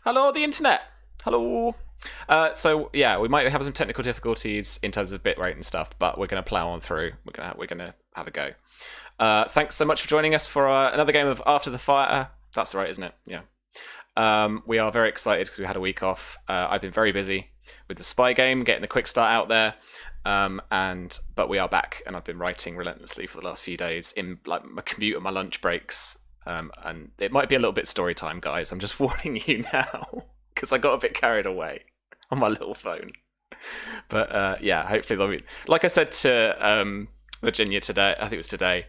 Hello, the internet. Hello. So yeah, we might have some technical difficulties in terms of bitrate and stuff, but we're going to plow on through. We're gonna have a go. Thanks so much for joining us for another game of After the Fire. That's right, isn't it? Yeah. We are very excited because we had a week off. I've been very busy with the spy game, getting the quick start out there. But we are back, and I've been writing relentlessly for the last few days in like my commute and my lunch breaks. And it might be a little bit story time, guys. I'm just warning you now because I got a bit carried away on my little phone. But yeah, hopefully they'll be. Like I said to Virginia today, I think it was today.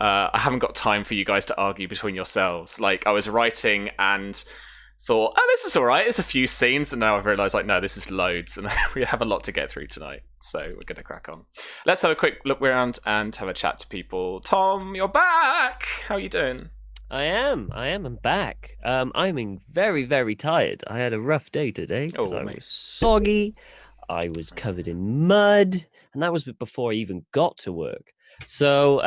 I haven't got time for you guys to argue between yourselves. Like I was writing and thought, oh, this is all right. It's a few scenes, and now I've realised, like, no, this is loads, and we have a lot to get through tonight. So we're going to crack on. Let's have a quick look around and have a chat to people. Tom, you're back. How are you doing? I am. I'm back. I'm very, very tired. I had a rough day today because I was soggy. I was covered in mud, and that was before I even got to work. So,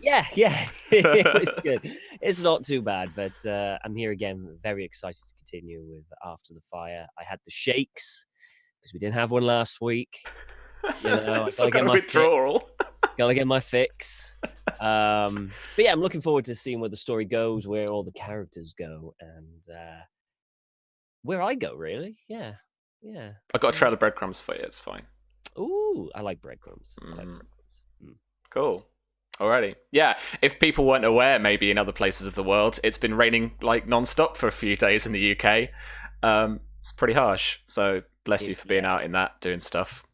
yeah, it was good. It's not too bad, but I'm here again, very excited to continue with After the Fire. I had the shakes because we didn't have one last week. You know, I gotta get my withdrawal. Gotta get my fix. But yeah, I'm looking forward to seeing where the story goes, where all the characters go, and where I go, really. Yeah. I've got a trail of breadcrumbs for you. It's fine. Ooh, I like breadcrumbs. Cool. Alrighty. Yeah, if people weren't aware, maybe in other places of the world, it's been raining like non-stop for a few days in the UK. It's pretty harsh. So bless you for being out in that, doing stuff.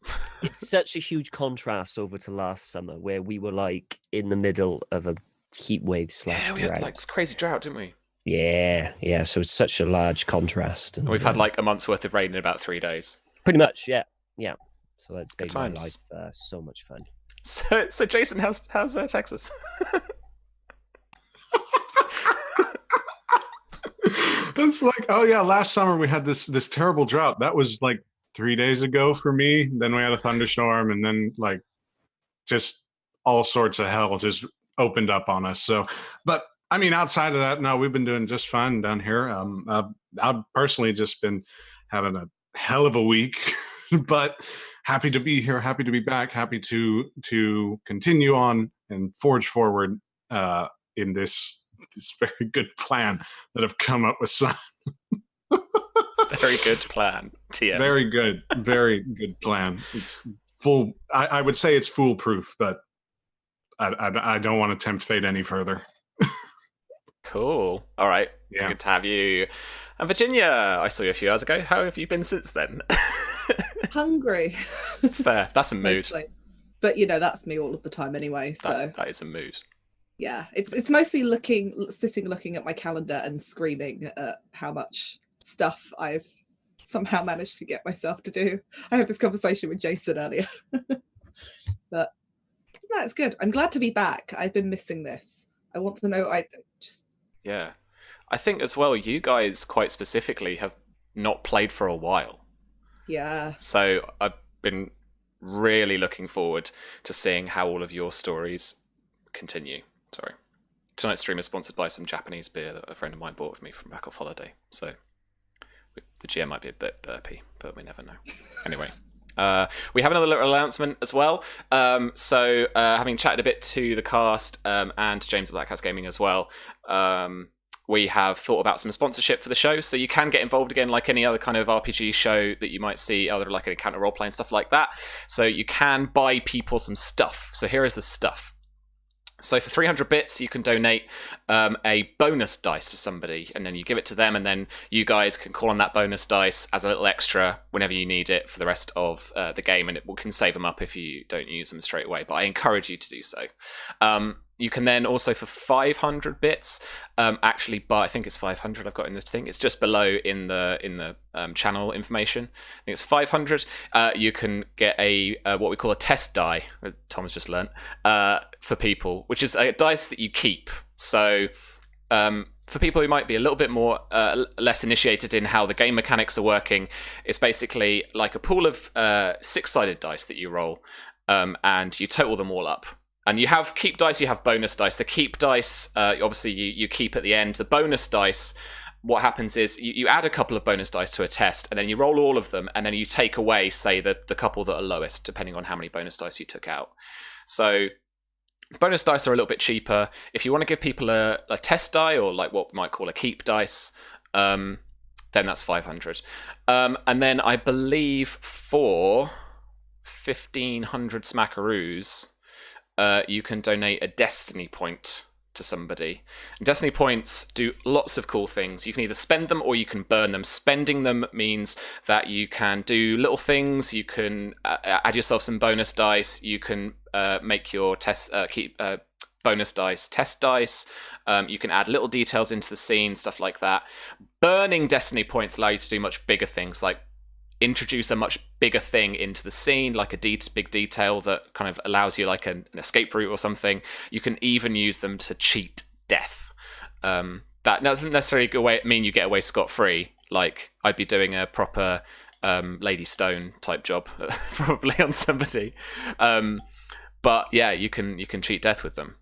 It's such a huge contrast over to last summer, where we were like in the middle of a heat wave / drought. We had like this crazy drought, didn't we? Yeah. So it's such a large contrast. And we've had like a month's worth of rain in about 3 days. Pretty much, yeah. So that's made my life so much fun. So Jason, how's Texas? It's like, oh yeah, last summer we had this terrible drought. That was like 3 days ago for me. Then we had a thunderstorm, and then like just all sorts of hell just opened up on us. So, but I mean, outside of that, no, we've been doing just fine down here. I've personally just been having a hell of a week, but happy to be here, happy to be back, happy to continue on and forge forward in this very good plan that I've come up with. Very good plan, TM. Very good plan. It's full. I would say it's foolproof, but I don't want to tempt fate any further. Cool. All right. Yeah. Good to have you. And Virginia, I saw you a few hours ago. How have you been since then? Hungry. Fair. That's a mood. Mostly. But that's me all of the time anyway. So that is a mood. Yeah, it's mostly sitting looking at my calendar and screaming at how much stuff I've somehow managed to get myself to do. I had this conversation with Jason earlier. But that's good. I'm glad to be back. I've been missing this. I want to know. Yeah. I think as well, you guys quite specifically have not played for a while. Yeah. So I've been really looking forward to seeing how all of your stories continue. Sorry. Tonight's stream is sponsored by some Japanese beer that a friend of mine bought for me from back off holiday. So the GM might be a bit burpy, but we never know. Anyway. We have another little announcement as well. So having chatted a bit to the cast and to James Blackhouse Gaming as well, we have thought about some sponsorship for the show. So you can get involved again like any other kind of RPG show that you might see, other like an encounter roleplay and stuff like that. So you can buy people some stuff. So here is the stuff. So for 300 bits, you can donate a bonus dice to somebody, and then you give it to them, and then you guys can call on that bonus dice as a little extra whenever you need it for the rest of the game, and it can save them up if you don't use them straight away, but I encourage you to do so. You can then also, for 500 bits, actually buy, I think it's 500 I've got in the thing, it's just below in the channel information. I think it's 500. You can get a what we call a test die, Tom's just learnt, for people, which is a dice that you keep. So for people who might be a little bit more less initiated in how the game mechanics are working, it's basically like a pool of 6-sided dice that you roll, and you total them all up. And you have keep dice, you have bonus dice. The keep dice, obviously, you keep at the end. The bonus dice what happens is you add a couple of bonus dice to a test, and then you roll all of them, and then you take away, say, the couple that are lowest, depending on how many bonus dice you took out. So bonus dice are a little bit cheaper. If you want to give people a test die, or like what we might call a keep dice, then that's 500. And then I believe for 1,500 smackaroos, you can donate a destiny point to somebody. And destiny points do lots of cool things. You can either spend them or you can burn them. Spending them means that you can do little things. You can add yourself some bonus dice. You can make your test bonus dice test dice. You can add little details into the scene, stuff like that. Burning destiny points allow you to do much bigger things, like introduce a much bigger thing into the scene, like a big detail that kind of allows you like an escape route or something. You can even use them to cheat death. That doesn't necessarily mean you get away scot-free. Like, I'd be doing a proper Lady Stone type job probably on somebody. But yeah, you can cheat death with them.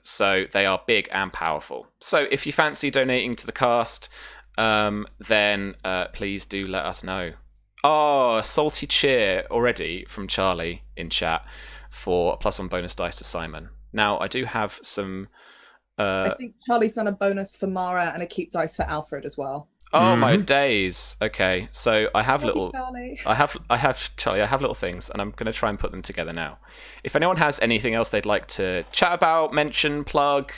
So they are big and powerful. So if you fancy donating to the cast, then please do let us know. Oh, salty cheer already from Charlie in chat for a +1 bonus dice to Symon. Now, I do have some... I think Charlie's done a bonus for Mara and a keep dice for Alfred as well. Oh, my days. Okay, so I have little... Charlie. I have Charlie, I have little things, and I'm going to try and put them together now. If anyone has anything else they'd like to chat about, mention, plug,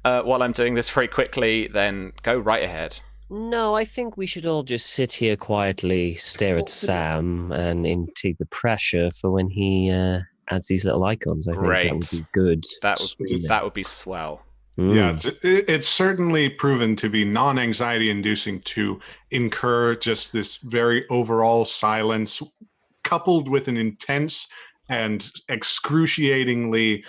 while I'm doing this very quickly, then go right ahead. No, I think we should all just sit here quietly, stare at Sam, and into the pressure for when he adds these little icons. I think that would be good. That would be swell. Yeah, it's certainly proven to be non-anxiety inducing to incur just this very overall silence, coupled with an intense and excruciatingly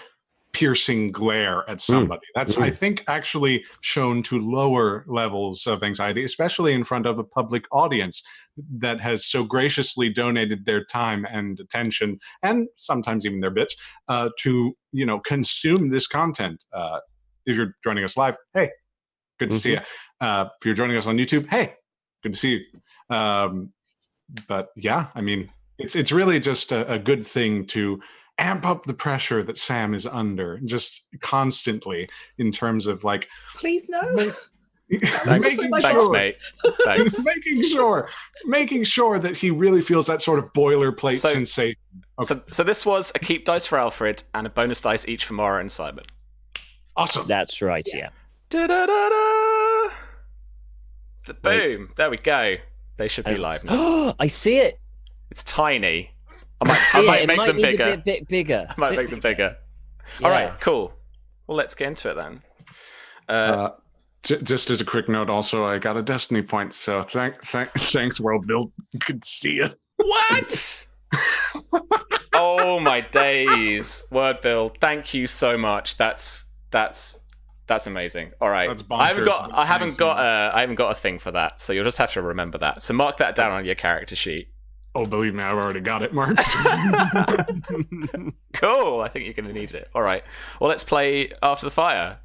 piercing glare at somebody. That's, I think, actually shown to lower levels of anxiety, especially in front of a public audience that has so graciously donated their time and attention, and sometimes even their bits, to, consume this content. If you're joining us live, hey, good to see you. If you're joining us on YouTube, hey, good to see you. But yeah, I mean, it's really just a good thing to amp up the pressure that Sam is under, just constantly, in terms of like, please no. Thanks, mate. Thanks. making sure that he really feels that sort of boilerplate sensation. Okay. So this was a keep dice for Alfred and a bonus dice each for Mara and Symon. Awesome. That's right. Yeah. Da-da-da-da! Boom. There we go. They should be live now. I see it. It's tiny. I might make them bigger. A bit bigger. I might make them bigger. Yeah. All right, cool. Well, let's get into it then. Just as a quick note, also, I got a destiny point, so thanks, World Build. Good to see you. What? Oh my days, Word Build. Thank you so much. That's amazing. All right, that's bonkers, I haven't got a thing for that, so you'll just have to remember that. So mark that down on your character sheet. Oh, believe me, I've already got it marked. Cool. I think you're going to need it. All right. Well, let's play After the Fire.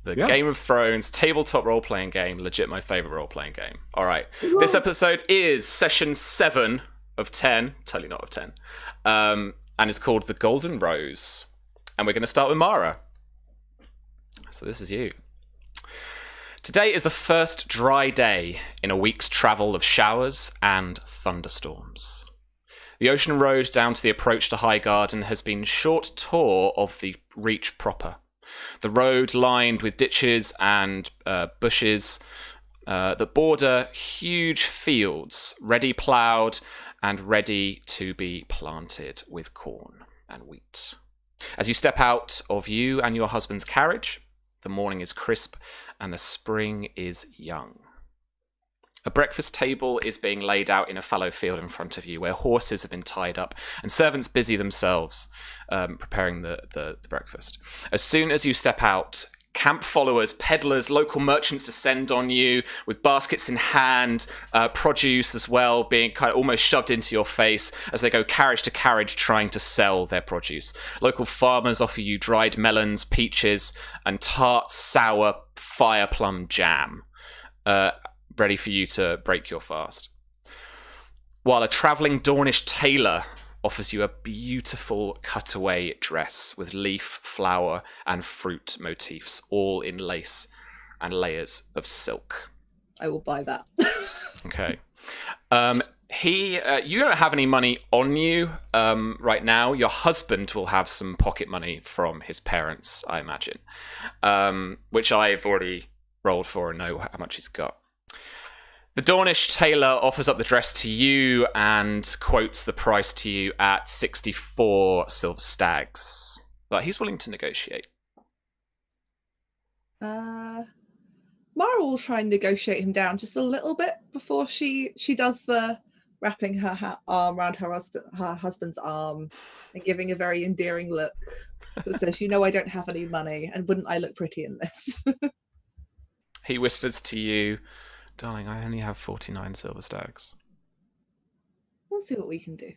The Game of Thrones tabletop role-playing game. Legit my favorite role-playing game. All right. This episode is session 7 of 10. Totally not of 10. And it's called The Golden Rose. And we're going to start with Mara. So this is you. Today is the first dry day in a week's travel of showers and thunderstorms. The ocean road down to the approach to Highgarden has been a short tour of the Reach proper. The road lined with ditches and bushes that border huge fields, ready ploughed and ready to be planted with corn and wheat. As you step out of you and your husband's carriage, the morning is crisp and the spring is young. A breakfast table is being laid out in a fallow field in front of you, where horses have been tied up and servants busy themselves preparing the breakfast. As soon as you step out, camp followers, peddlers, local merchants descend on you with baskets in hand, produce as well being kind of almost shoved into your face as they go carriage to carriage trying to sell their produce. Local farmers offer you dried melons, peaches, and tart, sour fire plum jam. ready for you to break your fast. While a travelling Dornish tailor offers you a beautiful cutaway dress with leaf, flower, and fruit motifs, all in lace and layers of silk. I will buy that. Okay. You don't have any money on you right now. Your husband will have some pocket money from his parents, I imagine, which I've already rolled for and know how much he's got. The Dornish tailor offers up the dress to you and quotes the price to you at 64 silver stags, but he's willing to negotiate. Mara will try and negotiate him down just a little bit before she does the wrapping her arm around her husband's arm and giving a very endearing look that says, "You know, I don't have any money, and wouldn't I look pretty in this?" He whispers to you, "Darling, I only have 49 silver stags." We'll see what we can do.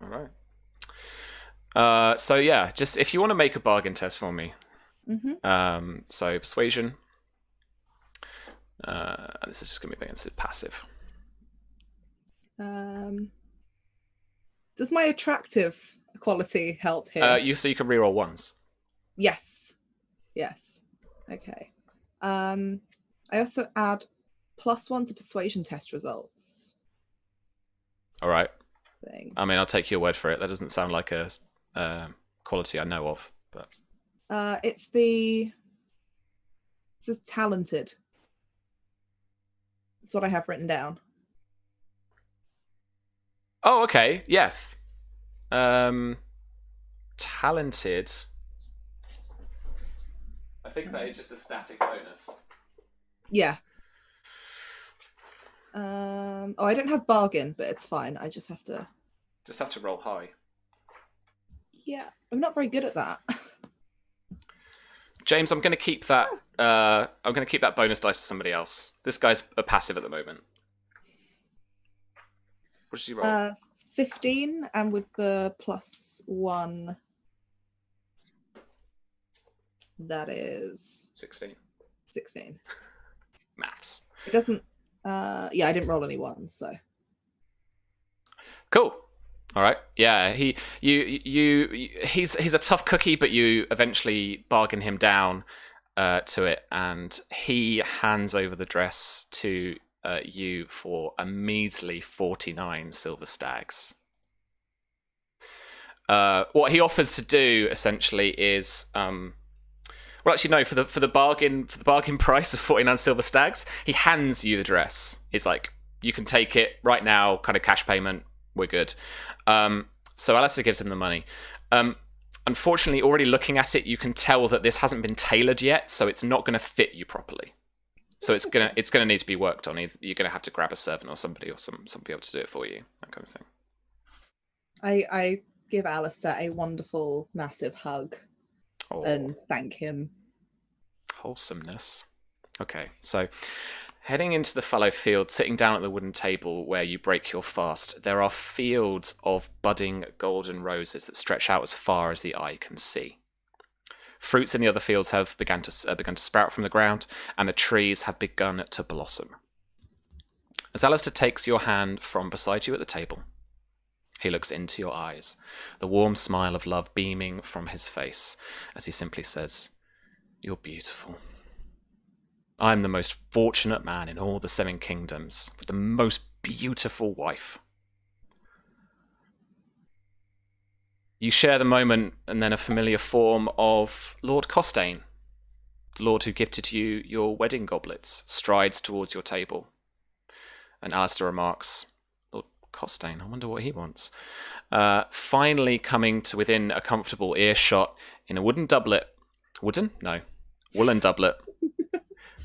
All right. So yeah, just if you want to make a bargain test for me. Mm-hmm. So persuasion. This is just going to be against it passive. Does my attractive quality help here? You can reroll ones. Yes. Okay. I also add +1 to persuasion test results. All right. Things. I mean, I'll take your word for it. That doesn't sound like a quality I know of, but it says talented. That's what I have written down. oh, okay. Yes. Talented. I think that is just a static bonus. Yeah. I don't have bargain, but it's fine. I just have to roll high. Yeah, I'm not very good at that. James, I'm going to keep that. I'm going to keep that bonus dice to somebody else. This guy's a passive at the moment. What did you roll? It's 15, and with the +1, that is 16. 16. Maths. It doesn't. I didn't roll any ones, so. Cool. All right. Yeah. He's a tough cookie, but you eventually bargain him down to it, and he hands over the dress to you for a measly 49 silver stags. What he offers to do essentially is, well, actually, no. For the bargain price of 49 silver stags, he hands you the dress. He's like, "You can take it right now, kind of cash payment. We're good." So Alistar gives him the money. Unfortunately, already looking at it, you can tell that this hasn't been tailored yet, so it's not going to fit you properly. So it's gonna need to be worked on. You're gonna have to grab a servant or somebody able to do it for you. That kind of thing. I give Alistar a wonderful, massive hug and thank him. Wholesomeness. Okay, so heading into the fallow field, sitting down at the wooden table where you break your fast, there are fields of budding golden roses that stretch out as far as the eye can see. Fruits in the other fields have begun to sprout from the ground, and the trees have begun to blossom. As Alistar takes your hand from beside you at the table, he looks into your eyes, the warm smile of love beaming from his face, as he simply says, "You're beautiful. I'm the most fortunate man in all the Seven Kingdoms, with the most beautiful wife." You share the moment, and then a familiar form of Lord Costain, the lord who gifted you your wedding goblets, strides towards your table. And Alistar remarks, "Lord Costain, I wonder what he wants." Finally coming to within a comfortable earshot in a wooden doublet. Wooden? No. Woolen doublet.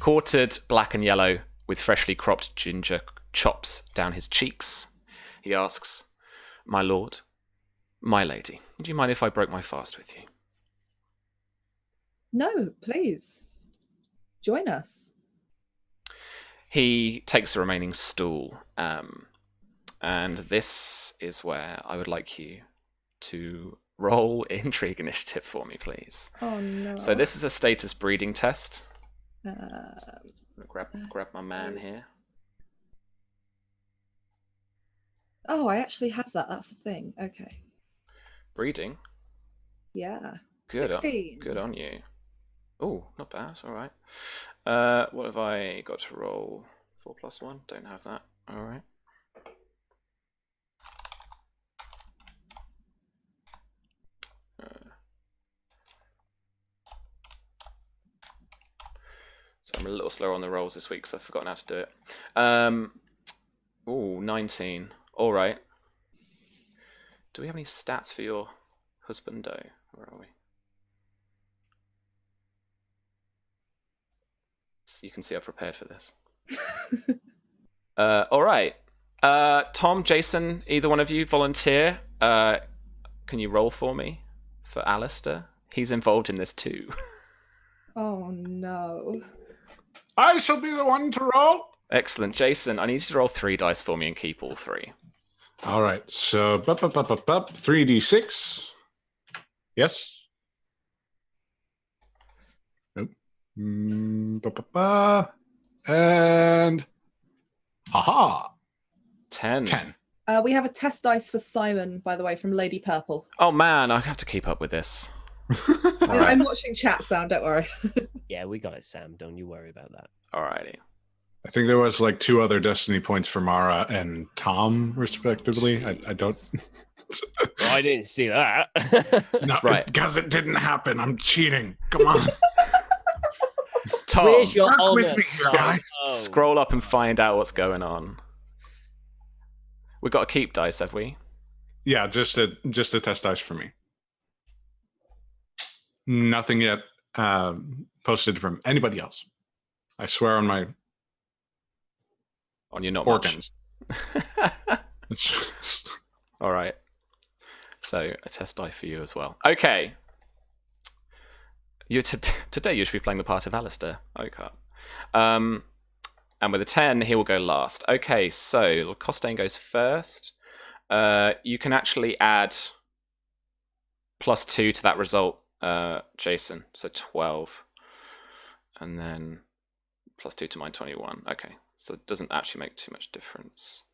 Quartered black and yellow with freshly cropped ginger chops down his cheeks. He asks, "My lord, my lady, do you mind if I broke my fast with you?" No, please. Join us. He takes the remaining stool, and this is where I would like you to roll Intrigue initiative for me, please. Oh no. So this is a status breeding test. I'm gonna grab my man here. Oh, I actually have that. That's a thing. Okay. Breeding. Yeah. Good. 16. Good on you. Oh, not bad. All right. What have I got to roll? 4+1. Don't have that. All right. So I'm a little slower on the rolls this week because I've forgotten how to do it. Oh, 19. All right. Do we have any stats for your husbando? Where are we? So you can see I've prepared for this. All right. Tom, Jason, either one of you volunteer. Can you roll for me for Alistar? He's involved in this too. Oh no. I shall be the one to roll. Excellent. Jason, I need you to roll 3 dice for me and keep all 3. All right. So 3d6. Yes. Nope. And haha. 10. We have a test dice for Symon, by the way, from Lady Purple. Oh man, I have to keep up with this. I'm watching chat sound, don't worry. Yeah, we got it, Sam. Don't you worry about that. Alrighty. I think there was like 2 other destiny points for Mara and Tom, respectively. I don't. Well, I didn't see that. No, right. Because it didn't happen. I'm cheating. Come on. Tom, Where's your Work with honor, me, son? guys. Oh. scroll up and find out what's going on. We've got to keep dice, have we? Yeah, just a test dice for me. Nothing yet posted from anybody else. I swear on my On your not organs. All right. So a test die for you as well. Okay. Today you should be playing the part of Alistar. Okay. And with a 10, he will go last. Okay, so Lord Costain goes first. You can actually add +2 to that result, Jason. So 12. And then +2 to mine, 21. Okay, so it doesn't actually make too much difference.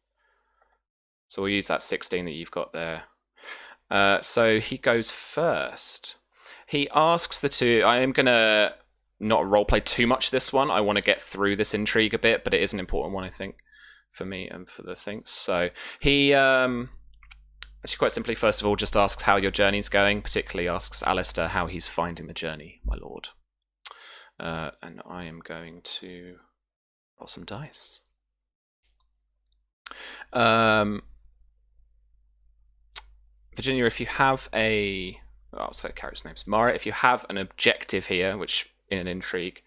So we'll use that 16 that you've got there. So he goes first. He asks the two... I am going to not roleplay too much this one. I want to get through this intrigue a bit, but it is an important one, I think, for me and for the things. So he... actually, quite simply, first of all, just asks how your journey's going, particularly asks Alistar how he's finding the journey, my lord. And I am going to roll some dice. Virginia, if you have a... I'll say character's names. Mara, if you have an objective here, which in an intrigue...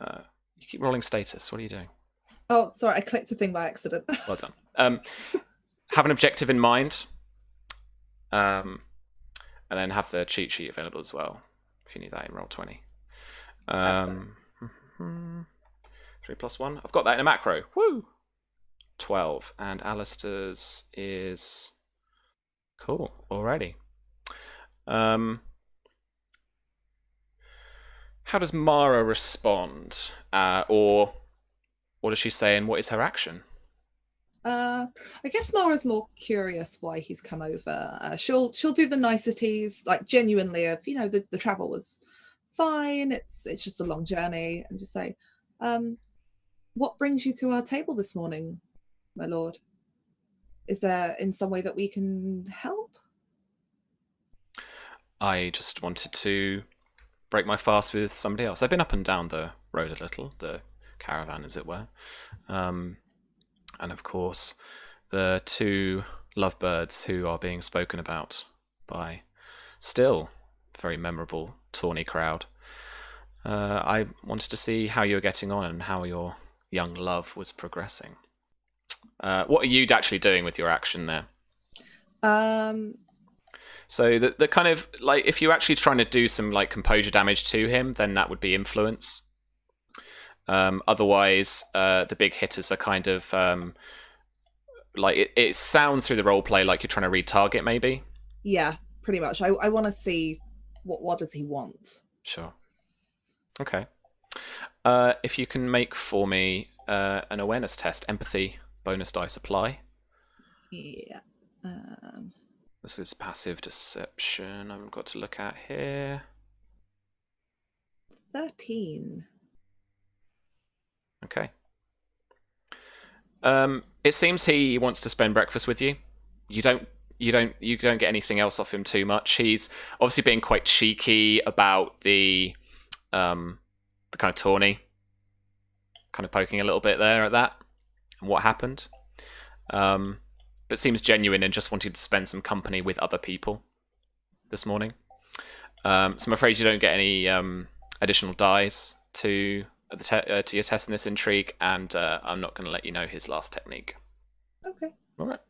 you keep rolling status. What are you doing? Oh, sorry, I clicked a thing by accident. Well done. Have an objective in mind. And then have the cheat sheet available as well, if you need that in Roll20. 3+1. I've got that in a macro. Woo! 12. And Alistar's is... Cool. Alrighty. How does Mara respond? Or what does she say and what is her action? I guess Mara's more curious why he's come over. She'll do the niceties, like genuinely of, you know, the travel was fine, it's just a long journey, and just say, what brings you to our table this morning, my lord? Is there in some way that we can help? I just wanted to break my fast with somebody else. I've been up and down the road a little, the caravan as it were. And of course, the 2 lovebirds who are being spoken about by still very memorable tawny crowd. I wanted to see how you were getting on and how your young love was progressing. What are you actually doing with your action there? So the kind of, like, if you're actually trying to do some, like, composure damage to him, then that would be influence. Otherwise, the big hitters are kind of, like, it sounds through the roleplay like you're trying to retarget, maybe? Yeah, pretty much. I want to see what does he want. Sure. Okay. If you can make for me an awareness test, empathy bonus dice apply. Yeah. This is passive deception I've got to look at here. 13. Okay. It seems he wants to spend breakfast with you. You don't get anything else off him too much. He's obviously being quite cheeky about the kind of tawny, kind of poking a little bit there at that and what happened. But seems genuine and just wanted to spend some company with other people this morning. So I'm afraid you don't get any additional dice to your test in this intrigue, and I'm not going to let you know his last technique. Okay. All right.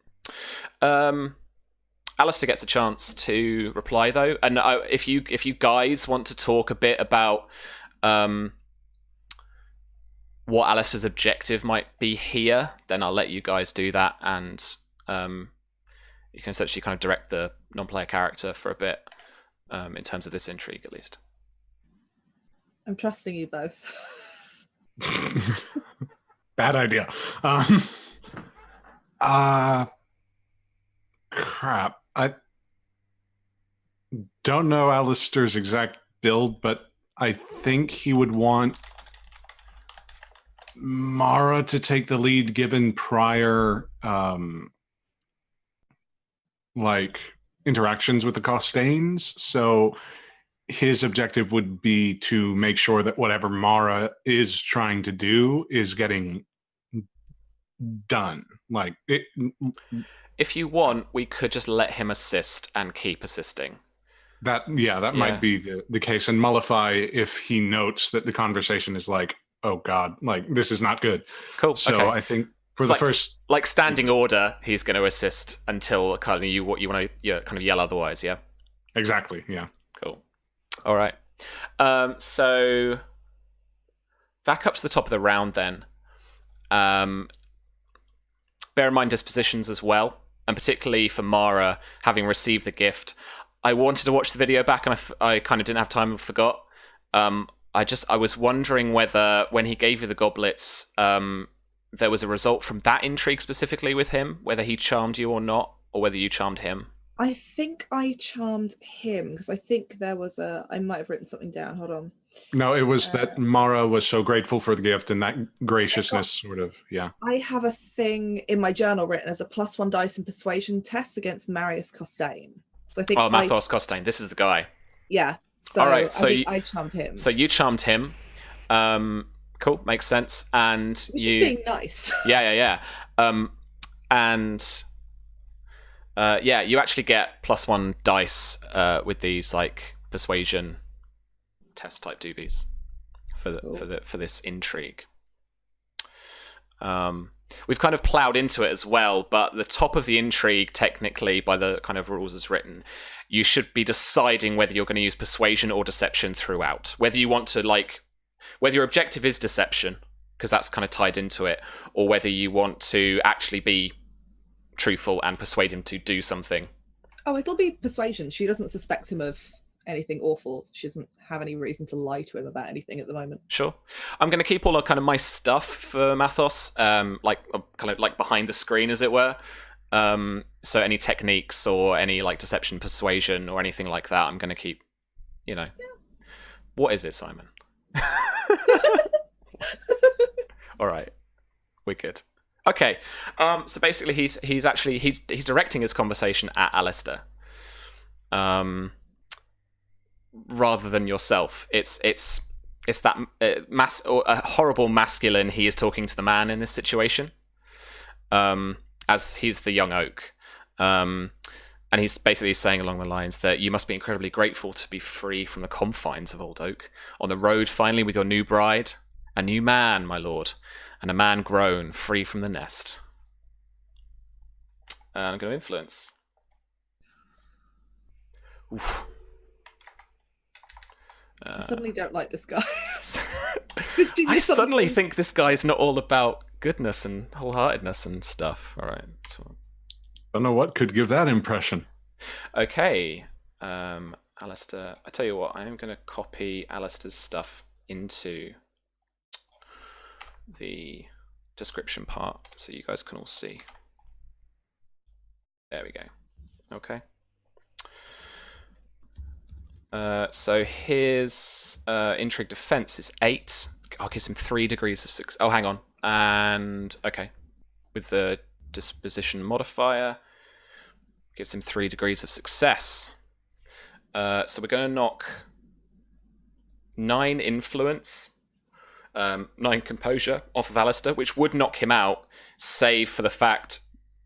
Alistar gets a chance to reply though, and if you guys want to talk a bit about what Alistar's objective might be here, then I'll let you guys do that, and you can essentially kind of direct the non-player character for a bit in terms of this intrigue, at least. I'm trusting you both. Bad idea. Crap. I don't know Alistar's exact build, but I think he would want Mara to take the lead given prior interactions with the Costains. So his objective would be to make sure that whatever Mara is trying to do is getting done. If you want, we could just let him assist and keep assisting. That might be the case. And mollify if he notes that the conversation is like, oh God, this is not good. Cool. So okay. I think for the first, standing order, he's going to assist until kind of you want to kind of yell otherwise. Yeah. Exactly. Yeah. Cool. All right. So back up to the top of the round then. Bear in mind dispositions as well, and particularly for Mara, having received the gift. I wanted to watch the video back, and I kind of didn't have time and forgot. I was wondering whether when he gave you the goblets, there was a result from that intrigue specifically with him, whether he charmed you or not, or whether you charmed him. I think I charmed him because I think there was I might have written something down. Hold on. No, it was that Mara was so grateful for the gift and that graciousness sort of, yeah. I have a thing in my journal written as a +1 dice in persuasion test against Marius Costain. So I think Mathos Costain, this is the guy. Yeah. So all right, so I charmed him. So you charmed him. Cool, makes sense. And Which you is being nice. Yeah. You actually get +1 dice with these persuasion test type doobies for this intrigue. We've kind of ploughed into it as well, but the top of the intrigue, technically, by the kind of rules as written, you should be deciding whether you're going to use persuasion or deception throughout. Whether you want to whether your objective is deception, because that's kind of tied into it, or whether you want to actually be truthful and persuade him to do something. Oh, it'll be persuasion. She doesn't suspect him of anything awful. She doesn't have any reason to lie to him about anything at the moment. Sure. I'm going to keep all of kind of my stuff for Mathos, kind of behind the screen, as it were. So any techniques or any deception, persuasion, or anything like that, I'm going to keep. Yeah. What is it, Symon? All right, wicked. Okay, so basically, he's directing his conversation at Alistar, rather than yourself. It's that a horrible masculine. He is talking to the man in this situation, as he's the young oak, and he's basically saying along the lines that you must be incredibly grateful to be free from the confines of Old Oak, on the road finally with your new bride, a new man, my lord. And a man grown, free from the nest. And I'm going to influence. Oof. I suddenly don't like this guy. I suddenly think this guy's not all about goodness and wholeheartedness and stuff. All right. Don't know what could give that impression. Okay. Alistar, I tell you what, I am going to copy Alistar's stuff into the description part so you guys can all see. There we go. Okay. So his intrigue defense is 8. I'll give him 3 degrees of success. Oh, hang on. And okay, with the disposition modifier, gives him 3 degrees of success. So we're going to knock 9 influence, 9 composure off of Alistar, which would knock him out, save for the fact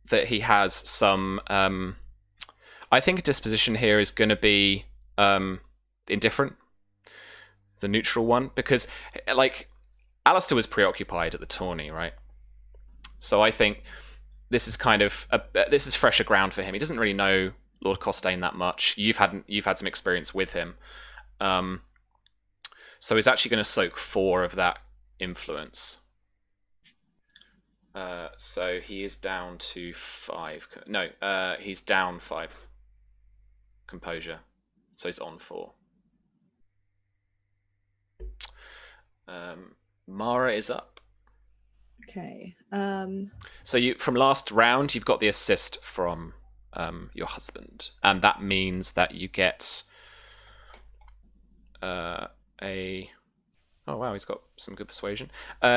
that he has some. I think a disposition here is going to be indifferent, the neutral one, because like Alistar was preoccupied at the tourney, right? So I think this is kind of this is fresher ground for him. He doesn't really know Lord Costain that much. You've had some experience with him, so he's actually going to soak 4 of that influence. So he is down to 5. No, he's down 5 composure, so he's on 4. Mara is up. Okay. So you from last round, you've got the assist from your husband, and that means that you get a. Oh wow, he's got some good persuasion.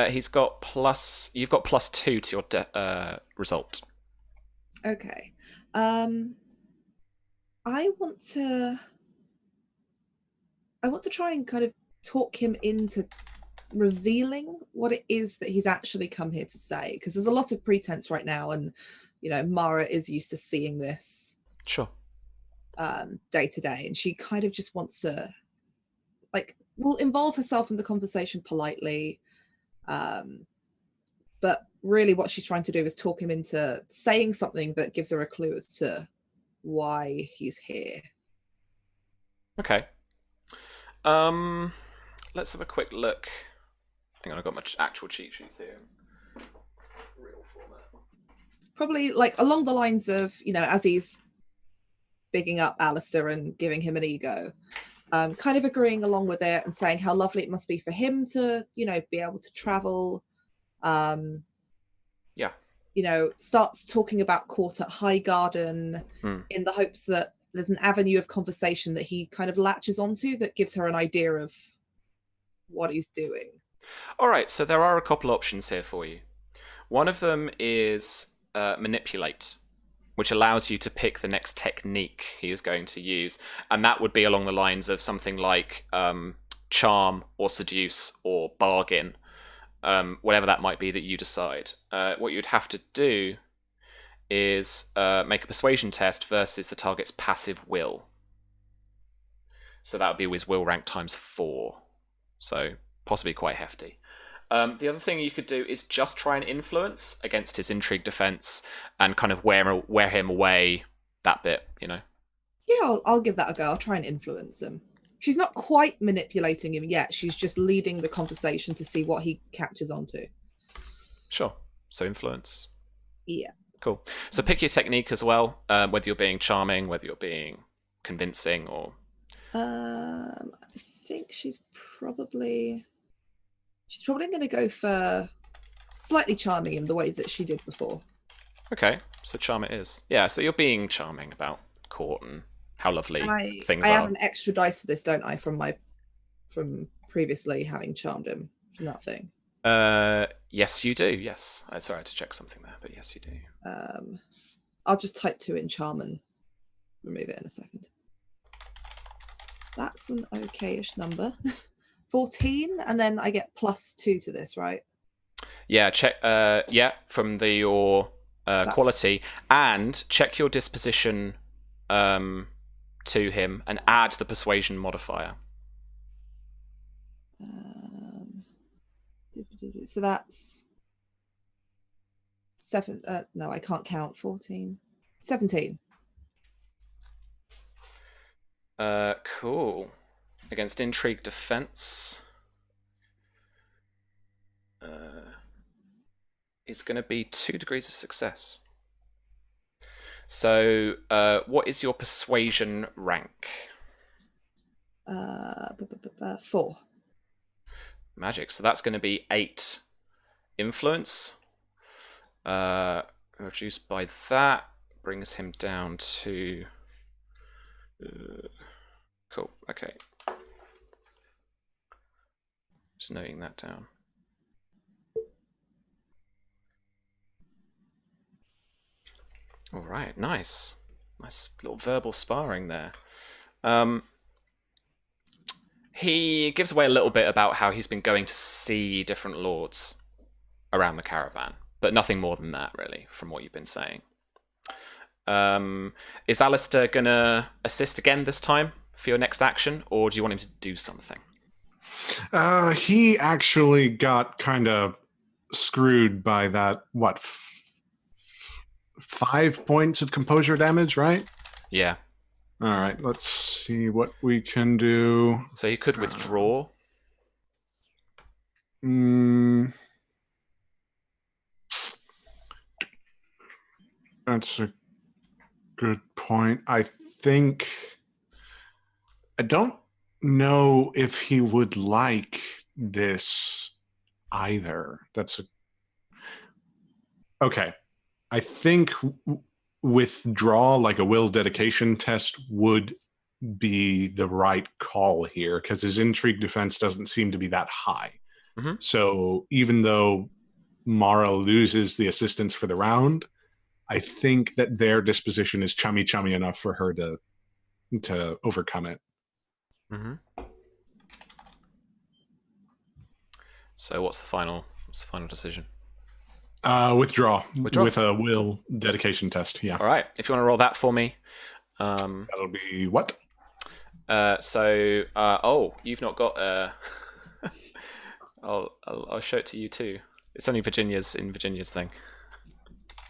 He's got plus. You've got +2 to your result. Okay. I want to try and kind of talk him into revealing what it is that he's actually come here to say, because there's a lot of pretense right now, and you know Mara is used to seeing this Sure. Day to day, and she kind of just wants to will involve herself in the conversation politely, but really what she's trying to do is talk him into saying something that gives her a clue as to why he's here. Okay. Let's have a quick look. Hang on, I've got my actual cheat sheets here. Real format. Probably along the lines of, as he's bigging up Alistar and giving him an ego, kind of agreeing along with it and saying how lovely it must be for him to, be able to travel. Starts talking about court at Highgarden in the hopes that there's an avenue of conversation that he kind of latches onto that gives her an idea of what he's doing. All right, so there are a couple options here for you. One of them is manipulate, which allows you to pick the next technique he is going to use, and that would be along the lines of something like charm or seduce or bargain, whatever that might be that you decide. What you'd have to do is make a persuasion test versus the target's passive will. So that would be with will rank times 4. So possibly quite hefty. The other thing you could do is just try and influence against his intrigue defense and kind of wear him away that bit, Yeah, I'll give that a go. I'll try and influence him. She's not quite manipulating him yet. She's just leading the conversation to see what he catches onto. Sure. So influence. Yeah. Cool. So pick your technique as well, whether you're being charming, whether you're being convincing, or... I think she's probably going to go for slightly charming in the way that she did before. Okay, so charm it is. Yeah, so you're being charming about court and how lovely things I are. add an extra dice to this, don't I, from previously having charmed him from that thing? Yes, you do. Yes. Sorry, I had to check something there, but yes, you do. I'll just type 2 in charm and remove it in a second. That's an okay-ish number. 14, and then I get +2 to this, right? Yeah, check. From your quality, and check your disposition to him, and add the persuasion modifier. So that's 7. No, I can't count. 14, 17. Cool. Against intrigue defense, it's going to be 2 degrees of success. So, what is your persuasion rank? 4. Magic. So that's going to be 8 influence. Reduced by that brings him down to. Cool. Okay. Just noting that down. All right. Nice. Nice little verbal sparring there. He gives away a little bit about how he's been going to see different lords around the caravan, but nothing more than that, really, from what you've been saying. Is Alistar gonna assist again this time for your next action, or do you want him to do something? He actually got kind of screwed by that, 5 points of composure damage, right? Yeah. All right, let's see what we can do. So he could withdraw. That's a good point. I don't know if he would like this either. Okay. I think withdraw, like a will dedication test, would be the right call here, because his intrigue defense doesn't seem to be that high. Mm-hmm. So even though Mara loses the assistance for the round, I think that their disposition is chummy enough for her to overcome it. Mm-hmm. So what's the final decision? Withdraw with a will dedication test. Yeah. All right. If you want to roll that for me, that'll be what? You've not got. I'll show it to you too. It's only Virginia's thing.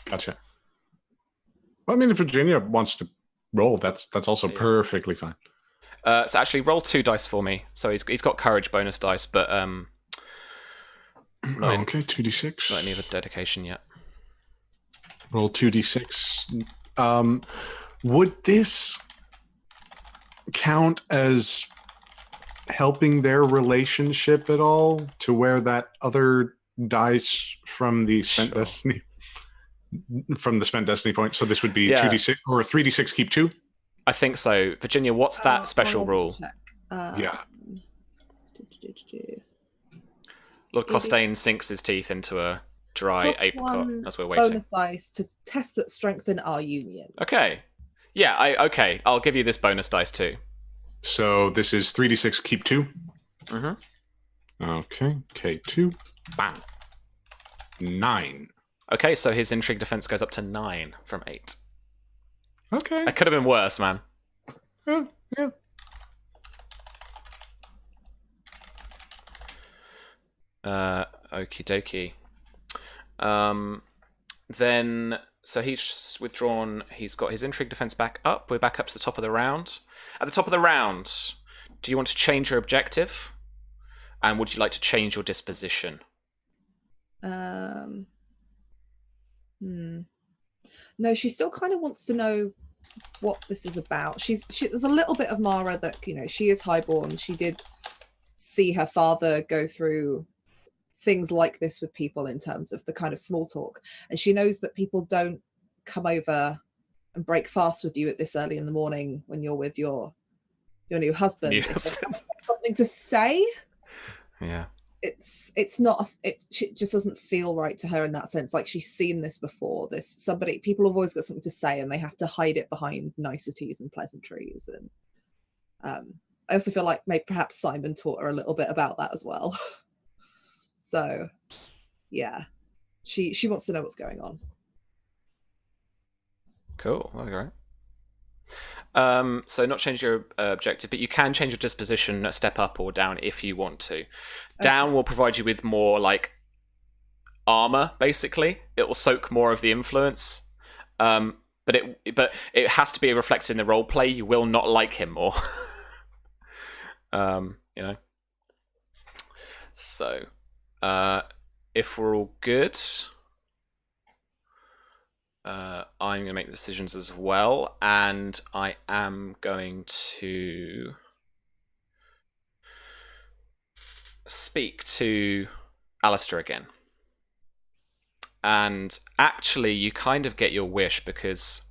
Gotcha. Well, I mean, if Virginia wants to roll, that's also perfectly fine. So actually, roll 2 dice for me. So he's got courage bonus dice, but okay, 2d6. Not any of the dedication yet. Roll 2d6. Would this count as helping their relationship at all, to where that other dice from the spent destiny point? So this would be 2d6 or 3d6 keep 2? I think so. Virginia, what's that special rule? Yeah. Lord Costain sinks his teeth into a dry apricot as we're waiting. Bonus dice to test that strengthen our union. Okay. Yeah, I'll give you this bonus dice too. So this is 3d6 keep 2? Mm-hmm. Okay, K2. Bang. 9. Okay, so his intrigue defense goes up to 9 from 8. Okay. That could have been worse, man. Yeah. Okie dokie. Then, so he's withdrawn. He's got his intrigue defense back up. We're back up to the top of the round. At the top of the round, do you want to change your objective? And would you like to change your disposition? No, she still kind of wants to know what this is about. There's a little bit of Mara that, she is highborn. She did see her father go through things like this with people in terms of the kind of small talk, and she knows that people don't come over and break fast with you at this early in the morning when you're with your new husband. Something to say. Yeah, it's not. It just doesn't feel right to her in that sense. Like, she's seen this before. People have always got something to say, and they have to hide it behind niceties and pleasantries. And I also feel like maybe perhaps Symon taught her a little bit about that as well. So, yeah, she wants to know what's going on. Cool. All right. So not change your objective, but you can change your disposition a step up or down if you want to. Down will provide you with more like armor, basically. It will soak more of the influence. But it has to be reflected in the role play. You will not like him more. So if we're all good, I'm going to make the decisions as well, and I am going to speak to Alistar again. And actually, you kind of get your wish because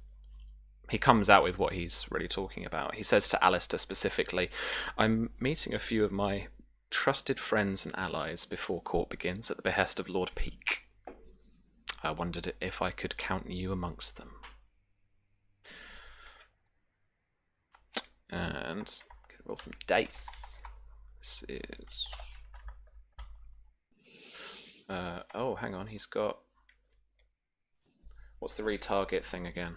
he comes out with what he's really talking about. He says to Alistar specifically, I'm meeting a few of my trusted friends and allies before court begins at the behest of Lord Peake. I wondered if I could count you amongst them. And roll some dice. This is... oh, hang on, he's got... What's the retarget thing again?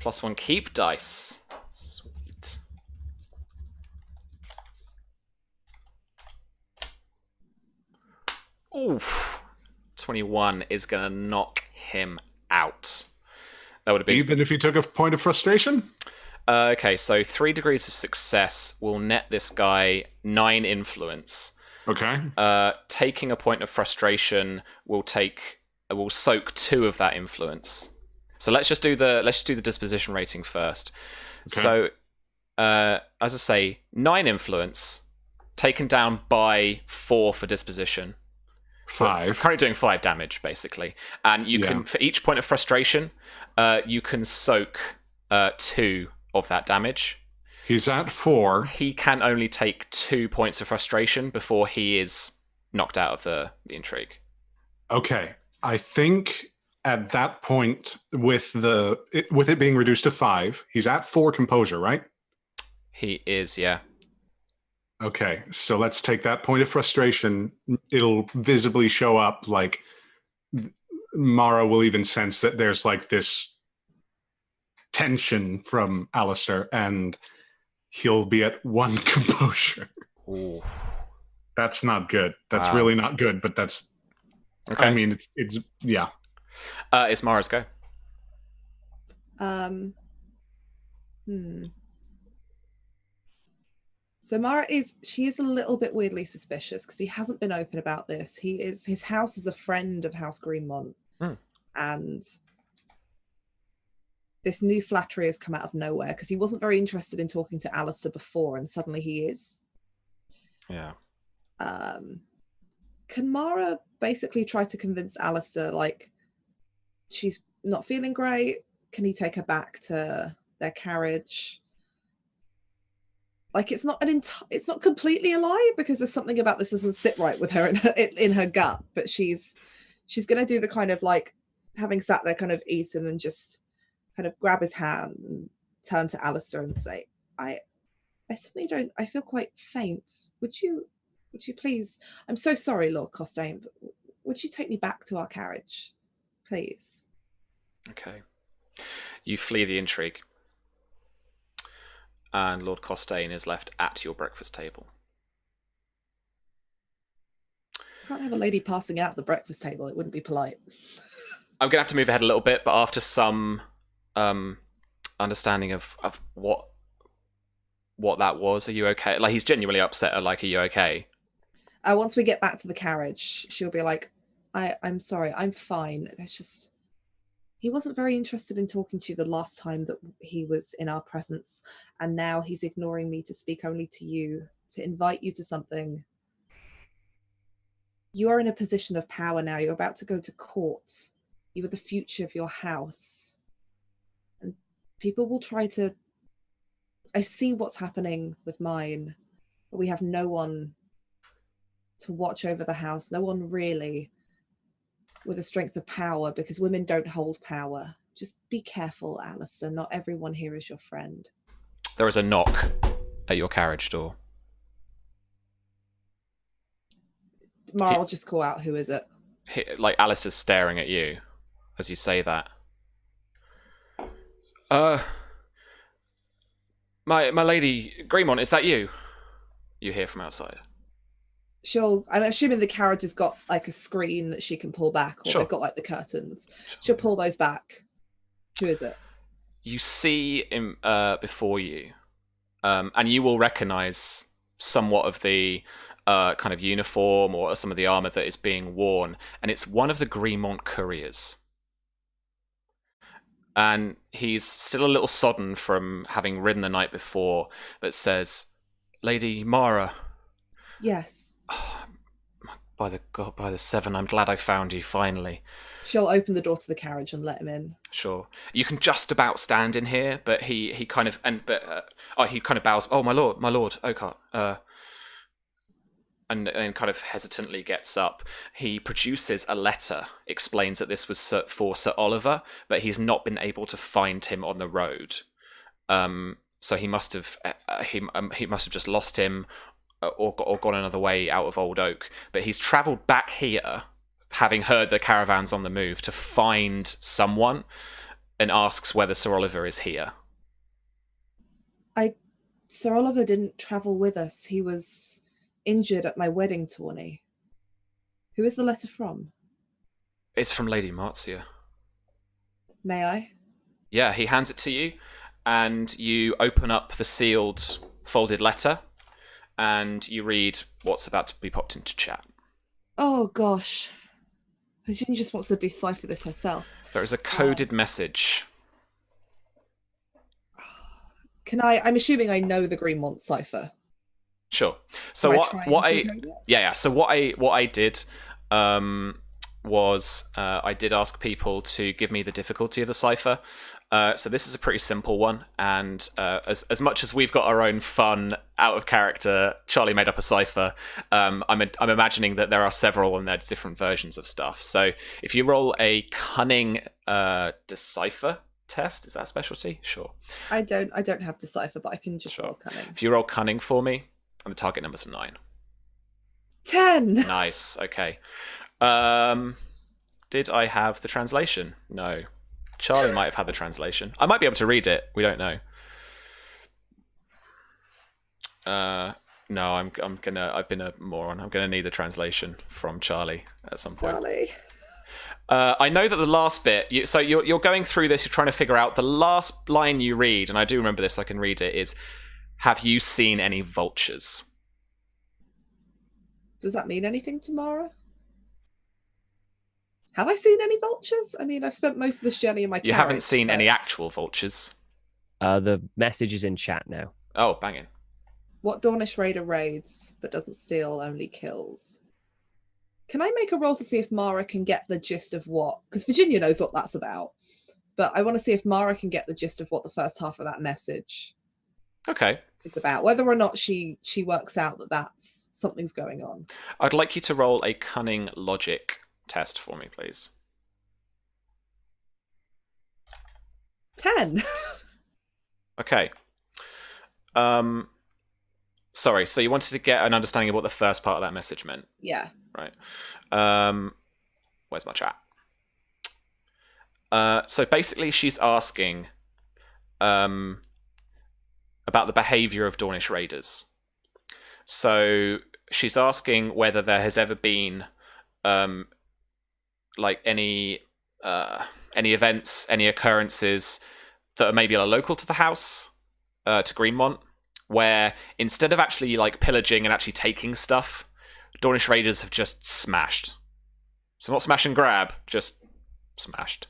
+1 keep dice. Sweet. Oof. 21 is going to knock him out. That would have been... Even if he took a point of frustration? Okay, so 3 degrees of success will net this guy 9 influence. Okay. Taking a point of frustration will soak 2 of that influence. So let's just do the disposition rating first. Okay. So, as I say, 9 influence taken down by 4 for disposition. 5. So currently doing 5 damage basically, and you can, for each point of frustration, you can soak 2 of that damage. He's at 4. He can only take 2 points of frustration before he is knocked out of the intrigue. Okay, I think at that point, with it being reduced to 5, he's at 4 composure, right? He is, yeah. Okay, so let's take that point of frustration. It'll visibly show up, like Mara will even sense that there's like this tension from Alistar, and he'll be at 1 composure. Ooh. That's not good. That's really not good, but that's... Okay. I mean, it's yeah. It's Mara's go. So Mara is a little bit weirdly suspicious because he hasn't been open about this. His house is a friend of House Greenmont, and this new flattery has come out of nowhere because he wasn't very interested in talking to Alistar before, and suddenly he is. Yeah. Can Mara basically try to convince Alistar, like, she's not feeling great? Can he take her back to their carriage? Like, it's not completely a lie because there's something about this doesn't sit right with her in her gut. But she's gonna do the kind of, like, having sat there, kind of eaten, and just kind of grab his hand and turn to Alistar and say, I suddenly don't. I feel quite faint. Would you please? I'm so sorry, Lord Costain, but would you take me back to our carriage, please? Okay. You flee the intrigue, and Lord Costain is left at your breakfast table. Can't have a lady passing out at the breakfast table. It wouldn't be polite. I'm gonna have to move ahead a little bit, but after some understanding of what that was, are you okay? Like, he's genuinely upset. Like, are you okay? Once we get back to the carriage, she'll be like, I'm sorry, I'm fine. It's just, he wasn't very interested in talking to you the last time that he was in our presence, and now he's ignoring me to speak only to you, to invite you to something. You are in a position of power now. You're about to go to court. You are the future of your house. And people will try to... I see what's happening with mine, but we have no one to watch over the house. No one really with a strength of power, because women don't hold power. Just be careful, Alistar. Not everyone here is your friend. There is a knock at your carriage door. Mara will just call out, who is it? Like, Alistar's staring at you as you say that. My lady Greenmont, is that you? You hear from outside. I'm assuming the carriage has got like a screen that she can pull back, or they've got like the curtains. Sure. She'll pull those back. Who is it? You see him before you, and you will recognize somewhat of the kind of uniform or some of the armor that is being worn, and it's one of the Greenmont couriers. And he's still a little sodden from having ridden the night before, but says, Lady Mara. Yes. By the God, by the seven, I'm glad I found you finally. She'll open the door to the carriage and let him in. Sure. You can just about stand in here, but he kind of he kind of bows. Oh, my lord, Oakart. And kind of hesitantly gets up. He produces a letter, explains that this was for Sir Oliver, but he's not been able to find him on the road. So he must have just lost him, or gone another way out of Old Oak. But he's travelled back here, having heard the caravan's on the move, to find someone, and asks whether Sir Oliver is here. Sir Oliver didn't travel with us. He was injured at my wedding tourney. Who is the letter from? It's from Lady Marcia. May I? Yeah, he hands it to you, and you open up the sealed, folded letter, and you read what's about to be popped into chat. Oh, gosh. Virginia just wants to decipher this herself. There is a coded message. Can I? I'm assuming I know the Greenmont cipher. Sure. So So what I did was I did ask people to give me the difficulty of the cipher. So this is a pretty simple one, and as much as we've got our own fun out of character, Charlie made up a cipher. I'm imagining that there are several and there's different versions of stuff. So if you roll a cunning decipher test, is that a specialty? Sure. I don't have decipher, but I can just roll cunning. If you roll cunning for me, and the target number's a 9. 10. Nice. Okay. Did I have the translation? No. Charlie might have had the translation. I might be able to read it. We don't know. No, I've been a moron. I'm gonna need the translation from Charlie at some point. Charlie. I know that the last bit. You're going through this. You're trying to figure out the last line you read, and I do remember this. I can read it. Is, have you seen any vultures? Does that mean anything to Mara? Have I seen any vultures? I mean, I've spent most of this journey in my carriage. You haven't seen any actual vultures? The message is in chat now. Oh, banging. What Dornish raider raids, but doesn't steal, only kills? Can I make a roll to see if Mara can get the gist of what? Because Virginia knows what that's about. But I want to see if Mara can get the gist of what the first half of that message is about. Whether or not she works out that that's something's going on. I'd like you to roll a cunning logic test for me, please. 10. Okay. Sorry, so you wanted to get an understanding of what the first part of that message meant? Yeah. Right. Where's my chat? So basically she's asking about the behavior of Dornish raiders. So she's asking whether there has ever been like any events, any occurrences that are maybe local to the house, to Greenmont, where instead of actually like pillaging and actually taking stuff, Dornish raiders have just smashed. So not smash and grab, just smashed.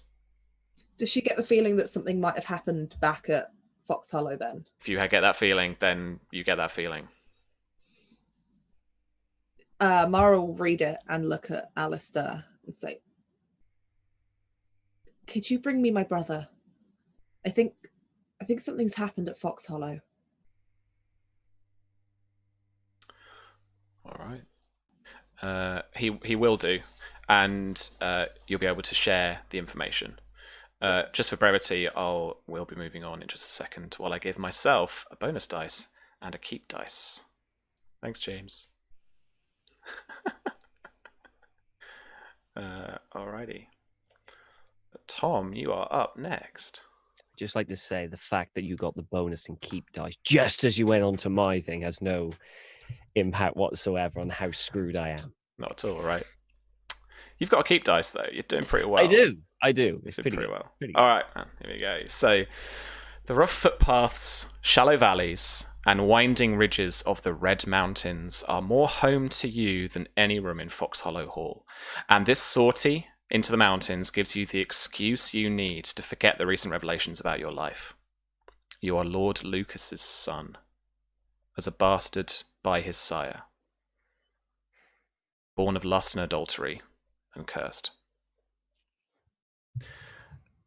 Does she get the feeling that something might have happened back at Fox Hollow then? If you get that feeling, then you get that feeling. Mara will read it and look at Alistar and say, could you bring me my brother? I think something's happened at Fox Hollow. All right. He will do, and you'll be able to share the information. Just for brevity, we'll be moving on in just a second while I give myself a bonus dice and a keep dice. Thanks, James. Alrighty. Tom, you are up next. Just like to say the fact that you got the bonus and keep dice just as you went on to my thing has no impact whatsoever on how screwed I am. Not at all, right? You've got a keep dice though. You're doing pretty well. I do. It's pretty well. All right, here we go. So, the rough footpaths, shallow valleys, and winding ridges of the Red Mountains are more home to you than any room in Fox Hollow Hall. And this sortie into the mountains gives you the excuse you need to forget the recent revelations about your life. You are Lord Lucas's son, as a bastard by his sire. born of lust and adultery, and cursed.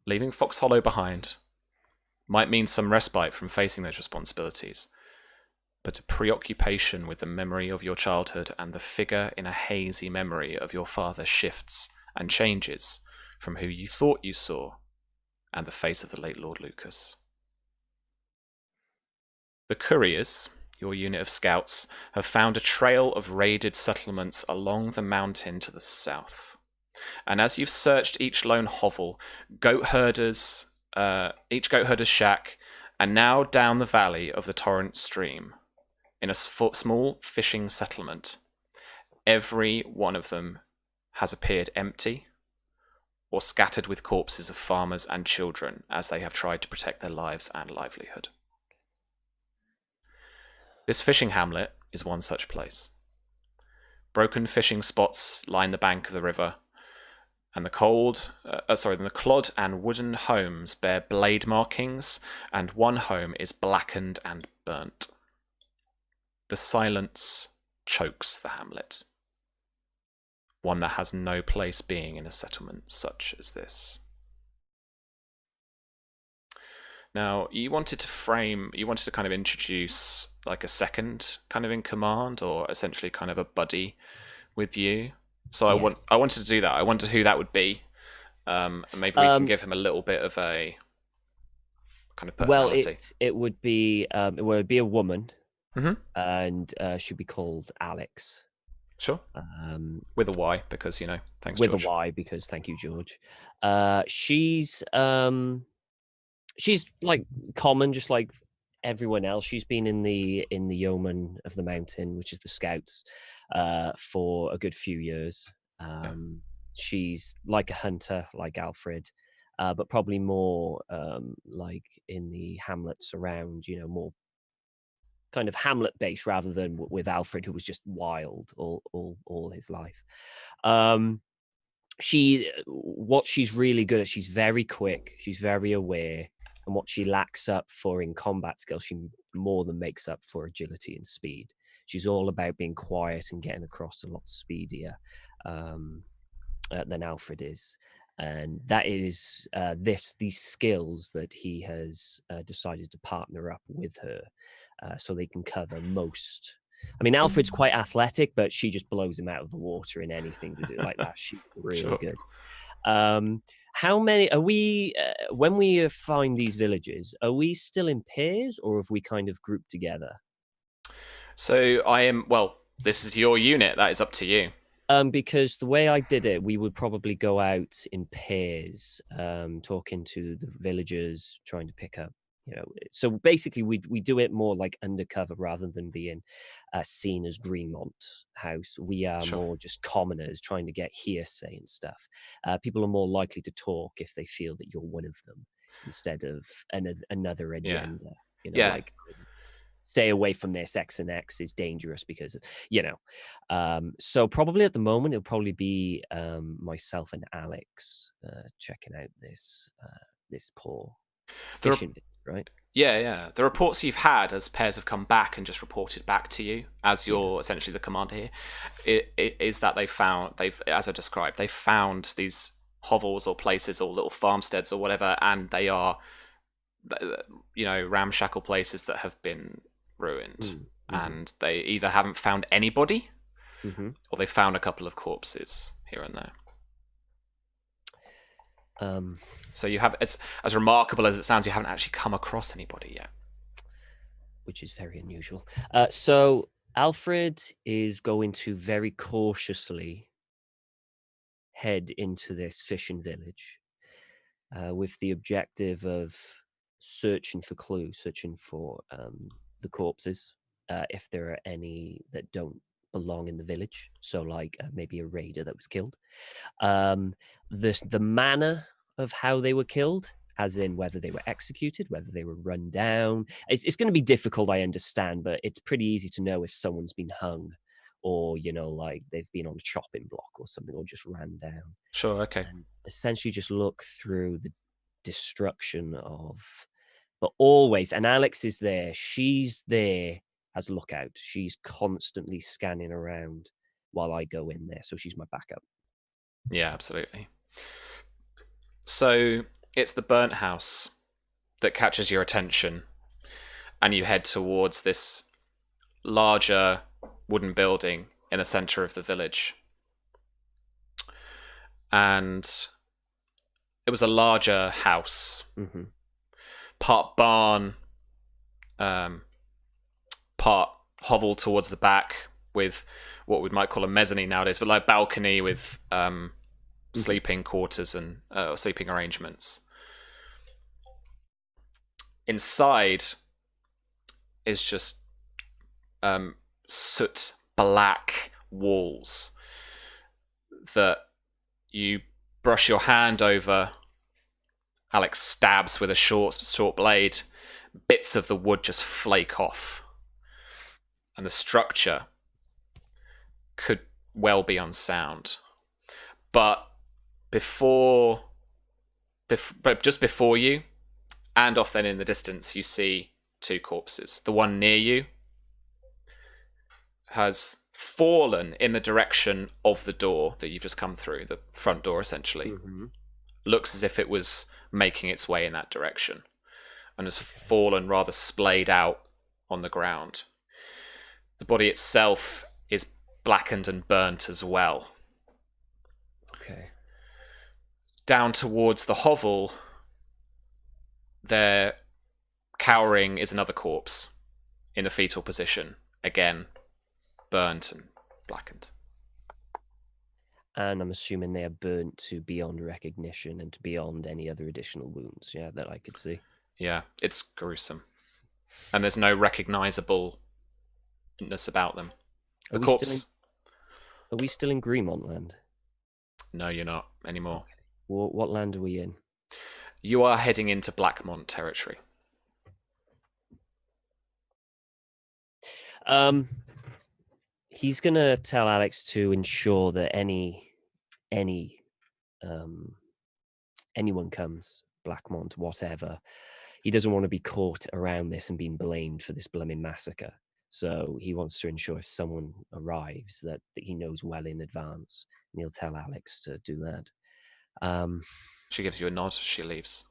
Leaving Fox Hollow behind might mean some respite from facing those responsibilities, but a preoccupation with the memory of your childhood and the figure in a hazy memory of your father shifts and changes from who you thought you saw and the face of the late Lord Lucas. The couriers, your unit of scouts, have found a trail of raided settlements along the mountain to the south. And as you've searched each lone hovel, each goat herder's shack, and now down the valley of the torrent stream, in a small fishing settlement, every one of them has appeared empty or scattered with corpses of farmers and children as they have tried to protect their lives and livelihood. This fishing hamlet is one such place. Broken fishing spots line the bank of the river, and the clod and wooden homes bear blade markings, and one home is blackened and burnt. The silence chokes the hamlet, one that has no place being in a settlement such as this. Now, you wanted to kind of introduce like a second kind of in command, or essentially kind of a buddy with you. So I wanted to do that. I wondered who that would be. And maybe we can give him a little bit of a kind of personality. Well, it would be a woman, mm-hmm. and she'd be called Alex. Sure. With a Y, because thanks. With George. A Y, because thank you, George. She's like common, just like everyone else. She's been in the yeoman of the mountain, which is the scouts, for a good few years. She's like a hunter, like Alfred, but probably more like in the hamlets around, more kind of hamlet based rather than with Alfred, who was just wild all his life. What she's really good at, she's very quick, she's very aware, and what she lacks up for in combat skills, she more than makes up for agility and speed. She's all about being quiet and getting across a lot speedier than Alfred is. And that is these skills that he has decided to partner up with her so they can cover most. I mean, Alfred's quite athletic, but she just blows him out of the water in anything to do like that. She's really good. How many are we, when we find these villages, are we still in pairs, or have we kind of grouped together? So this is your unit. That is up to you. Because the way I did it, we would probably go out in pairs, talking to the villagers, trying to pick up, so basically we do it more like undercover rather than being seen as Greenmont house. We are more just commoners trying to get hearsay and stuff. People are more likely to talk if they feel that you're one of them instead of another agenda. Like, stay away from this, X and X is dangerous because, so probably at the moment, it'll probably be myself and Alex checking out this poor fishing, right? Yeah. The reports you've had as pairs have come back and just reported back to you as you're essentially the commander here, is that as I described, they found these hovels or places or little farmsteads or whatever, and they are, ramshackle places that have been ruined, and they either haven't found anybody or they found a couple of corpses here and there. So you have, it's as remarkable as it sounds, you haven't actually come across anybody yet, which is very unusual. So Alfred is going to very cautiously head into this fishing village with the objective of searching for clues, searching for the corpses, if there are any that don't belong in the village. So like maybe a raider that was killed. The manner of how they were killed, as in whether they were executed, whether they were run down. It's going to be difficult, I understand, but it's pretty easy to know if someone's been hung or, like they've been on a chopping block or something, or just ran down. Sure, okay. And essentially just look through the destruction of, but always, and Alex is there, she's there as a lookout. She's constantly scanning around while I go in there. So she's my backup. Yeah, absolutely. So it's the burnt house that catches your attention, and you head towards this larger wooden building in the center of the village. And it was a larger house, part barn, part hovel towards the back, with what we might call a mezzanine nowadays, but like balcony with sleeping quarters and sleeping arrangements. Inside is just soot black walls that you brush your hand over. Alex stabs with a short blade. Bits of the wood just flake off. And the structure could well be unsound. But just before you, and off then in the distance, you see two corpses. The one near you has fallen in the direction of the door that you've just come through, the front door essentially. Looks as if it was making its way in that direction, and has fallen rather splayed out on the ground. The body itself is blackened and burnt as well. Okay. Down towards the hovel, there, cowering, is another corpse in the fetal position. Again, burnt and blackened. And I'm assuming they are burnt to beyond recognition and to beyond any other additional wounds, yeah, that I could see. Yeah, it's gruesome. And there's no recognizableness about them. The corpse... Are we still in Greenmont land? No, you're not anymore. Okay. What land are we in? You are heading into Blackmont territory. He's gonna tell Alex to ensure that anyone comes, Blackmont, whatever. He doesn't want to be caught around this and being blamed for this blooming massacre. So he wants to ensure if someone arrives that he knows well in advance, and he'll tell Alex to do that. She gives you a nod. She leaves.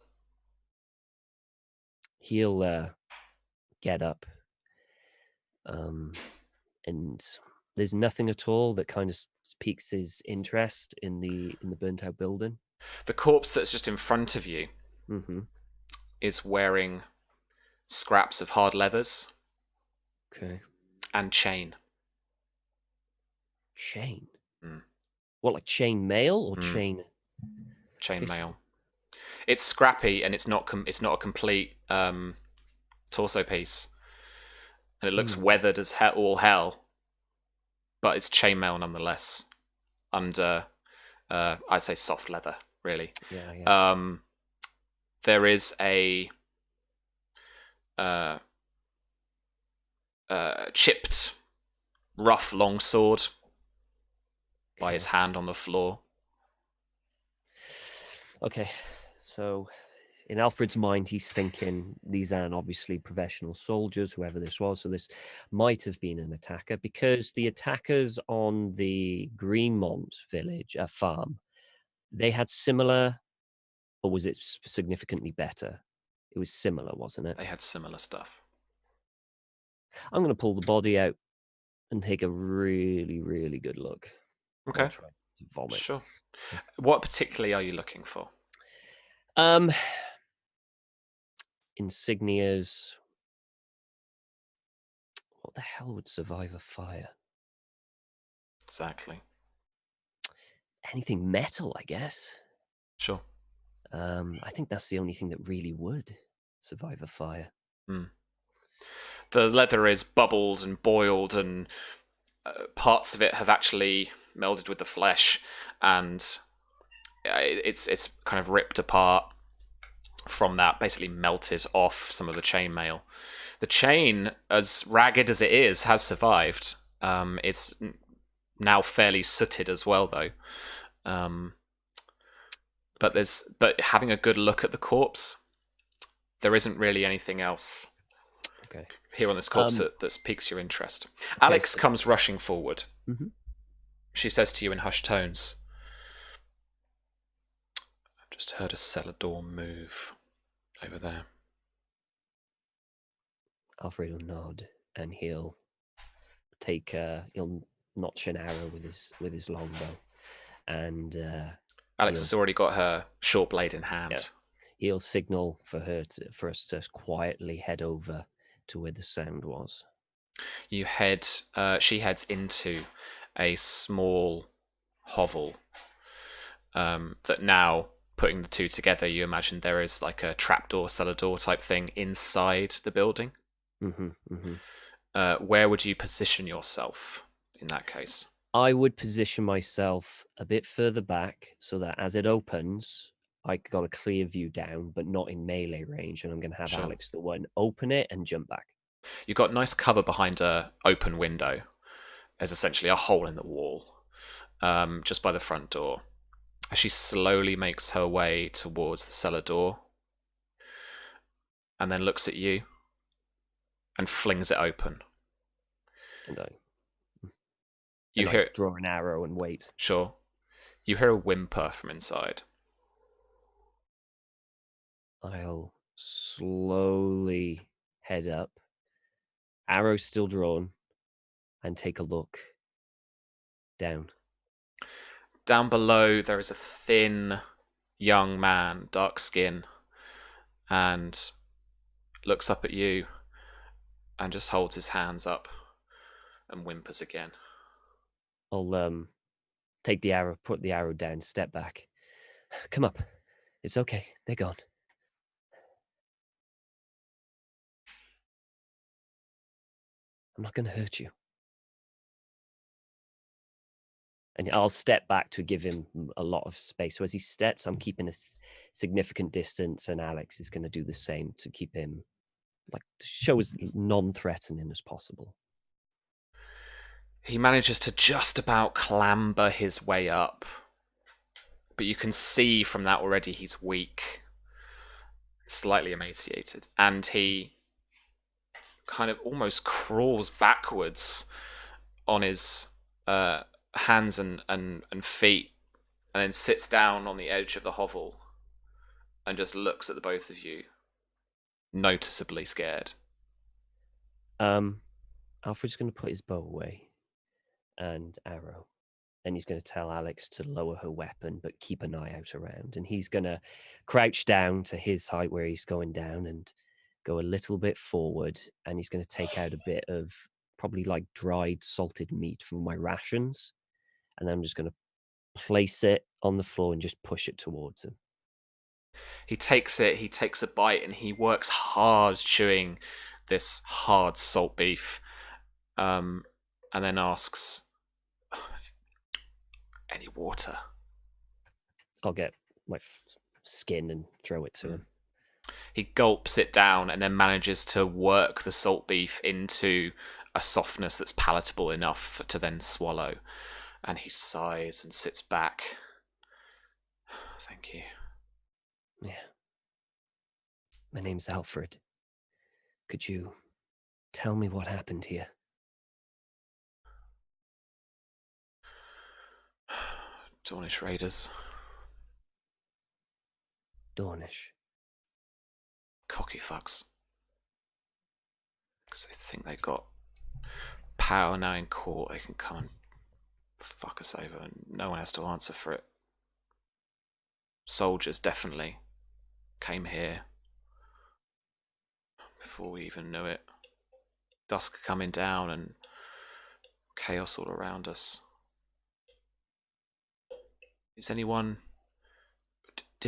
He'll get up, and there's nothing at all that kind of piques his interest in the burnt out building. The corpse that's just in front of you is wearing scraps of hard leathers. Okay. And chain. Chain? What, like chain mail or chain? Chain mail. It's scrappy and it's not a complete torso piece. And it looks weathered as all hell. But it's chainmail nonetheless. Under, I'd say soft leather, really. Yeah. There is a chipped, rough longsword by his hand on the floor. Okay, so in Alfred's mind, he's thinking these aren't obviously professional soldiers, whoever this was. So this might have been an attacker, because the attackers on the Greenmont village farm, they had similar, or was it significantly better? It was similar, wasn't it? They had similar stuff. I'm going to pull the body out and take a really, really good look. Okay. I'll try to vomit. Sure. What particularly are you looking for? Insignias. What the hell would survive a fire? Exactly. Anything metal, I guess. Sure. I think that's the only thing that really would survive a fire. The leather is bubbled and boiled, and parts of it have actually melded with the flesh, and it's kind of ripped apart from that, basically melted off some of the chainmail. The chain, as ragged as it is, has survived. It's now fairly sooted as well, though. But having a good look at the corpse, there isn't really anything else. Okay. Here on this corpse that piques your interest. Okay, Alex comes rushing forward. she says to you in hushed tones, "I've just heard a cellar door move over there." Alfred will nod, and he'll notch an arrow with his longbow, and Alex has already got her short blade in hand. Yeah. He'll signal for us to quietly head over to where the sound was. You head. She heads into a small hovel. That now, putting the two together, you imagine there is like a trapdoor, cellar door type thing inside the building. Where would you position yourself in that case? I would position myself a bit further back so that as it opens, I got a clear view down, but not in melee range, and I'm going to have Alex the one open it and jump back. You've got nice cover behind a open window. There's essentially a hole in the wall, just by the front door. As she slowly makes her way towards the cellar door, and then looks at you, and flings it open. And you hear draw an arrow and wait. Sure. You hear a whimper from inside. I'll slowly head up, arrow still drawn, and take a look down. Down below, there is a thin young man, dark skin, and looks up at you and just holds his hands up and whimpers again. I'll take the arrow, put the arrow down, step back. Come up. It's okay. They're gone. I'm not going to hurt you. And I'll step back to give him a lot of space. So as he steps, I'm keeping a significant distance, and Alex is going to do the same to keep him, like, to show as non-threatening as possible. He manages to just about clamber his way up, but you can see from that already he's weak, slightly emaciated, and he kind of almost crawls backwards on his hands and feet, and then sits down on the edge of the hovel and just looks at the both of you, noticeably scared. Alfred's going to put his bow away and arrow, and he's going to tell Alex to lower her weapon but keep an eye out around, and he's going to crouch down to his height where he's going down and go a little bit forward, and he's going to take out a bit of probably like dried salted meat from my rations, and then I'm just going to place it on the floor and just push it towards him. He takes it, he takes a bite, and he works hard chewing this hard salt beef, and then asks, "Any water?" I'll get my skin and throw it to him. He gulps it down and then manages to work the salt beef into a softness that's palatable enough to then swallow. And he sighs and sits back. "Thank you." Yeah. My name's Alfred. Could you tell me what happened here? Dornish raiders. Dornish. Cocky fucks. Because they think they got power now in court. They can come and fuck us over and no one has to answer for it. Soldiers definitely came here before we even knew it. Dusk coming down and chaos all around us. Did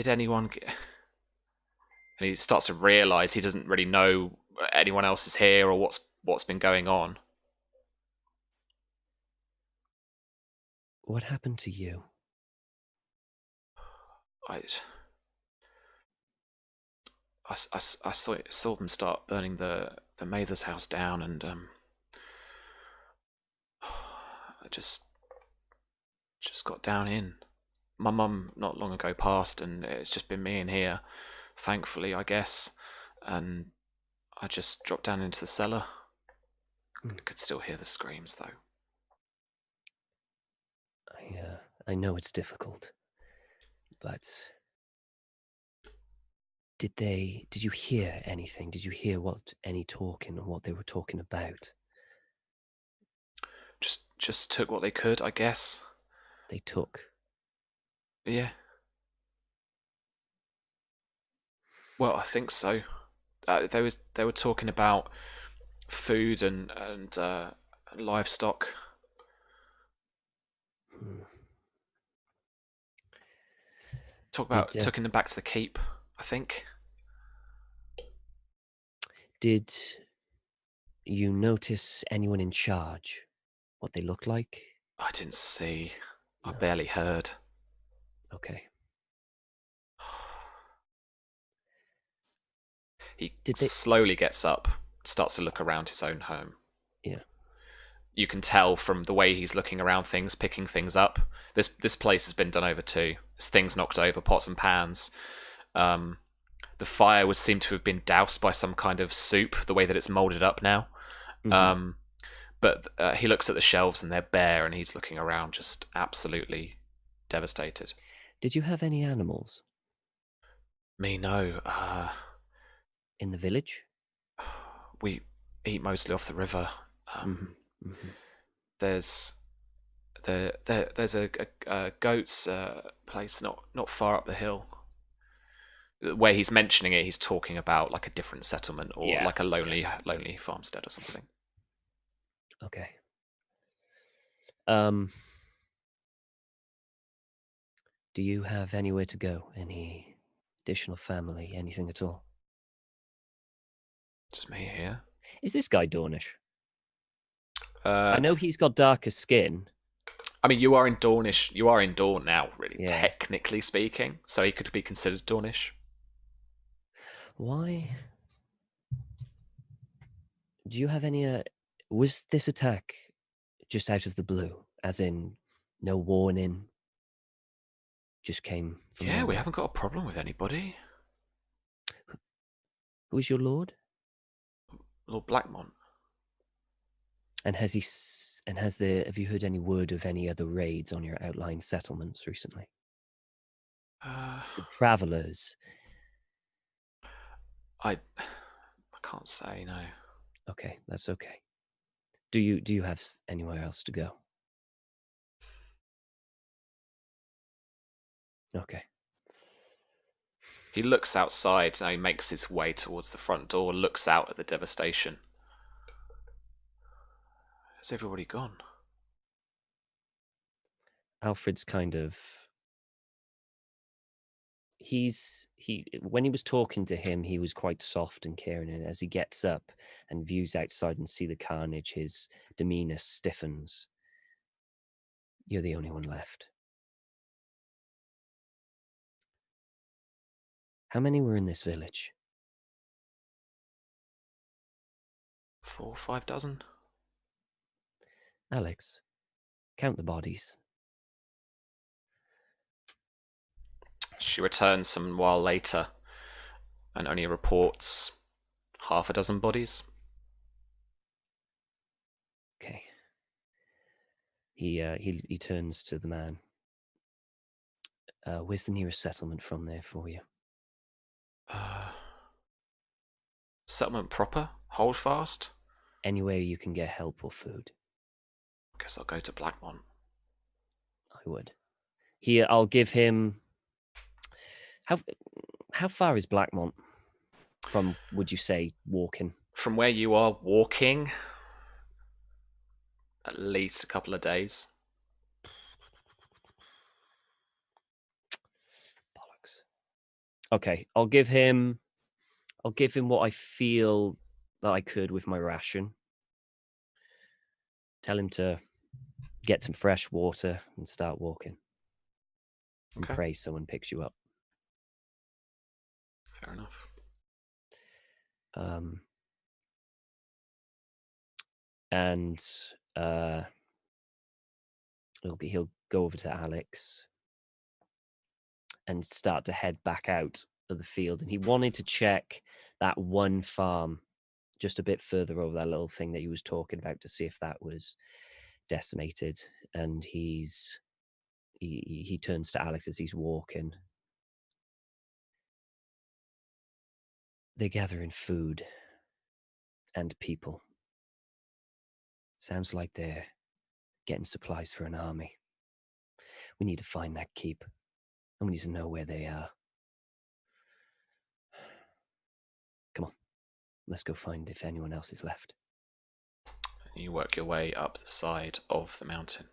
anyone get... And he starts to realise he doesn't really know anyone else is here or what's been going on. What happened to you? I saw them start burning the Mather's house down, and I just got down in. My mum not long ago passed, and it's just been me in here, thankfully, I guess. And I just dropped down into the cellar. I could still hear the screams, though. I know it's difficult, but did you hear anything? Did you hear any talking or what they were talking about? Just took what they could, I guess. They took. Yeah. Well, I think so. They were talking about food and livestock. Talk about taking them back to the keep, I think. Did you notice anyone in charge? What they looked like? I didn't see. No. I barely heard. Okay. He slowly gets up, starts to look around his own home. Yeah. You can tell from the way he's looking around things, picking things up. This place has been done over too. There's things knocked over, pots and pans. The fire would seem to have been doused by some kind of soup, the way that it's molded up now. Mm-hmm. But he looks at the shelves and they're bare, and he's looking around just absolutely devastated. Did you have any animals? Me, no. In the village? We eat mostly off the river. There's a goat's place not far up the hill. Where he's mentioning it, he's talking about like a different settlement or like a lonely farmstead or something. Okay. Do you have anywhere to go? Any additional family? Anything at all? Just me here. Is this guy Dornish? I know he's got darker skin. I mean, you are in Dornish. You are in Dorne now, really, technically speaking. So he could be considered Dornish. Why? Do you have any... was this attack just out of the blue? As in, no warning? Just came from nowhere? We haven't got a problem with anybody. Who is your lord? Lord Blackmont. And have you heard any word of any other raids on your outlying settlements recently? The travelers. I can't say, no. Okay, that's okay. Do you have anywhere else to go? Okay. He looks outside, now he makes his way towards the front door, looks out at the devastation. Has everybody gone? Alfred's kind of... when he was talking to him, he was quite soft and caring, and as he gets up and views outside and see the carnage, his demeanor stiffens. You're the only one left. How many were in this village? 4 or 5 dozen. Alex, count the bodies. She returns some while later and only reports 6 bodies. Okay. He turns to the man. Where's the nearest settlement from there for you? Settlement proper? Holdfast? Anywhere you can get help or food. I guess I'll go to Blackmont. I would. Here, I'll give him... How far is Blackmont from, would you say, walking? From where you are walking, at least a couple of days. Bollocks. Okay, I'll give him what I feel that I could with my ration. Tell him to get some fresh water and start walking. And pray someone picks you up. Fair enough. He'll go over to Alex and start to head back out of the field. And he wanted to check that one farm just a bit further over, that little thing that he was talking about, to see if that was decimated. And he's he turns to Alex as he's walking. They're gathering food and people. Sounds like they're getting supplies for an army. We need to find that keep, and we need to know where they are. Come on, let's go find if anyone else is left. You work your way up the side of the mountain.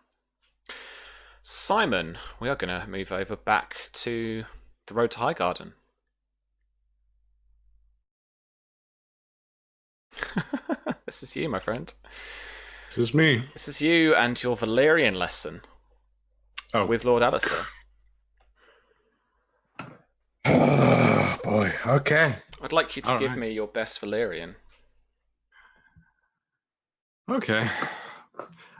Symon, we are going to move over back to the road to Highgarden. This is you, my friend. This is me. This is you and your Valyrian lesson with Lord Alistar. Oh, boy. Okay. I'd like you to give me your best Valyrian. Okay.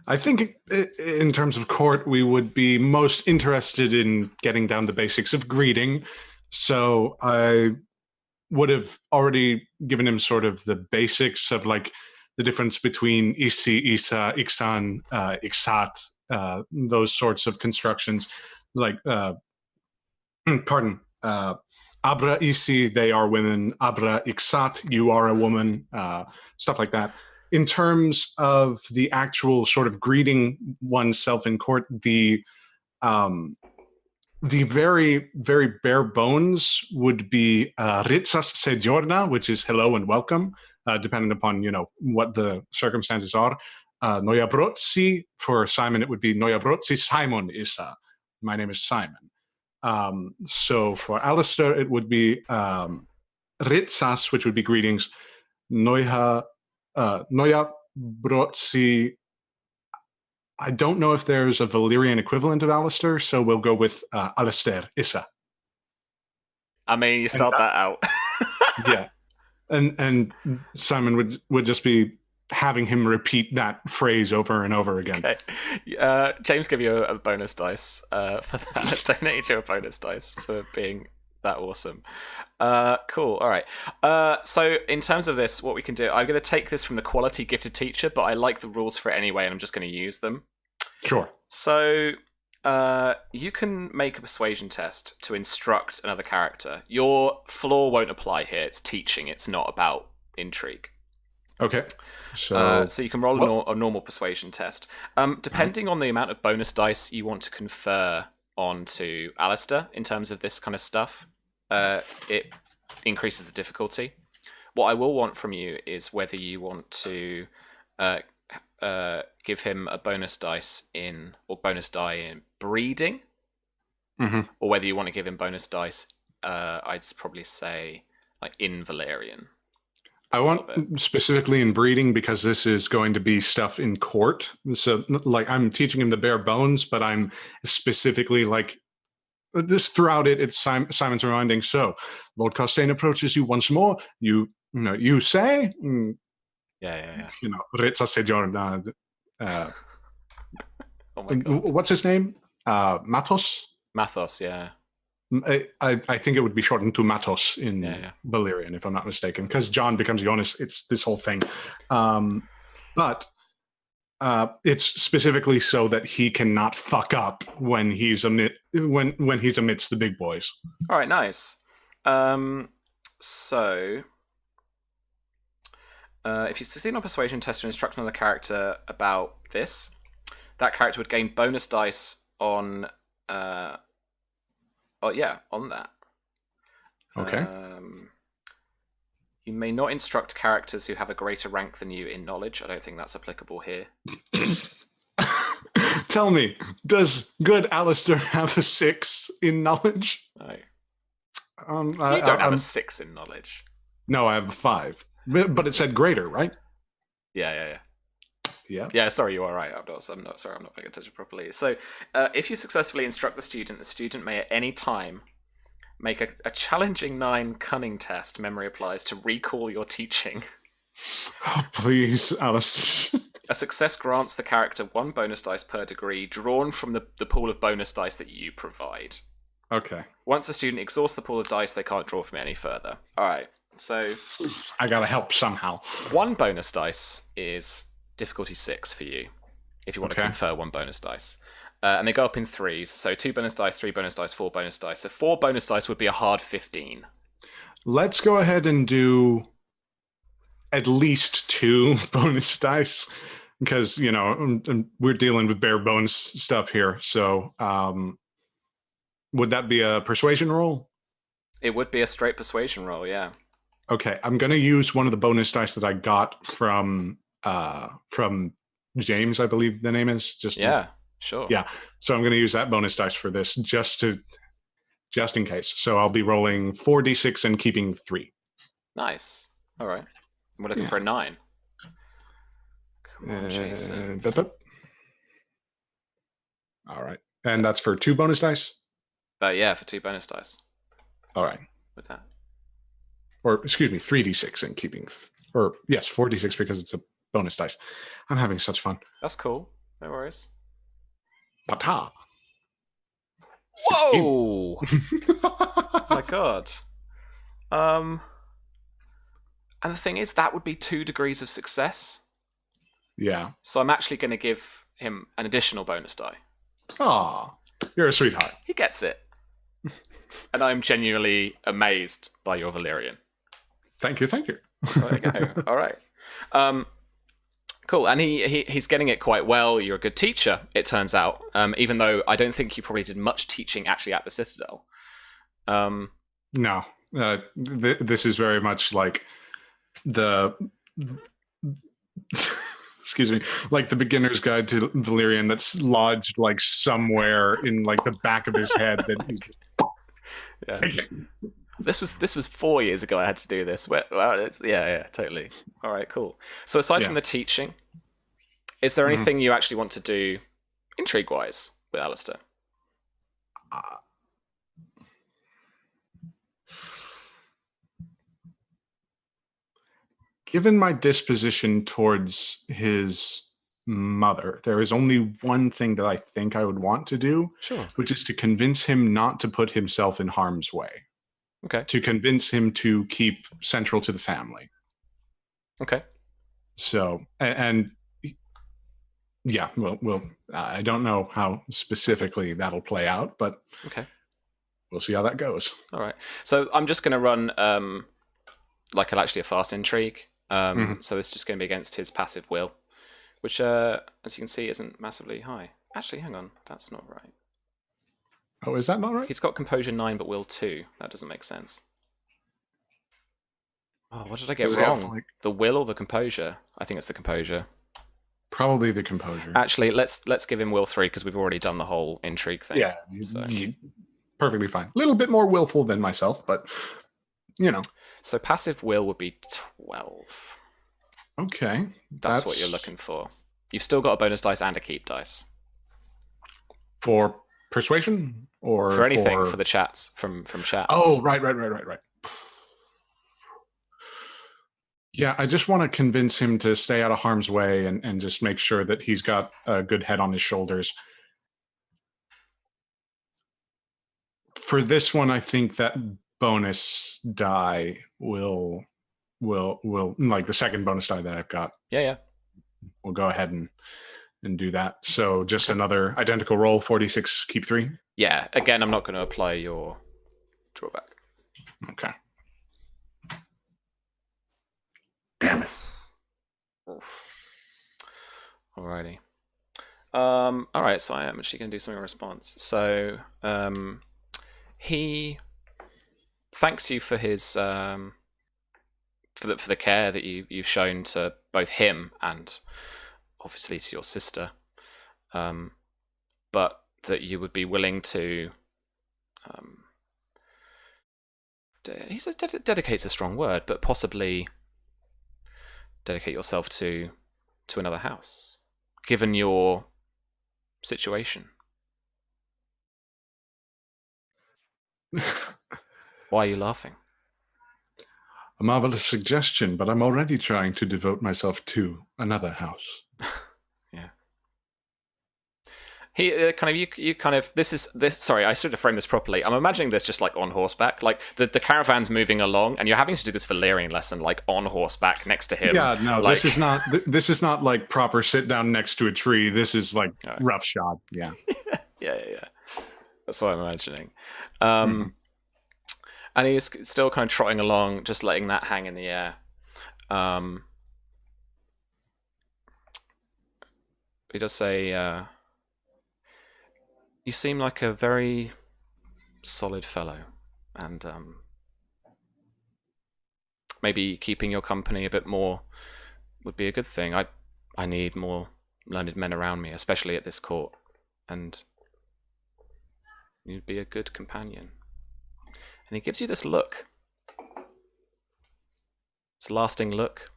I think in terms of court, we would be most interested in getting down the basics of greeting. So I would have already given him sort of the basics of like the difference between isi, isa, iksan, iksat, those sorts of constructions. Like, abra isi, they are women. Abra iksat, you are a woman. Stuff like that. In terms of the actual sort of greeting oneself in court, the very, very bare bones would be ritsas sejorna, which is hello and welcome, depending upon, what the circumstances are. Noyabrotsi, for Symon, it would be Noyabrotsi Symon Isa. My name is Symon. So for Alistar, it would be ritsas, which would be greetings. Noya Brotsi. I don't know if there's a Valyrian equivalent of Alistar, so we'll go with Alistar Issa. I mean, you start that out. Yeah. And Symon would just be having him repeat that phrase over and over again. Okay. James give you a bonus dice for that. Donate you a bonus dice for being that awesome. Cool. All right. So in terms of this, what we can do, I'm going to take this from the quality gifted teacher, but I like the rules for it anyway, and I'm just going to use them. Sure. So you can make a persuasion test to instruct another character. Your flaw won't apply here. It's teaching. It's not about intrigue. Okay. So you can roll a normal persuasion test. Depending on the amount of bonus dice you want to confer onto Alistar in terms of this kind of stuff, it increases the difficulty. What I will want from you is whether you want to give him a bonus dice bonus die in breeding, or whether you want to give him bonus dice. I'd probably say like in Valyrian. I want specifically in breeding because this is going to be stuff in court. So like I'm teaching him the bare bones, but I'm specifically like this throughout it. It's Symon's reminding. So Lord Costain approaches you once more. You say, Reza Sejorna. Oh my God. What's his name? Matos? Mathos, yeah. I think it would be shortened to Matos in Valyrian, if I'm not mistaken, because John becomes Jonas. It's this whole thing. But it's specifically so that he cannot fuck up when he's amidst the big boys. All right, nice. So if you succeed on a persuasion test to instruct another character about this, that character would gain bonus dice on on that. Okay. You may not instruct characters who have a greater rank than you in knowledge. I don't think that's applicable here. Tell me, does good Alistar have a 6 in knowledge? No. You don't have a 6 in knowledge. No, I have a 5. But it said greater, right? Yeah. Yeah, sorry, you are right. I'm not paying attention properly. So, if you successfully instruct the student may at any time make a challenging 9 cunning test. Memory applies to recall your teaching. Oh, please, Alice. A success grants the character 1 bonus dice per degree, drawn from the pool of bonus dice that you provide. Okay. Once the student exhausts the pool of dice, they can't draw from it any further. All right. So, I gotta help somehow. 1 bonus dice is difficulty 6 for you, if you want to confer 1 bonus dice. And they go up in threes. So 2 bonus dice, 3 bonus dice, 4 bonus dice. So 4 bonus dice would be a hard 15. Let's go ahead and do at least 2 bonus dice because, we're dealing with bare bones stuff here. So would that be a persuasion roll? It would be a straight persuasion roll, yeah. Okay, I'm going to use one of the bonus dice that I got from James, I believe the name is. Yeah, sure. Yeah, so I'm going to use that bonus dice for this just in case. So I'll be rolling 4d6 and keeping 3. Nice. All right. We're looking for a 9. Come on, Jason. All right, and that's for 2 bonus dice? Yeah, for 2 bonus dice. All right. With that. Or, excuse me, 3d6 and keeping... 4d6 because it's a bonus dice. I'm having such fun. That's cool. No worries. Pata. Whoa! Oh my god. And the thing is, that would be 2 degrees of success. Yeah. So I'm actually going to give him an additional bonus die. Aw, you're a sweetheart. He gets it. And I'm genuinely amazed by your Valyrian. Thank you. There you go. All right. Cool. And he's getting it quite well. You're a good teacher, it turns out. Even though I don't think you probably did much teaching actually at the Citadel. No. This is very much like the... excuse me, like the beginner's guide to Valyrian that's lodged like somewhere in like the back of his head. That he's... Yeah. This was 4 years ago. I had to do this. Well, yeah, totally. All right, cool. So aside from the teaching, is there anything you actually want to do, intrigue-wise, with Alistar? Given my disposition towards his mother, there is only one thing that I think I would want to do, which is to convince him not to put himself in harm's way. Okay. To convince him to keep central to the family. Okay. So, and yeah, well, I don't know how specifically that'll play out, but we'll see how that goes. All right. So I'm just going to run actually a fast intrigue. So this is just going to be against his passive will, which, as you can see, isn't massively high. Actually, hang on. That's not right. Oh, is that not right? He's got composure 9, but will 2. That doesn't make sense. Oh, what did I get wrong? The will or the composure? I think it's the composure. Probably the composure. Actually, let's give him will 3 because we've already done the whole intrigue thing. Yeah, perfectly fine. A little bit more willful than myself, but So passive will would be 12. Okay. That's what you're looking for. You've still got a bonus dice and a keep dice. For persuasion? Or for anything, for the chats, from chat. Oh, right. Yeah, I just want to convince him to stay out of harm's way and just make sure that he's got a good head on his shoulders. For this one, I think that bonus die will like the second bonus die that I've got. Yeah. We'll go ahead and do that. So just another identical roll, 46, keep 3. Yeah, again, I'm not going to apply your drawback. Okay. Damn it. Alrighty. All right, so I am actually going to do something in response. So he thanks you for his for the care that you've shown to both him and obviously to your sister, but that you would be willing to. He says dedicate's a strong word, but possibly dedicate yourself to another house, given your situation. Why are you laughing? A marvelous suggestion, but I'm already trying to devote myself to another house. Yeah. He sorry, I should have framed this properly. I'm imagining this just like on horseback, like the caravan's moving along, and you're having to do this Valyrian lesson like on horseback next to him. Yeah, no, like... this is not like proper sit down next to a tree. This is like roughshod. Yeah. Yeah. That's what I'm imagining. And he's still kind of trotting along, just letting that hang in the air. He does say, you seem like a very solid fellow, and maybe keeping your company a bit more would be a good thing. I need more learned men around me, especially at this court, and you'd be a good companion. And he gives you this look. This lasting look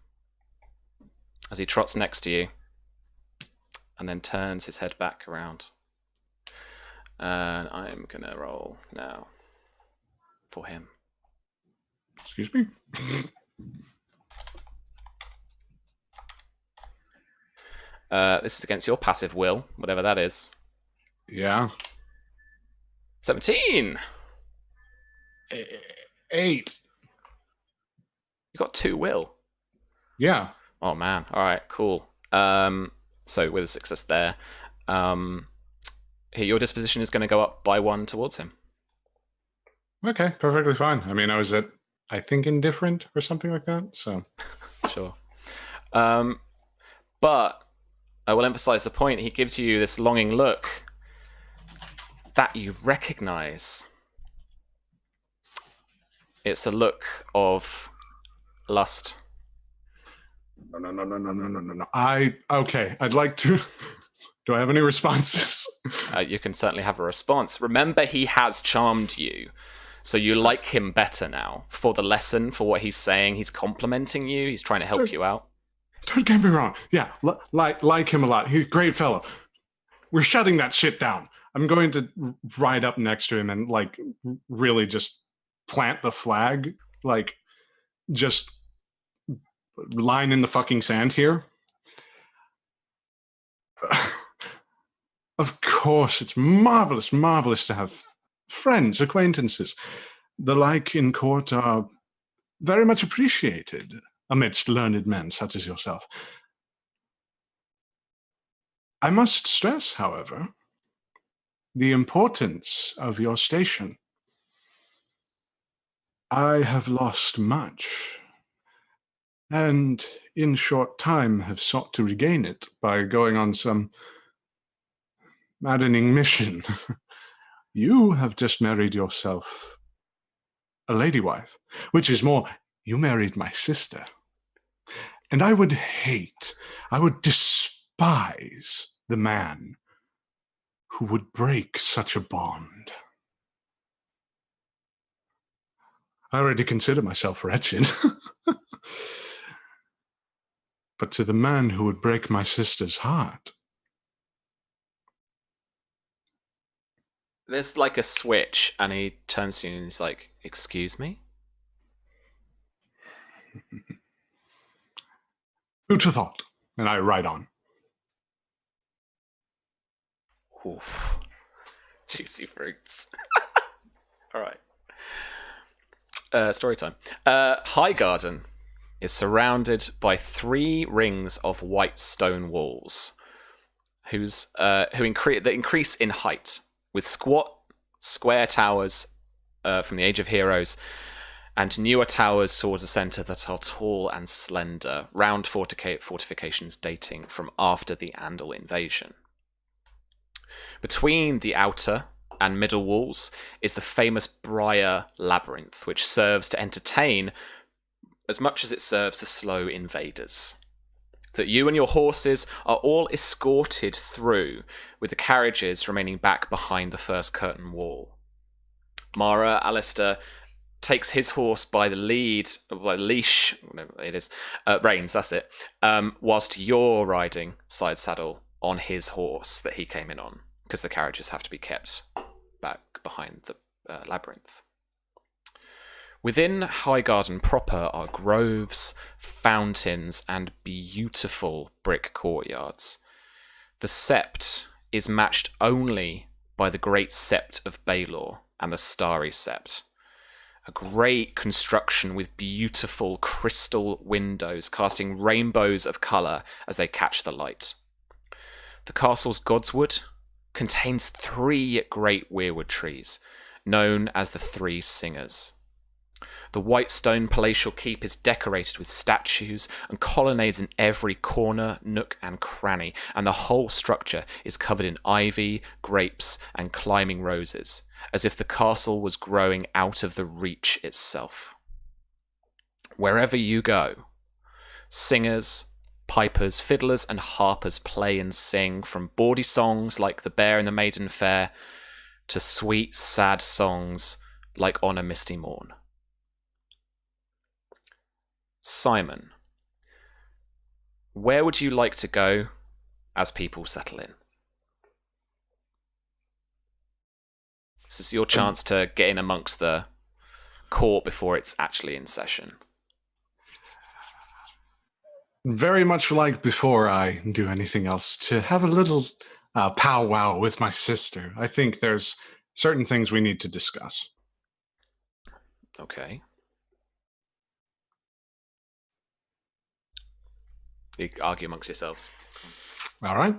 as he trots next to you and then turns his head back around. And I'm going to roll now for him. Excuse me? This is against your passive will, whatever that is. Yeah. 17! 8. You got 2 will. Yeah. Oh man. All right, cool. So with a success there, your disposition is going to go up by 1 towards him. Okay, perfectly fine. I mean, I was at, I think, indifferent or something like that, so. Sure. But I will emphasize the point. He gives you this longing look that you recognize. It's a look of lust. No. I'd like to. Do I have any responses? You can certainly have a response. Remember, he has charmed you. So you like him better now. For the lesson, for what he's saying, he's complimenting you. He's trying to help you out. Don't get me wrong. Yeah, like him a lot. He's a great fellow. We're shutting that shit down. I'm going to ride up next to him and, like, really just plant the flag. Like, just line in the fucking sand here. Of course, it's marvelous to have friends, acquaintances. The like in court are very much appreciated amidst learned men such as yourself. I must stress, however, the importance of your station. I have lost much, and in short time have sought to regain it by going on some maddening mission. You have just married yourself a lady wife, which is more, you married my sister. And I would despise the man who would break such a bond. I already consider myself wretched. But to the man who would break my sister's heart. There's like a switch, and he turns to you and he's like, "Excuse me?" Who'd have thought? And I ride on. Oof. Juicy fruits. All right. Story time. Highgarden is surrounded by 3 rings of white stone walls, that increase in height, with squat, square towers from the Age of Heroes, and newer towers towards the centre that are tall and slender, round fortifications dating from after the Andal invasion. Between the outer and middle walls is the famous Briar Labyrinth, which serves to entertain as much as it serves to slow invaders. That you and your horses are all escorted through, with the carriages remaining back behind the first curtain wall. Mara, Alistar, takes his horse by the leash, whatever it is, reins, that's it, whilst you're riding side saddle on his horse that he came in on, because the carriages have to be kept back behind the labyrinth. Within Highgarden proper are groves, fountains, and beautiful brick courtyards. The sept is matched only by the Great Sept of Baelor and the Starry Sept. A great construction with beautiful crystal windows casting rainbows of colour as they catch the light. The castle's godswood contains 3 great weirwood trees, known as the Three Singers. The white stone palatial keep is decorated with statues and colonnades in every corner, nook and cranny, and the whole structure is covered in ivy, grapes and climbing roses, as if the castle was growing out of the Reach itself. Wherever you go, singers, pipers, fiddlers and harpers play and sing, from bawdy songs like The Bear and the Maiden Fair to sweet, sad songs like On a Misty Morn. Symon, where would you like to go as people settle in? This is your chance to get in amongst the court before it's actually in session. Very much like before I do anything else, to have a little powwow with my sister. I think there's certain things we need to discuss. Okay. You argue amongst yourselves. All right.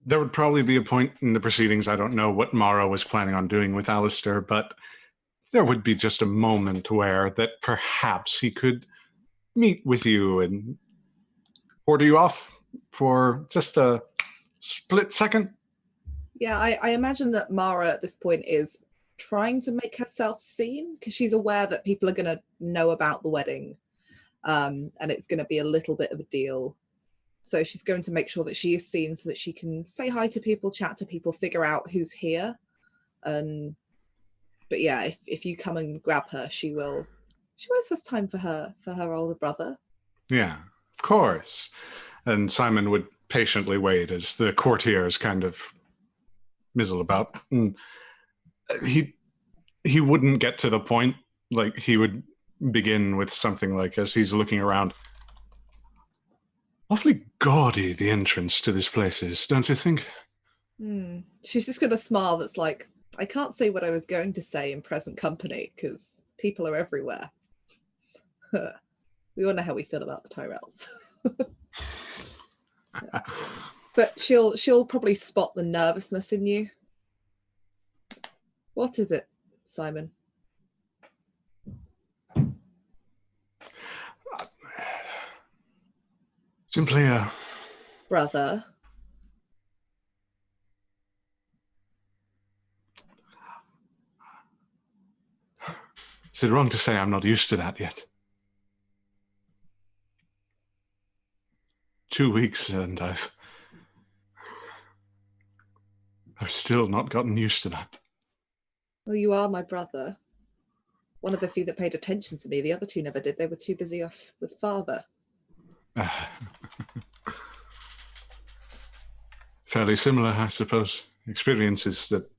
There would probably be a point in the proceedings, I don't know what Mara was planning on doing with Alistar, but there would be just a moment where that perhaps he could meet with you and order you off for just a split second. Yeah, I imagine that Mara at this point is trying to make herself seen, because she's aware that people are going to know about the wedding. And it's going to be a little bit of a deal. So she's going to make sure that she is seen so that she can say hi to people, chat to people, figure out who's here. But yeah, if you come and grab her, she always has time for her older brother. Yeah, of course. And Symon would patiently wait as the courtiers kind of mizzle about. And he wouldn't get to the point. Like, he would begin with something like, as he's looking around, awfully gaudy the entrance to this place is, don't you think? She's just got a smile that's like, I can't say what I was going to say in present company because people are everywhere. We all know how we feel about the Tyrells. But she'll probably spot the nervousness in you. What is it, Symon? Simply a brother. Is it wrong to say I'm not used to that yet? 2 weeks and I've still not gotten used to that. Well, you are my brother. One of the few that paid attention to me. The other two never did. They were too busy off with father. Fairly similar, I suppose. Experiences that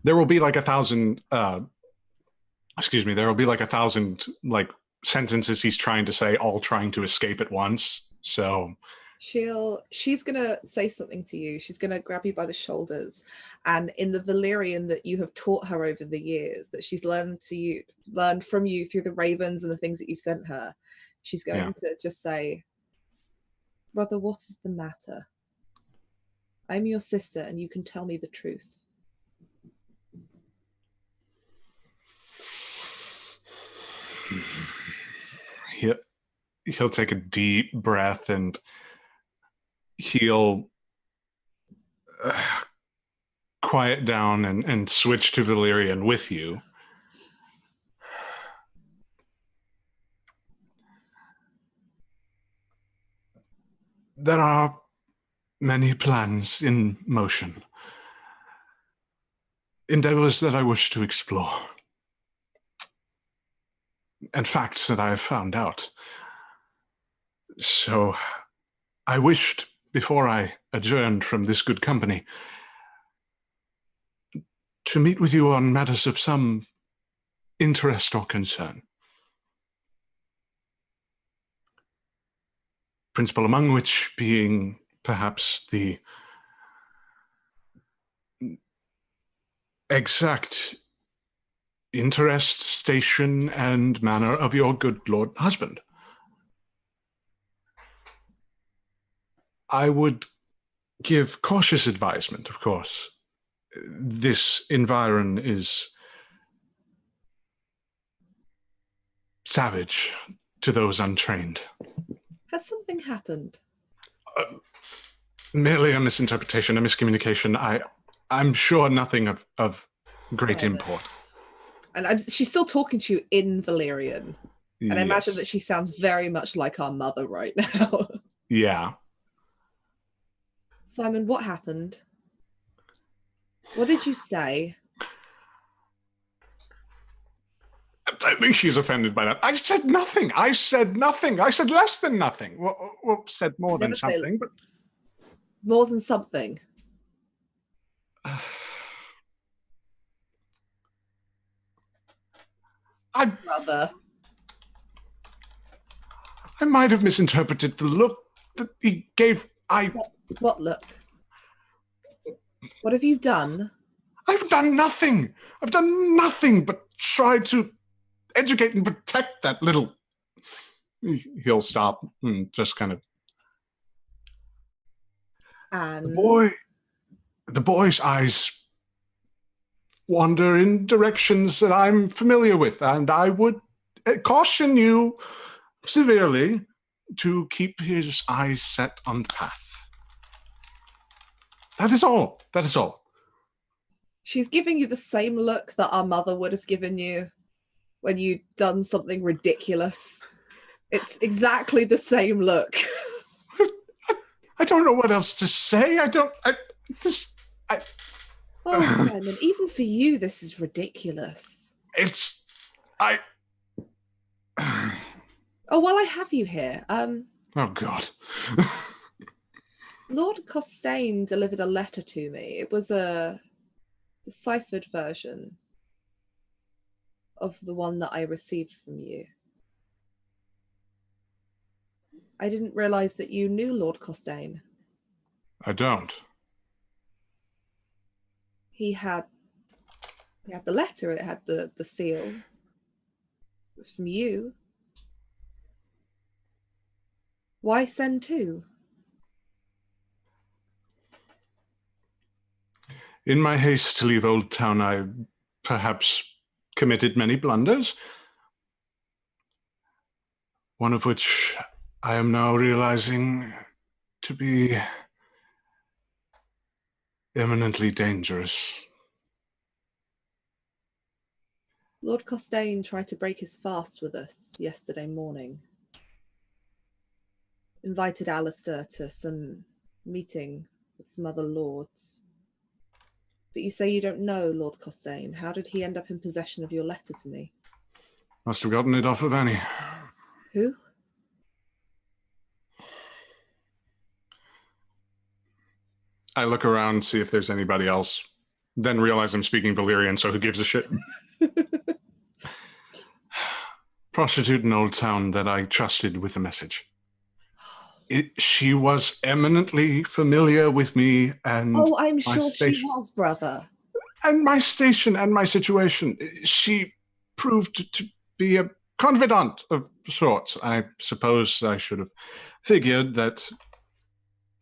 there will be like 1,000 there will be like 1,000 like sentences he's trying to say, all trying to escape at once. So she's gonna say something to you. She's gonna grab you by the shoulders, and in the Valyrian that you have taught her over the years, that she's learned from you through the ravens and the things that you've sent her, she's going to just say, brother, what is the matter? I'm your sister and you can tell me the truth. He'll take a deep breath and he'll quiet down and switch to Valyrian with you. There are many plans in motion, endeavors that I wish to explore, and facts that I have found out. So I wished, before I adjourned from this good company, to meet with you on matters of some interest or concern. Principal among which being perhaps the exact interest, station, and manner of your good lord husband. I would give cautious advisement, of course. This environ is savage to those untrained. Has something happened? Merely a misinterpretation, a miscommunication. I'm sure nothing of great Symon. import. And she's still talking to you in Valyrian. And I imagine Yes. that she sounds very much like our mother right now. Yeah. Symon, what happened? What did you say? I think she's offended by that. I said nothing. I said nothing. I said less than nothing. Well said more than Never say- something, but More than something. Brother. I might have misinterpreted the look that he gave. What look? What have you done? I've done nothing. I've done nothing but try to educate and protect that little. He'll stop and just kind of. And The boy's eyes wander in directions that I'm familiar with, and I would caution you severely to keep his eyes set on the path. That is all. That is all. she's giving you the same look that our mother would have given you when you'd done something ridiculous. It's exactly the same look. I don't know what else to say. Oh, Symon, even for you, this is ridiculous. Oh, well, I have you here. Oh, God. Lord Costain delivered a letter to me. It was a deciphered version of the one that I received from you. I didn't realize that you knew Lord Costain. I don't. He had the letter, it had the seal. It was from you. Why send two? In my haste to leave Old Town, I perhaps committed many blunders, one of which I am now realizing to be eminently dangerous. Lord Costain tried to break his fast with us yesterday morning. Invited Alistar to some meeting with some other lords. But you say you don't know Lord Costain. How did he end up in possession of your letter to me? Must have gotten it off of Annie. Who? I look around, see if there's anybody else, then realize I'm speaking Valyrian, so who gives a shit? Prostitute in Old Town that I trusted with a message. She was eminently familiar with me and Oh, I'm sure station. she was, brother. And my station and my situation. She proved to be a confidant of sorts. I suppose I should have figured that,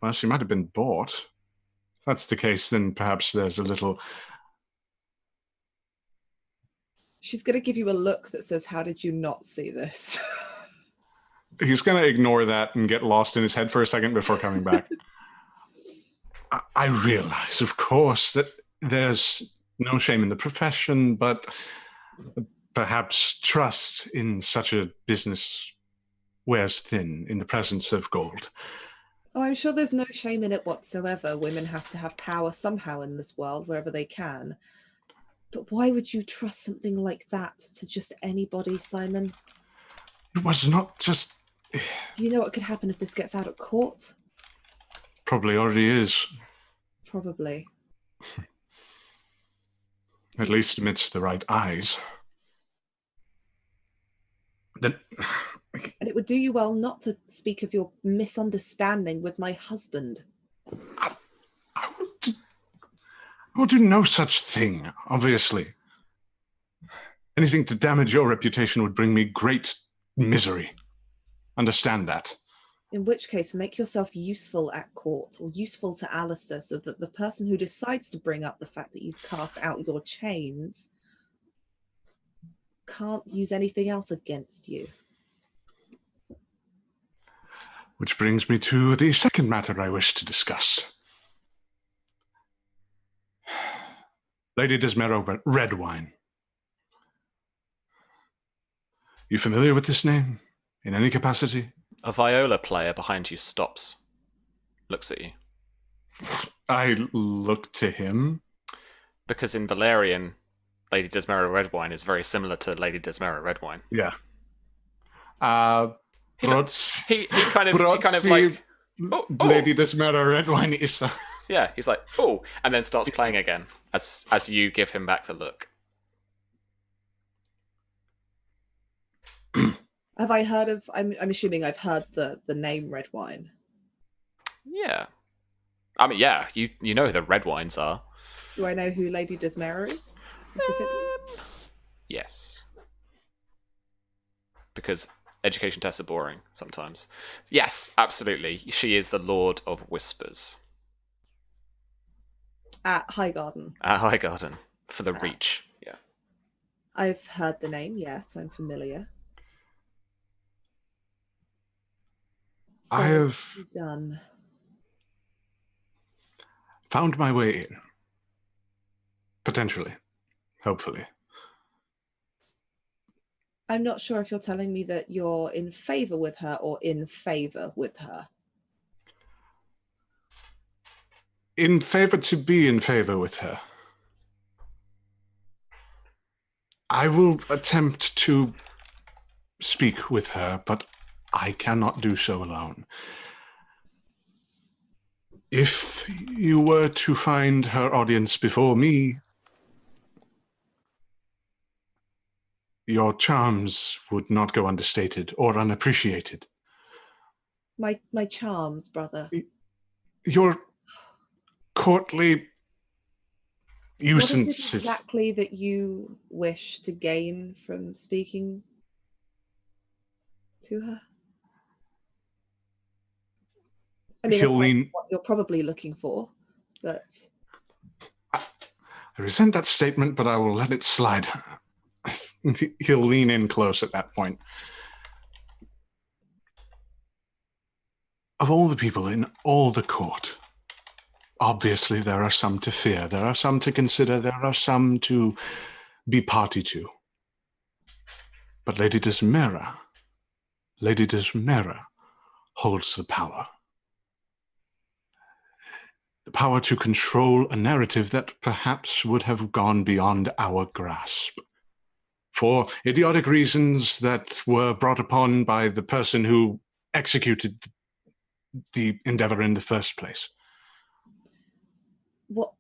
well, she might have been bought. If that's the case, then perhaps there's a little... She's going to give you a look that says, how did you not see this? He's going to ignore that and get lost in his head for a second before coming back. I realize, of course, that there's no shame in the profession, but perhaps trust in such a business wears thin in the presence of gold. Oh, I'm sure there's no shame in it whatsoever. Women have to have power somehow in this world, wherever they can. But why would you trust something like that to just anybody, Symon? It was not just... Do you know what could happen if this gets out at court? Probably already is. Probably. At least amidst the right eyes. Then... And it would do you well not to speak of your misunderstanding with my husband. I will do no such thing, obviously. Anything to damage your reputation would bring me great misery. Understand that. In which case, make yourself useful at court or useful to Alistar so that the person who decides to bring up the fact that you've cast out your chains can't use anything else against you. Which brings me to the second matter I wish to discuss. Lady Desmero Redwine. You familiar with this name? In any capacity? A viola player behind you stops. Looks at you. I look to him. Because in Valyrian, Lady Desmero Redwine is very similar to Lady Desmero Redwine. Yeah. He kind of like, oh. Lady Desmero Redwine is... Yeah, he's like, oh, and then starts playing again as you give him back the look. Have I heard of? I'm assuming I've heard the name Redwine. Yeah, I mean, yeah, you know who the Redwines are. Do I know who Lady Desmero is specifically? Yes, because education tests are boring sometimes. Yes, absolutely, she is the Lord of Whispers. At Highgarden. At Highgarden for the Reach. Yeah, I've heard the name. Yes, I'm familiar. So I have done. found my way in. Potentially. Hopefully. I'm not sure if you're telling me that you're in favor with her or in favor with her. In favor to be in favor with her. I will attempt to speak with her, but I cannot do so alone. If you were to find her audience before me, your charms would not go understated or unappreciated. My charms, brother. Your courtly usances. What is it exactly that you wish to gain from speaking to her? I mean, it's what you're probably looking for, but... I resent that statement, but I will let it slide. He'll lean in close at that point. Of all the people in all the court, obviously there are some to fear, there are some to consider, there are some to be party to. But Lady Desmera holds the power. The power to control a narrative that perhaps would have gone beyond our grasp. For idiotic reasons that were brought upon by the person who executed the endeavor in the first place. What?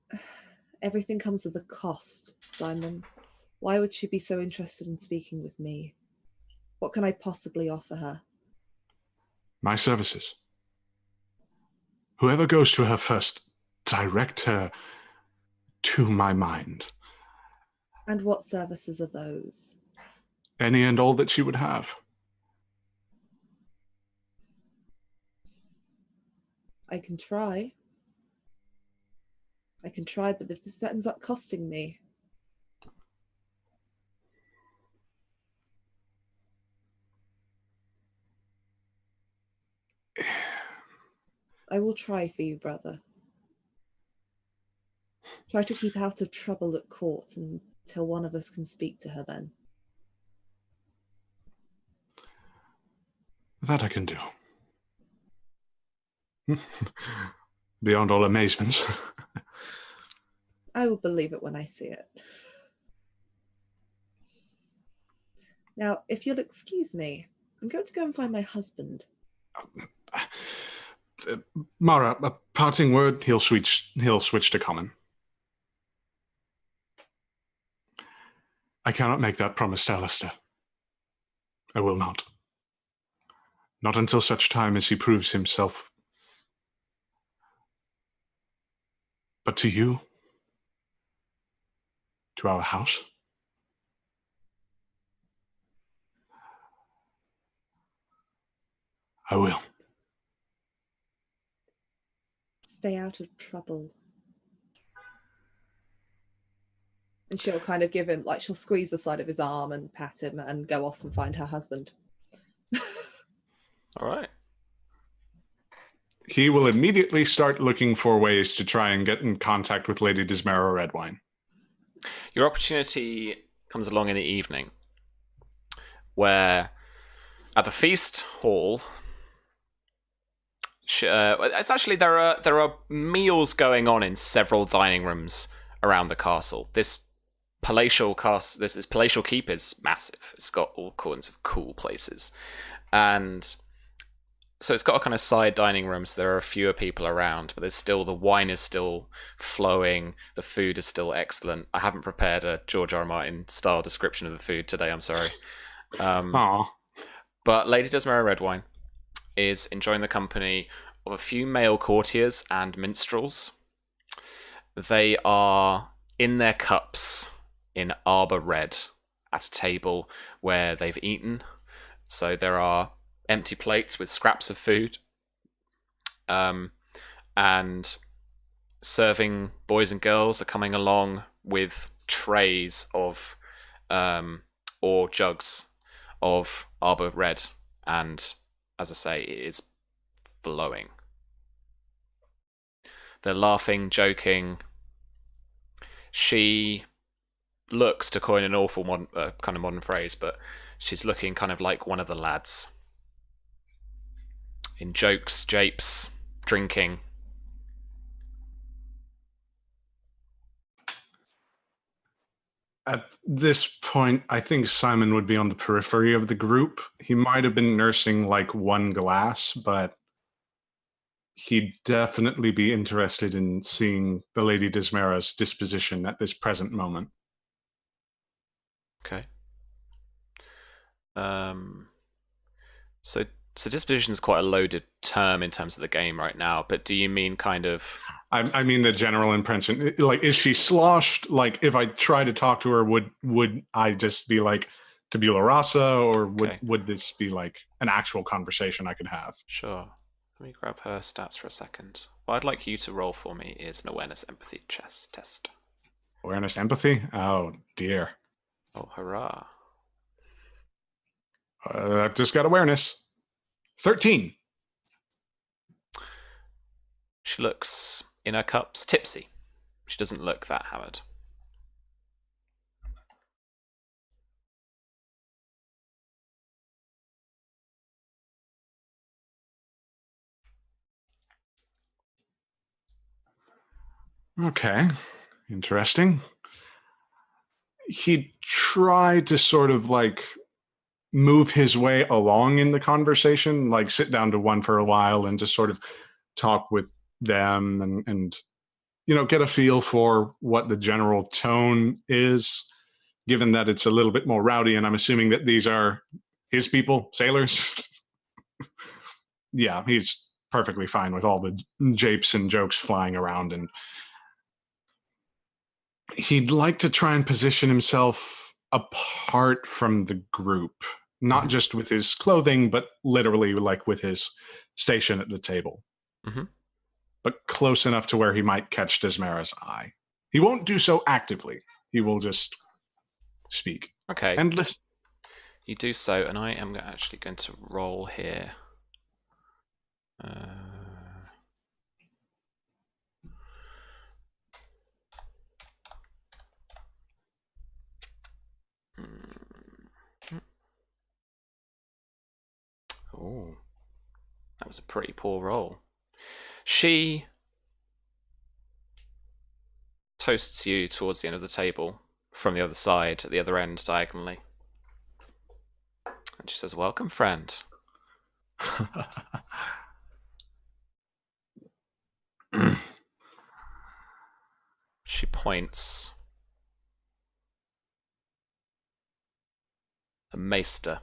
Everything comes with a cost, Symon. Why would she be so interested in speaking with me? What can I possibly offer her? My services. Whoever goes to her first, direct her to my mind. And what services are those? Any and all that she would have. I can try. But if this ends up costing me... I will try for you, brother. Try to keep out of trouble at court until one of us can speak to her then. That I can do. Beyond all amazements. I will believe it when I see it. Now, if you'll excuse me, I'm going to go and find my husband. Mara, a parting word, he'll switch to common. I cannot make that promise to Alistar. I will not. Not until such time as he proves himself. But to you, to our house, I will. stay out of trouble. And she'll kind of give him, like, she'll squeeze the side of his arm and pat him and go off and find her husband. All right. He will immediately start looking for ways to try and get in contact with Lady Dismera Redwine. Your opportunity comes along in the evening, where at the feast hall, it's actually there are meals going on in several dining rooms around the castle. This palatial keep is massive. It's got all kinds of cool places, and so it's got a kind of side dining room, so there are fewer people around, but the wine is still flowing, the food is still excellent. I haven't prepared a George R. R. Martin style description of the food today, I'm sorry. But Lady Dismera Redwine is enjoying the company of a few male courtiers and minstrels. They are in their cups in arbor red at a table where they've eaten. So there are empty plates with scraps of food, and serving boys and girls are coming along with trays of or jugs of arbor red, and as I say, it is flowing. They're laughing, joking. She looks, to coin an awful kind of modern phrase, but she's looking kind of like one of the lads. In jokes, japes, drinking. At this point, I think Symon would be on the periphery of the group. He might have been nursing like one glass, but he'd definitely be interested in seeing the Lady Dismera's disposition at this present moment. Okay. So disposition is quite a loaded term in terms of the game right now, but do you mean kind of... I mean the general impression. Like, is she sloshed? Like, if I try to talk to her, would I just be like tabula rasa, or would this be like an actual conversation I could have? Sure. Let me grab her stats for a second. What I'd like you to roll for me is an awareness empathy test. Awareness empathy? Oh, dear. Oh, hurrah. I've just got awareness. 13. She looks in her cups tipsy. She doesn't look that hammered. Okay. Interesting. He tried to sort of like move his way along in the conversation, like sit down to one for a while and just sort of talk with them and you know, get a feel for what the general tone is, given that it's a little bit more rowdy, and I'm assuming that these are his people, sailors. Yeah, he's perfectly fine with all the japes and jokes flying around, and he'd like to try and position himself apart from the group, not just with his clothing, but literally like with his station at the table. Mm-hmm. But close enough to where he might catch Dismera's eye. He won't do so actively. He will just speak. Okay. And listen. You do so, and I am actually going to roll here. Oh, that was a pretty poor roll. She toasts you towards the end of the table from the other side, at the other end, diagonally. And she says, "Welcome, friend." She points. A maester.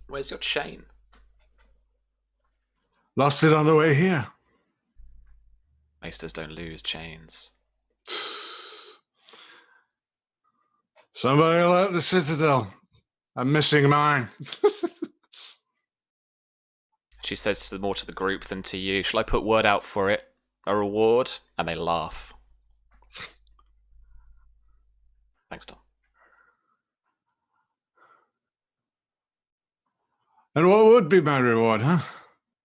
Where's your chain? Lost it on the way here. Maesters don't lose chains. Somebody left the citadel. I'm missing mine. She says more to the group than to you. Shall I put word out for it? A reward? And they laugh. Thanks, Tom. And what would be my reward, huh?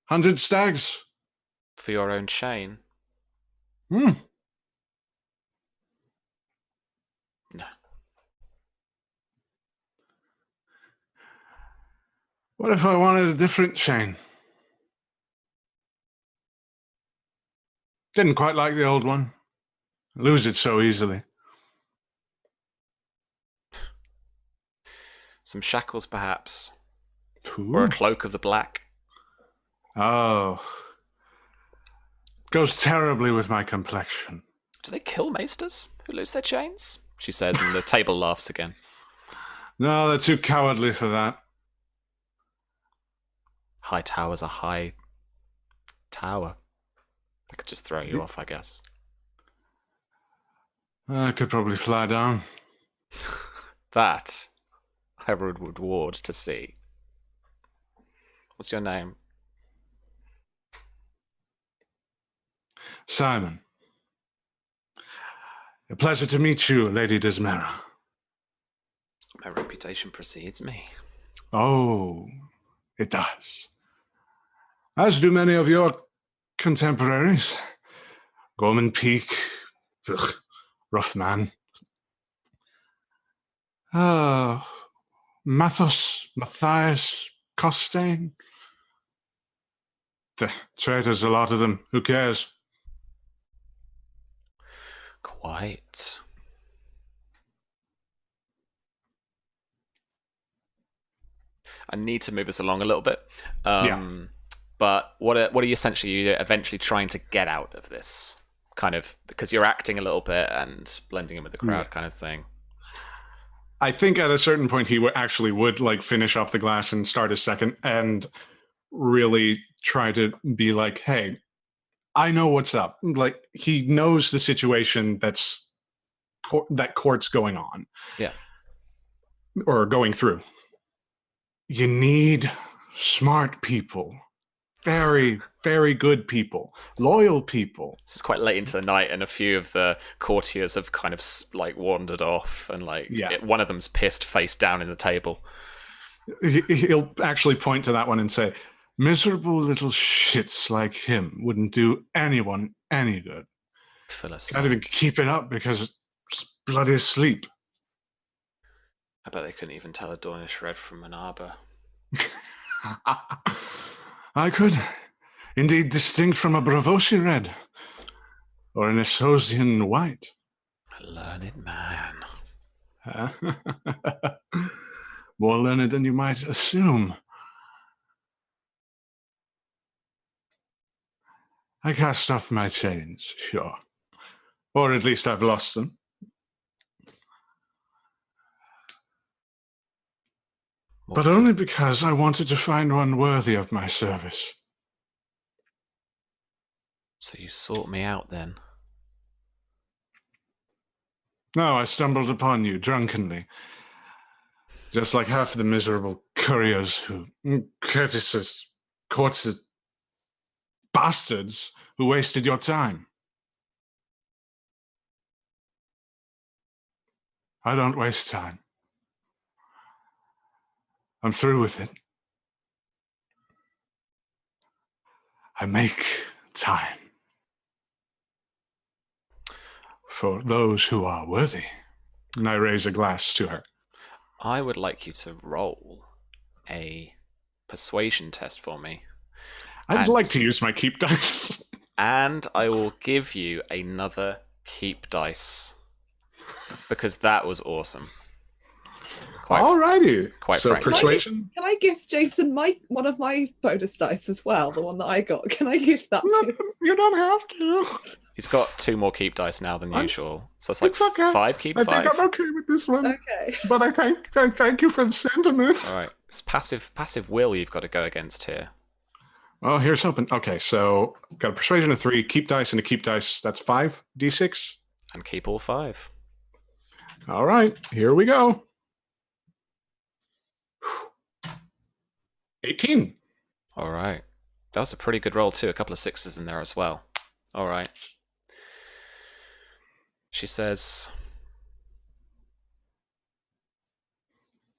100 stags? For your own chain? Hmm. No. What if I wanted a different chain? Didn't quite like the old one. Lose it so easily. Some shackles, perhaps. Ooh. Or a cloak of the black. Oh. Goes terribly with my complexion. Do they kill maesters who lose their chains? She says, and the table laughs again. No, they're too cowardly for that. High tower's a high tower. I could just throw you off, I guess. I could probably fly down. That I would reward to see. What's your name? Symon. A pleasure to meet you, Lady Desmera. My reputation precedes me. Oh, it does. As do many of your contemporaries. Gorman Peak. Ugh, rough man. Matthias, Costain. The traitors, a lot of them. Who cares? Quite. I need to move us along a little bit. But what are you eventually trying to get out of this? Kind of, because you're acting a little bit and blending in with the crowd kind of thing. I think at a certain point he would like finish off the glass and start a second and really try to be like, hey, I know what's up. Like, he knows the situation that court's going on. Yeah. Or going through. You need smart people. Very, very good people. Loyal people. This is quite late into the night, and a few of the courtiers have kind of like wandered off, and one of them's pissed face down in the table. He'll actually point to that one and say, miserable little shits like him wouldn't do anyone any good. Can't even keep it up because it's bloody asleep. I bet they couldn't even tell a Dornish red from an arbor. I could. Indeed, distinct from a Bravosi red. Or an Esosian white. A learned man. More learned than you might assume. I cast off my chains, sure. Or at least I've lost them. But only because I wanted to find one worthy of my service. So you sought me out then? No, I stumbled upon you drunkenly. Just like half the miserable couriers who... courtesans, bastards who wasted your time. I don't waste time. I'm through with it. I make time for those who are worthy. And I raise a glass to her. I would like you to roll a persuasion test for me. I'd like to use my keep dice. And I will give you another keep dice. Because that was awesome. Alrighty. Quite so frankly. Persuasion? Can I give Jason one of my bonus dice as well? The one that I got. Can I give that to him? You don't have to. He's got 2 more keep dice now than usual. So it's like okay. 5 keep, I 5. think I'm okay with this one. Okay. But I thank you for the sentiment. Alright. It's passive will you've got to go against here. Well, here's hoping. Okay, so got a persuasion of 3, keep dice and a keep dice. That's 5 d6. And keep all 5. All right, here we go. 18. All right. That was a pretty good roll too. A couple of sixes in there as well. All right. She says,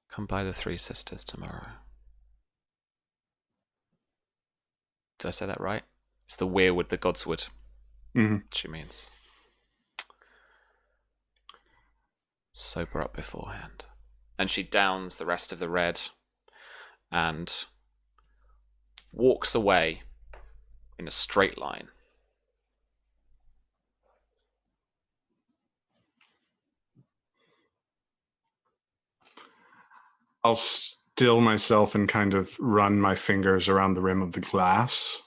"Come by the Three Sisters tomorrow." Did I say that right? It's the weirwood, the godswood. She means. Sober up beforehand. And she downs the rest of the red and walks away in a straight line. I'll still myself and kind of run my fingers around the rim of the glass.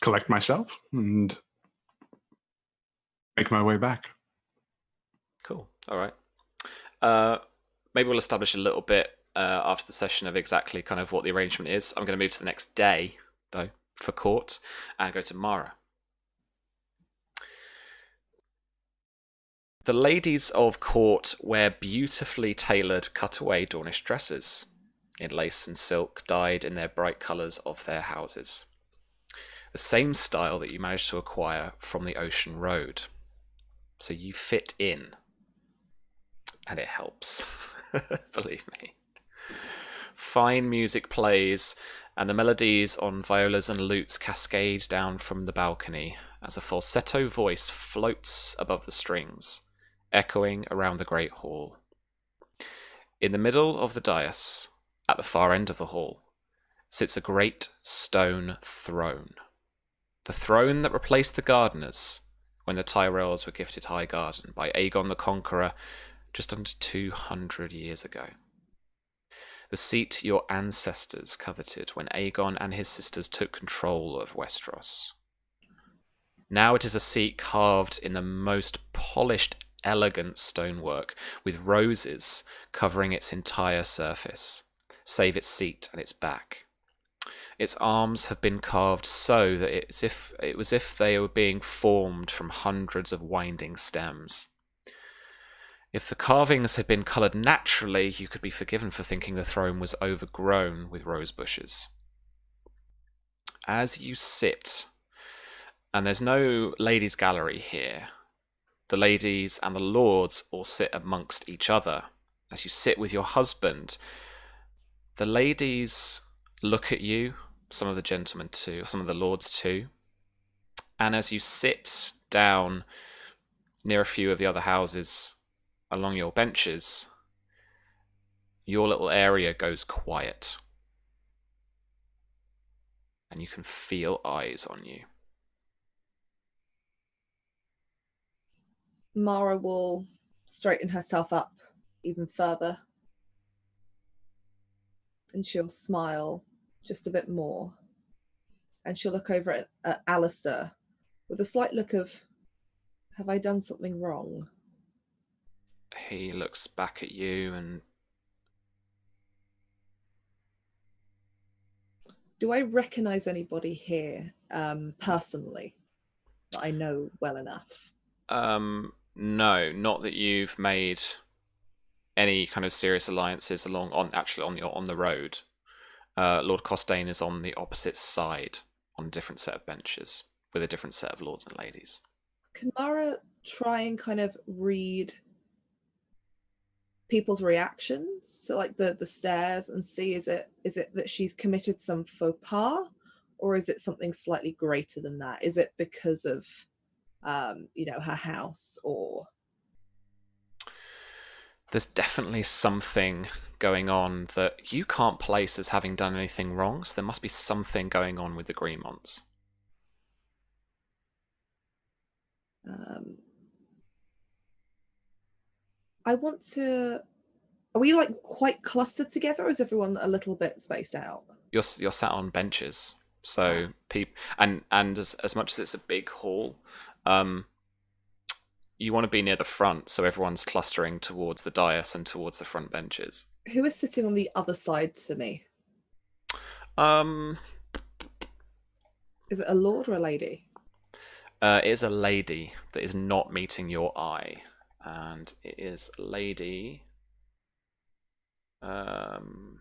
Collect myself and make my way back. Cool. All right. Maybe we'll establish a little bit after the session of exactly kind of what the arrangement is. I'm going to move to the next day, though, for court, and go to Mara. The ladies of court wear beautifully tailored cutaway Dornish dresses in lace and silk dyed in their bright colours of their houses. The same style that you managed to acquire from the Ocean Road. So you fit in. And it helps. Believe me. Fine music plays, and the melodies on violas and lutes cascade down from the balcony as a falsetto voice floats above the strings, echoing around the great hall. In the middle of the dais, at the far end of the hall, sits a great stone throne. The throne that replaced the gardeners when the Tyrells were gifted Highgarden by Aegon the Conqueror just under 200 years ago. The seat your ancestors coveted when Aegon and his sisters took control of Westeros. Now it is a seat carved in the most polished, elegant stonework, with roses covering its entire surface, save its seat and its back. Its arms have been carved so that it was if they were being formed from hundreds of winding stems. If the carvings had been coloured naturally, you could be forgiven for thinking the throne was overgrown with rose bushes. As you sit, and there's no ladies' gallery here, the ladies and the lords all sit amongst each other. As you sit with your husband, the ladies look at you, some of the gentlemen too, some of the lords too, and as you sit down near a few of the other houses along your benches, your little area goes quiet, and you can feel eyes on you. Mara will straighten herself up even further, and she'll smile just a bit more, and she'll look over at Alistar with a slight look of, have I done something wrong? He looks back at you and... Do I recognise anybody here personally that I know well enough? No, not that you've made any kind of serious alliances on the road. Lord Costain is on the opposite side, on a different set of benches, with a different set of lords and ladies. Can Mara try and kind of read people's reactions to like the stares and see is it that she's committed some faux pas, or is it something slightly greater than that? Is it because of her house, or there's definitely something going on that you can't place as having done anything wrong, so there must be something going on with the Greenmonts. I want to... Are we like quite clustered together, or is everyone a little bit spaced out? You're sat on benches, so and as much as it's a big hall, you want to be near the front, so everyone's clustering towards the dais and towards the front benches. Who is sitting on the other side to me? Is it a lord or a lady? It is a lady that is not meeting your eye, and it is Lady Can't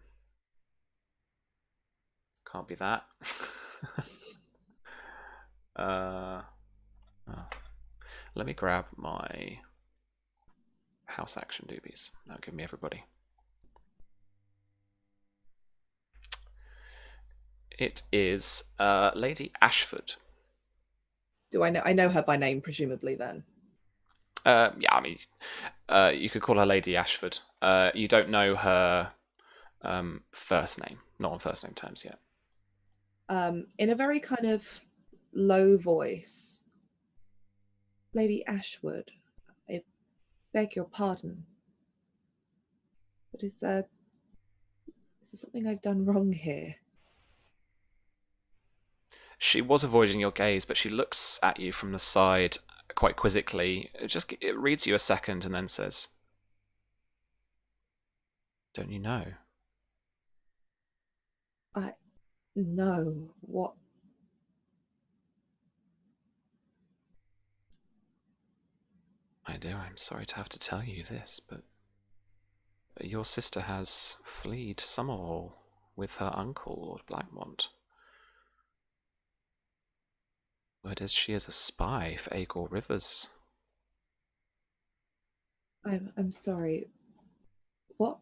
be that. Let me grab my house action doobies. That'll give me everybody. It is Lady Ashford. Do I know? I know her by name, presumably. Then. Yeah, I mean, you could call her Lady Ashford. You don't know her first name. Not on first name terms yet. In a very kind of low voice, Lady Ashwood, I beg your pardon, but is there something I've done wrong here? She was avoiding your gaze, but she looks at you from the side quite quizzically. It reads you a second and then says, "Don't you know?" No. What? I do. I'm sorry to have to tell you this, but your sister has fled Summerhall with her uncle, Lord Blackmont. Word is she is a spy for Aegon Rivers. I'm sorry. What?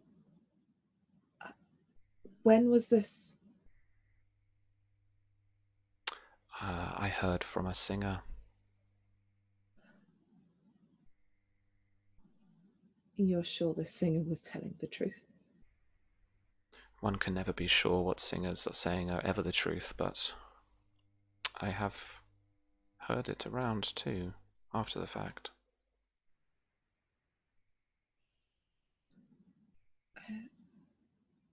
When was this? I heard from a singer. You're sure the singer was telling the truth? One can never be sure what singers are saying are ever the truth, but I have heard it around too, after the fact.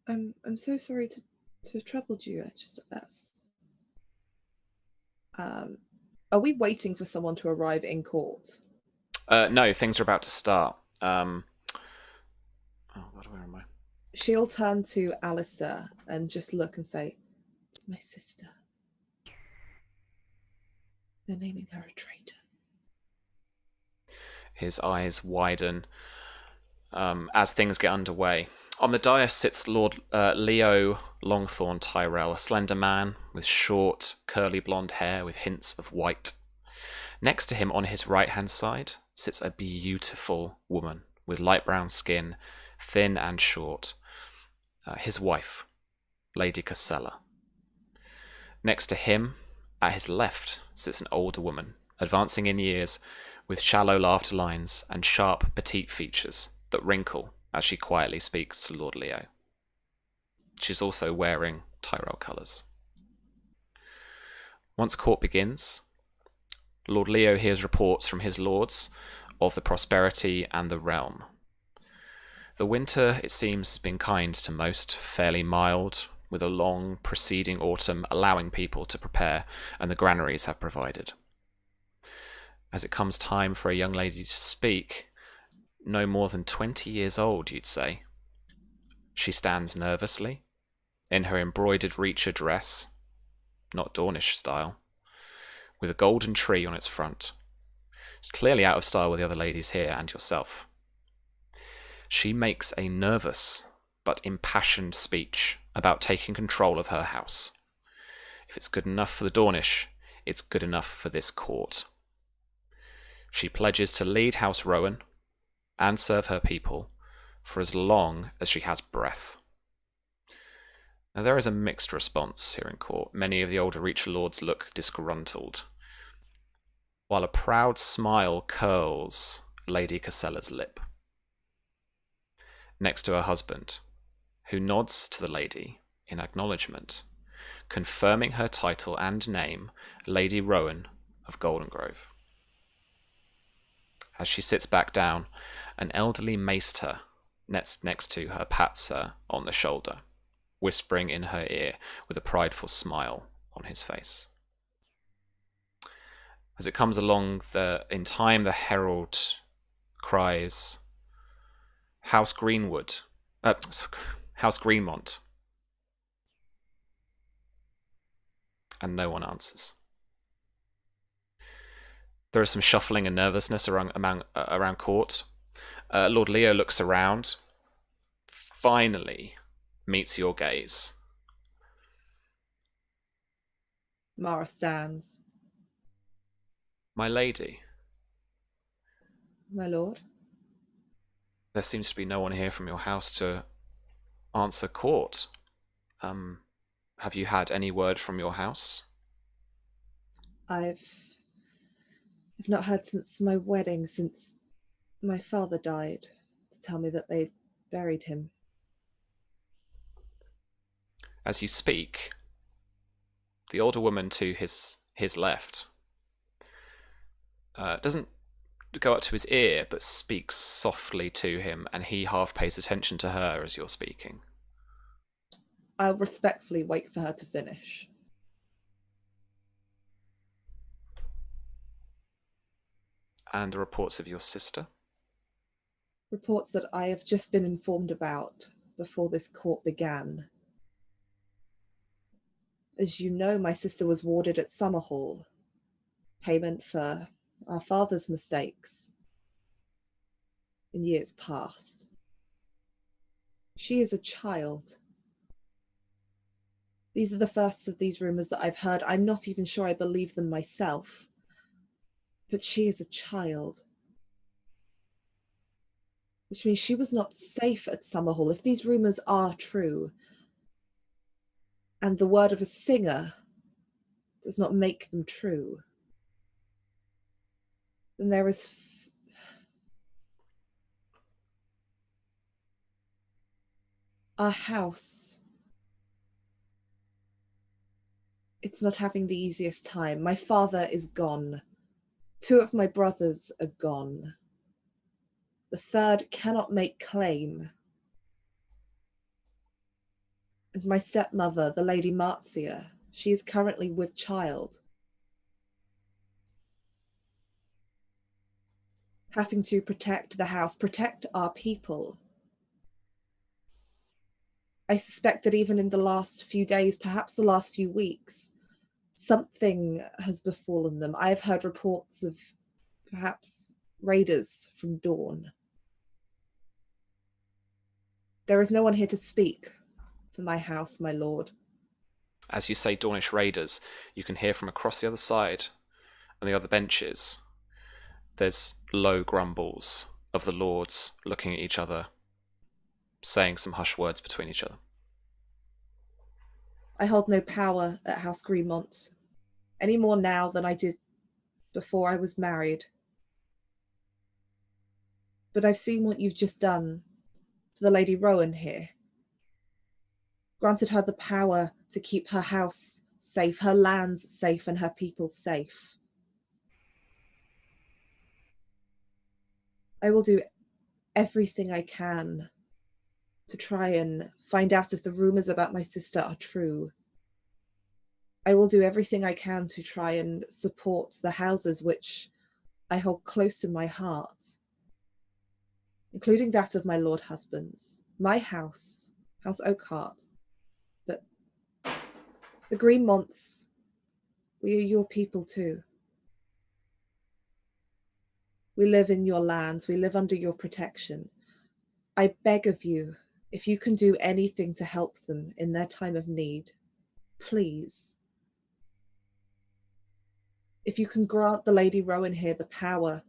I'm so sorry to have troubled you. That's. Are we waiting for someone to arrive in court? No, things are about to start. Oh God, where am I? She'll turn to Alistar and just look and say, "It's my sister. They're naming her a traitor." His eyes widen as things get underway. On the dais sits Lord Leo Longthorn Tyrell, a slender man with short, curly blonde hair with hints of white. Next to him, on his right-hand side, sits a beautiful woman with light brown skin, thin and short. His wife, Lady Casella. Next to him, at his left, sits an older woman, advancing in years, with shallow laughter lines and sharp, petite features that wrinkle as she quietly speaks to Lord Leo. She's also wearing Tyrell colours. Once court begins, Lord Leo hears reports from his lords of the prosperity and the realm. The winter, it seems, has been kind to most, fairly mild, with a long preceding autumn allowing people to prepare, and the granaries have provided. As it comes time for a young lady to speak, no more than 20 years old, you'd say, she stands nervously, in her embroidered Reacher dress, not Dornish style, with a golden tree on its front. It's clearly out of style with the other ladies here and yourself. She makes a nervous but impassioned speech about taking control of her house. If it's good enough for the Dornish, it's good enough for this court. She pledges to lead House Rowan and serve her people for as long as she has breath. Now, there is a mixed response here in court. Many of the older Reacher lords look disgruntled, while a proud smile curls Lady Casella's lip. Next to her husband, who nods to the lady in acknowledgement, confirming her title and name, Lady Rowan of Golden Grove. As she sits back down, an elderly maester next to her pats her on the shoulder, whispering in her ear with a prideful smile on his face. As it comes along, in time, the herald cries, House Greenwood, House Greenmont. And no one answers. There is some shuffling and nervousness around court. Lord Leo looks around, finally meets your gaze. Mara stands. My lady, My lord. there seems to be no one here from your house to answer court. Have you had any word from your house? I've not heard since my wedding, since my father died, to tell me that they buried him. As you speak, the older woman to his left doesn't go up to his ear, but speaks softly to him, and he half pays attention to her as you're speaking. I'll respectfully wait for her to finish. And the reports of your sister? Reports that I have just been informed about before this court began. As you know, my sister was warded at Summerhall. Payment for our father's mistakes in years past. She is a child. These are the first of these rumours that I've heard. I'm not even sure I believe them myself. But she is a child. Which means she was not safe at Summerhall. If these rumours are true, and the word of a singer does not make them true, then there is our house. It's not having the easiest time. My father is gone. 2 of my brothers are gone. The 3rd cannot make claim. And my stepmother, the Lady Marcia, she is currently with child. Having to protect the house, protect our people. I suspect that even in the last few days, perhaps the last few weeks, something has befallen them. I have heard reports of perhaps raiders from Dawn. There is no one here to speak for my house, my lord. As you say Dawnish raiders, you can hear from across the other side and the other benches. There's low grumbles of the lords looking at each other, saying some hushed words between each other. I hold no power at House Greenmont, any more now than I did before I was married. But I've seen what you've just done for the Lady Rowan here. Granted her the power to keep her house safe, her lands safe, and her people safe. I will do everything I can to try and find out if the rumours about my sister are true. I will do everything I can to try and support the houses which I hold close to my heart, including that of my lord husband's, my house, House Oakhart. But the Greenmonts, we are your people too. We live in your lands, we live under your protection. I beg of you, if you can do anything to help them in their time of need, please. If you can grant the Lady Rowan here the power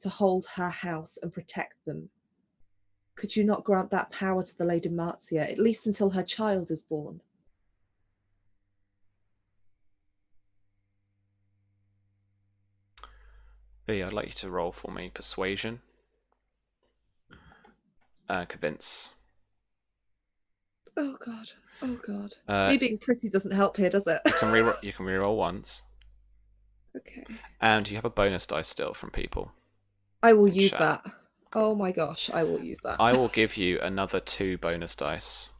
to hold her house and protect them, could you not grant that power to the Lady Marcia, at least until her child is born? B, I'd like you to roll for me persuasion. Convince. Oh god, oh god. Me being pretty doesn't help here, does it? You can reroll once. Okay. And you have a bonus dice still from people. I will use that. Oh my gosh, I will use that. I will give you another 2 bonus dice.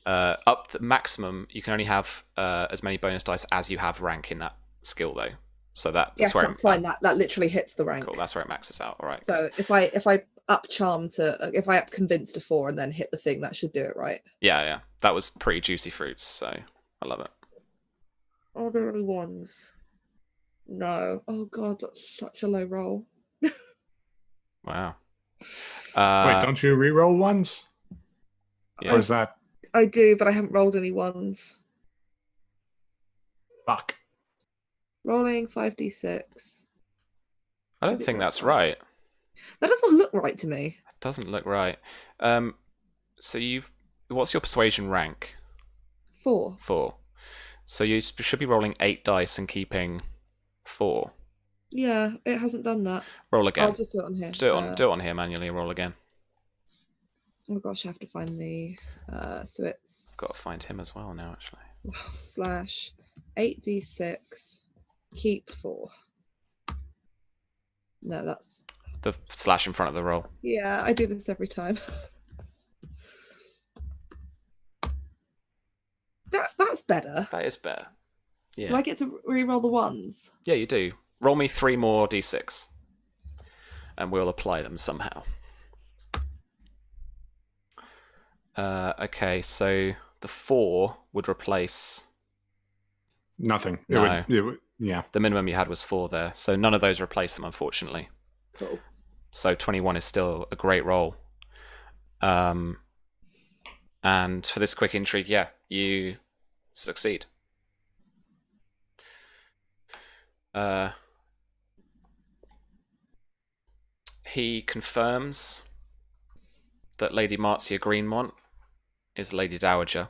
Up to maximum, you can only have as many bonus dice as you have rank in that skill, though. So that's where that's fine. That literally hits the rank. Cool. That's where it maxes out. All right. So if I up charm to, if I up convince to 4 and then hit the thing, that should do it, right? Yeah. That was pretty juicy fruits, so I love it. Are there any ones? No. Oh god, that's such a low roll. Wow. Wait, don't you reroll ones? Yeah. Or is that I do, but I haven't rolled any ones. fuck? Rolling 5d6. I don't think that's right. That doesn't look right to me. It doesn't look right. So what's your persuasion rank? 4. 4. So you should be rolling 8 dice and keeping 4. Yeah, it hasn't done that. Roll again. I'll just do it on here. Do it on here manually. Roll again. Oh gosh, I have to find the. So it's. Got to find him as well now, actually. Slash 8d6. Keep 4. No, that's. The slash in front of the roll. Yeah, I do this every time. That's better. That is better. Yeah. Do I get to re-roll the ones? Yeah, you do. Roll me 3 more d6. And we'll apply them somehow. Okay, so the 4 would replace... Nothing. No. Yeah. The minimum you had was 4 there. So none of those replace them, unfortunately. Cool. So 21 is still a great roll. And for this quick intrigue, yeah, you succeed. He confirms that Lady Marcia Greenmont is Lady Dowager.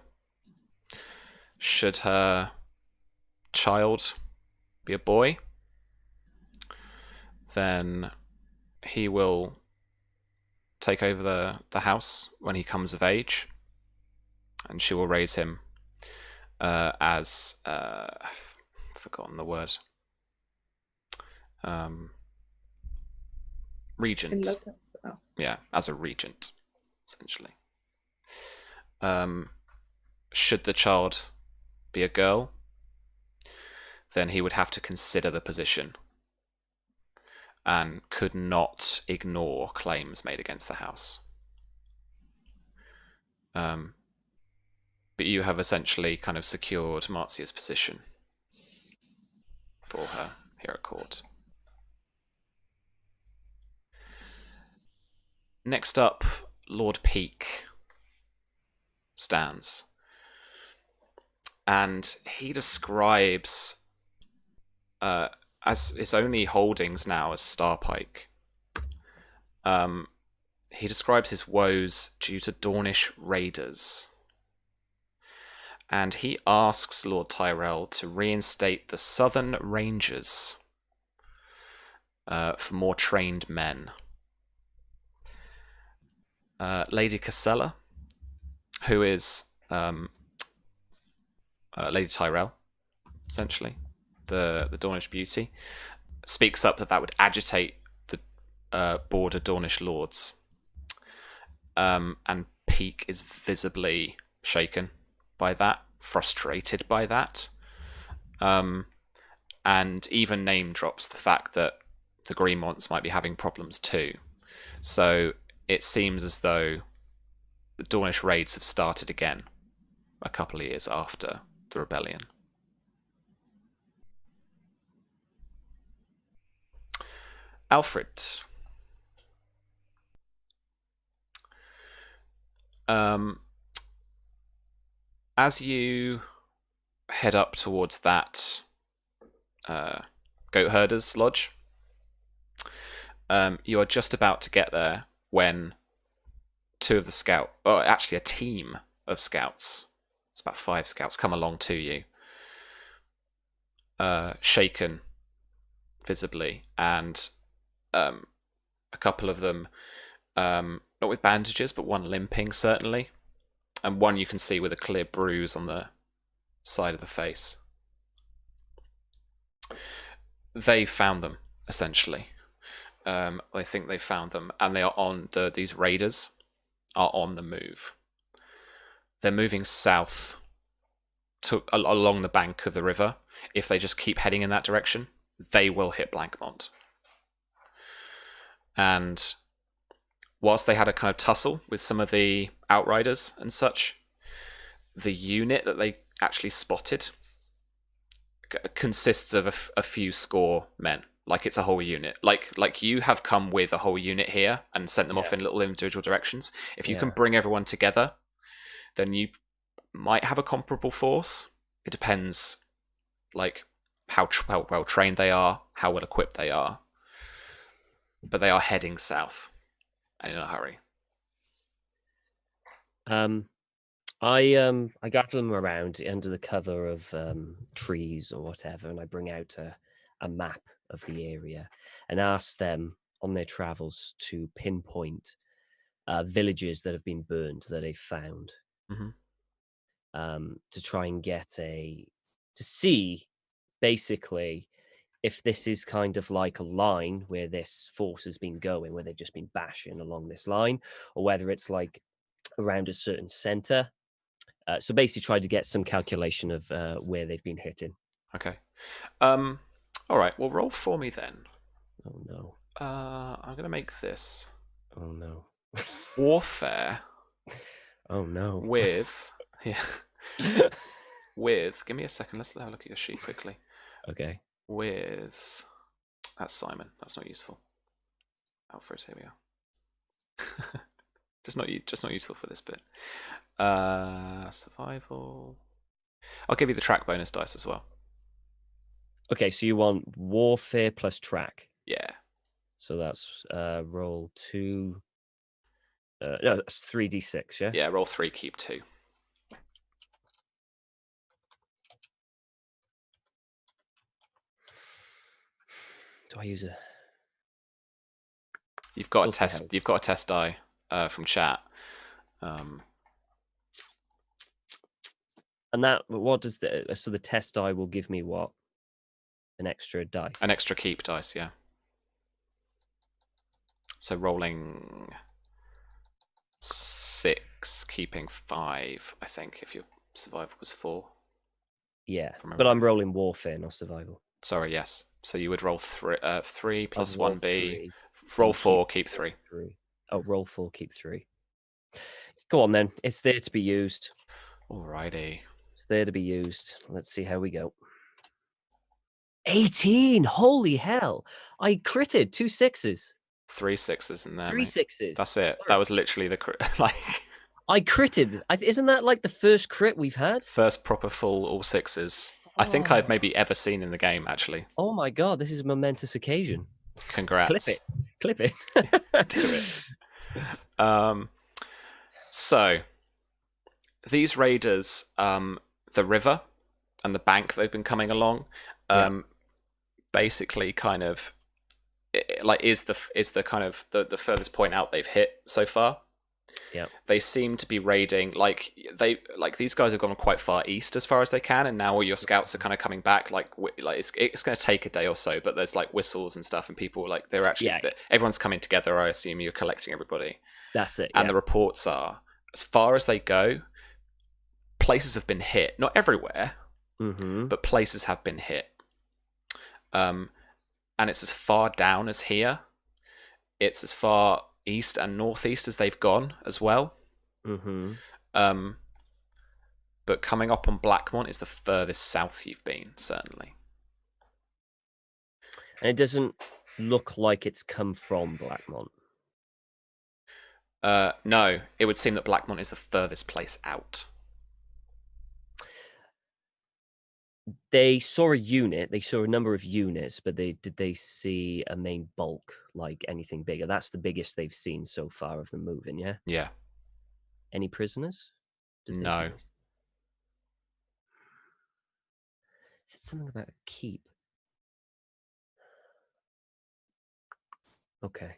Should her child be a boy, then he will take over the house when he comes of age, and she will raise him as I've forgotten the word. Regent. Yeah, as a regent, essentially. Should the child be a girl, then he would have to consider the position and could not ignore claims made against the house. But you have essentially kind of secured Marcia's position for her here at court. Next up, Lord Peake stands. And he describes as his only holdings now as Starpike. He describes his woes due to Dornish raiders. And he asks Lord Tyrell to reinstate the Southern Rangers for more trained men. Lady Cassella, who is Lady Tyrell, essentially, the Dornish beauty, speaks up that would agitate the border Dornish lords. And Peake is visibly shaken by that, frustrated by that, and even name drops the fact that the Greenmonts might be having problems too. So it seems as though the Dornish raids have started again a couple of years after the rebellion. Alfred. As you head up towards that goat herder's lodge, you are just about to get there when a team of scouts, it's about 5 scouts, come along to you, shaken visibly, and a couple of them, not with bandages, but one limping certainly, and one you can see with a clear bruise on the side of the face. They found them, essentially. I think they found them, and they are on these raiders are on the move. They're moving south along the bank of the river. If they just keep heading in that direction, they will hit Blankmont. And whilst they had a kind of tussle with some of the outriders and such, the unit that they actually spotted consists of a few score men. Like it's a whole unit. Like you have come with a whole unit here and sent them off in little individual directions. If you can bring everyone together, then you might have a comparable force. It depends, like, how well trained they are, how well equipped they are. But they are heading south and in a hurry. I gather them around under the cover of trees or whatever, and I bring out a map of the area and ask them on their travels to pinpoint villages that have been burned that they've found, to try and to see basically if this is kind of like a line where this force has been going, where they've just been bashing along this line, or whether it's like around a certain center. So basically try to get some calculation of where they've been hitting. Okay. All right. Well, roll for me then. Oh no. I'm going to make this. Oh no. Warfare. Oh no. With... Yeah. With... Give me a second. Let's have a look at your sheet quickly. Okay. With... That's Symon. That's not useful. Alfred, here we are. just not useful for this bit. Survival. I'll give you the track bonus dice as well. Okay, so you want warfare plus track. Yeah. So that's roll 2. No, that's 3d6, yeah? Yeah, roll 3, keep 2. Do I use a... You've got a test. You've got a test die from chat. And that, what does the test die will give me what? An extra dice? An extra keep dice, yeah. So rolling 6, keeping 5, I think, if your survival was 4. Yeah, but I'm rolling warfare, not survival. Sorry, yes. So you would roll 3 plus 1b. 3. Roll 4, keep 3. Oh, roll 4, keep 3. Go on then. It's there to be used. Alrighty. It's there to be used. Let's see how we go. 18! Holy hell! I critted 2 6s. 3 6s in there. 3 mate. 6s. That's it. Sorry. That was literally the like. I critted. Isn't that like the first crit we've had? First proper full all 6s. I think I've maybe ever seen in the game, actually. Oh my god, this is a momentous occasion. Congrats. Clip it. Do it. So, these raiders, the river and the bank they've been coming along, basically kind of is the kind of the furthest point out they've hit so far. Yeah, they seem to be raiding these guys have gone quite far east as far as they can, and now all your scouts are kind of coming back. Like it's going to take a day or so, but there's like whistles and stuff, and people they're actually everyone's coming together. I assume you're collecting everybody. That's it. And the reports are, as far as they go, places have been hit. Not everywhere, but places have been hit. And it's as far down as here. It's as far east and northeast as they've gone as well. But coming up on Blackmont is the furthest south you've been, certainly. And it doesn't look like it's come from Blackmont. No, it would seem that Blackmont is the furthest place out. They saw a unit. They saw a number of units, but did they see a main bulk, like anything bigger? That's the biggest they've seen so far of them moving, yeah? Yeah. Any prisoners? No. Said something about a keep. Okay.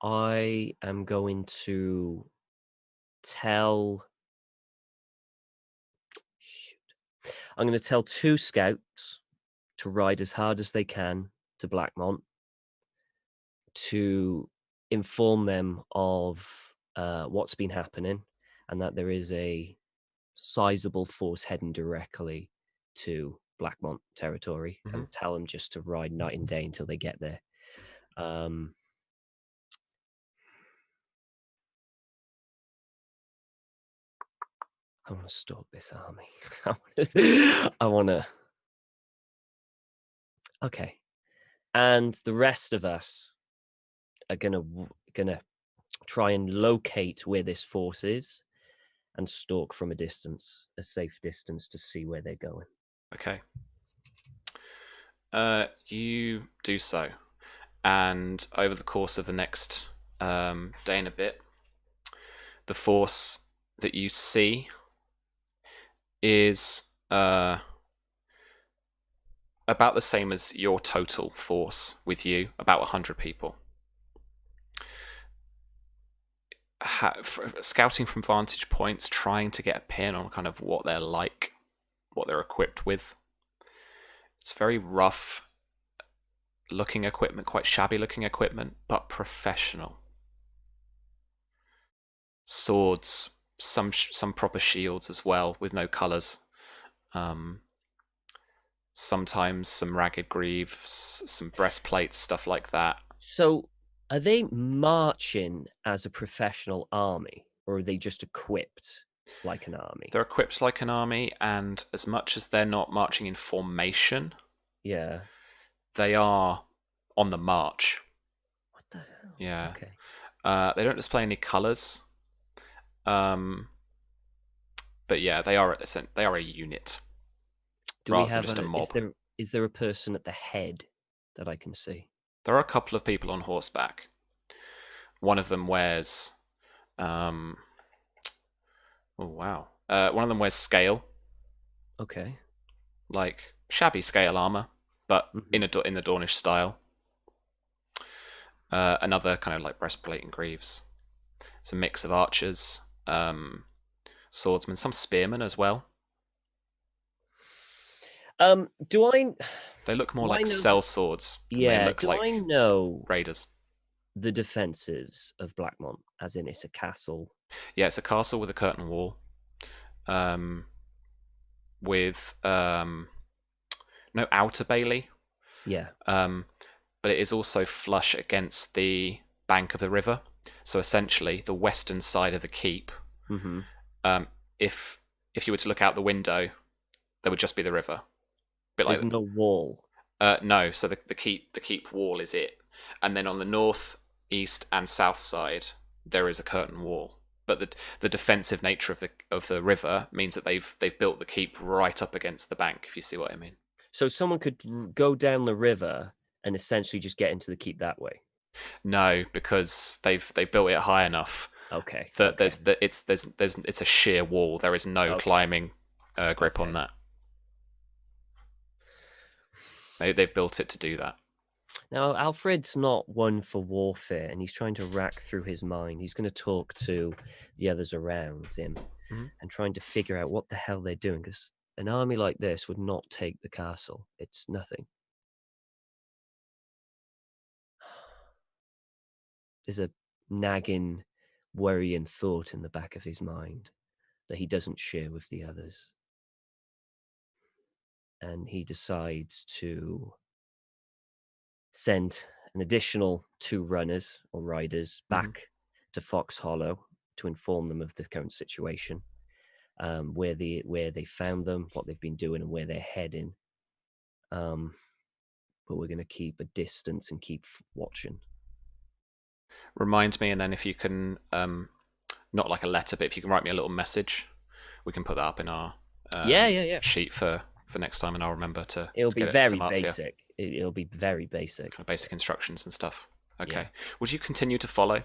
I am going to tell... I'm going to tell 2 scouts to ride as hard as they can to Blackmont to inform them of what's been happening and that there is a sizable force heading directly to Blackmont territory, and tell them just to ride night and day until they get there. I want to stop this army. I want to. Okay, and the rest of us are gonna try and locate where this force is and stalk from a distance, a safe distance, to see where they're going. Okay. You do so. And over the course of the next day and a bit, the force that you see is about the same as your total force with you, about 100 people. Scouting from vantage points, trying to get a pin on kind of what they're like, what they're equipped with. It's very rough looking equipment, quite shabby looking equipment, but professional. Swords, some proper shields as well, with no colours. Sometimes some ragged greaves, some breastplates, stuff like that. So, are they marching as a professional army, or are they just equipped like an army? They're equipped like an army, and as much as they're not marching in formation, yeah, they are on the march. What the hell? Yeah. Okay. They don't display any colours. But yeah, they are a unit. Do we rather than have just a mob. Is there a person at the head that I can see? There are a couple of people on horseback. One of them wears oh wow. One of them wears scale. Okay. Like shabby scale armor, but in the Dornish style. Another kind of like breastplate and greaves. It's a mix of archers, swordsmen, some spearmen as well. Do I? They look more like cell swords. Yeah. They look Do like I know raiders? The defensives of Blackmont, as in it's a castle. Yeah, it's a castle with a curtain wall, with no outer bailey. Yeah. But it is also flush against the bank of the river. So essentially, the western side of the keep. Mm-hmm. If you were to look out the window, there would just be the river. There's no wall. No, so the keep wall is it, and then on the north, east, and south side there is a curtain wall. But the defensive nature of the river means that they've built the keep right up against the bank. If you see what I mean. So someone could go down the river and essentially just get into the keep that way. No, because they built it high enough. Okay. That it's a sheer wall. There is no climbing grip on that. They've built it to do that. Now, Alfred's not one for warfare, and he's trying to rack through his mind. He's going to talk to the others around him and trying to figure out what the hell they're doing, because an army like this would not take the castle. It's nothing. There's a nagging, worrying thought in the back of his mind that he doesn't share with the others. And he decides to send an additional 2 runners or riders back to Fox Hollow to inform them of the current situation, where they found them, what they've been doing, and where they're heading. But we're going to keep a distance and keep watching. Remind me, and then if you can, not like a letter, but if you can write me a little message, we can put that up in our sheet for next time, and I'll remember to. It'll to be get very it to basic. It'll be very basic. Kind of basic instructions and stuff. Okay. Yeah. Would you continue to follow?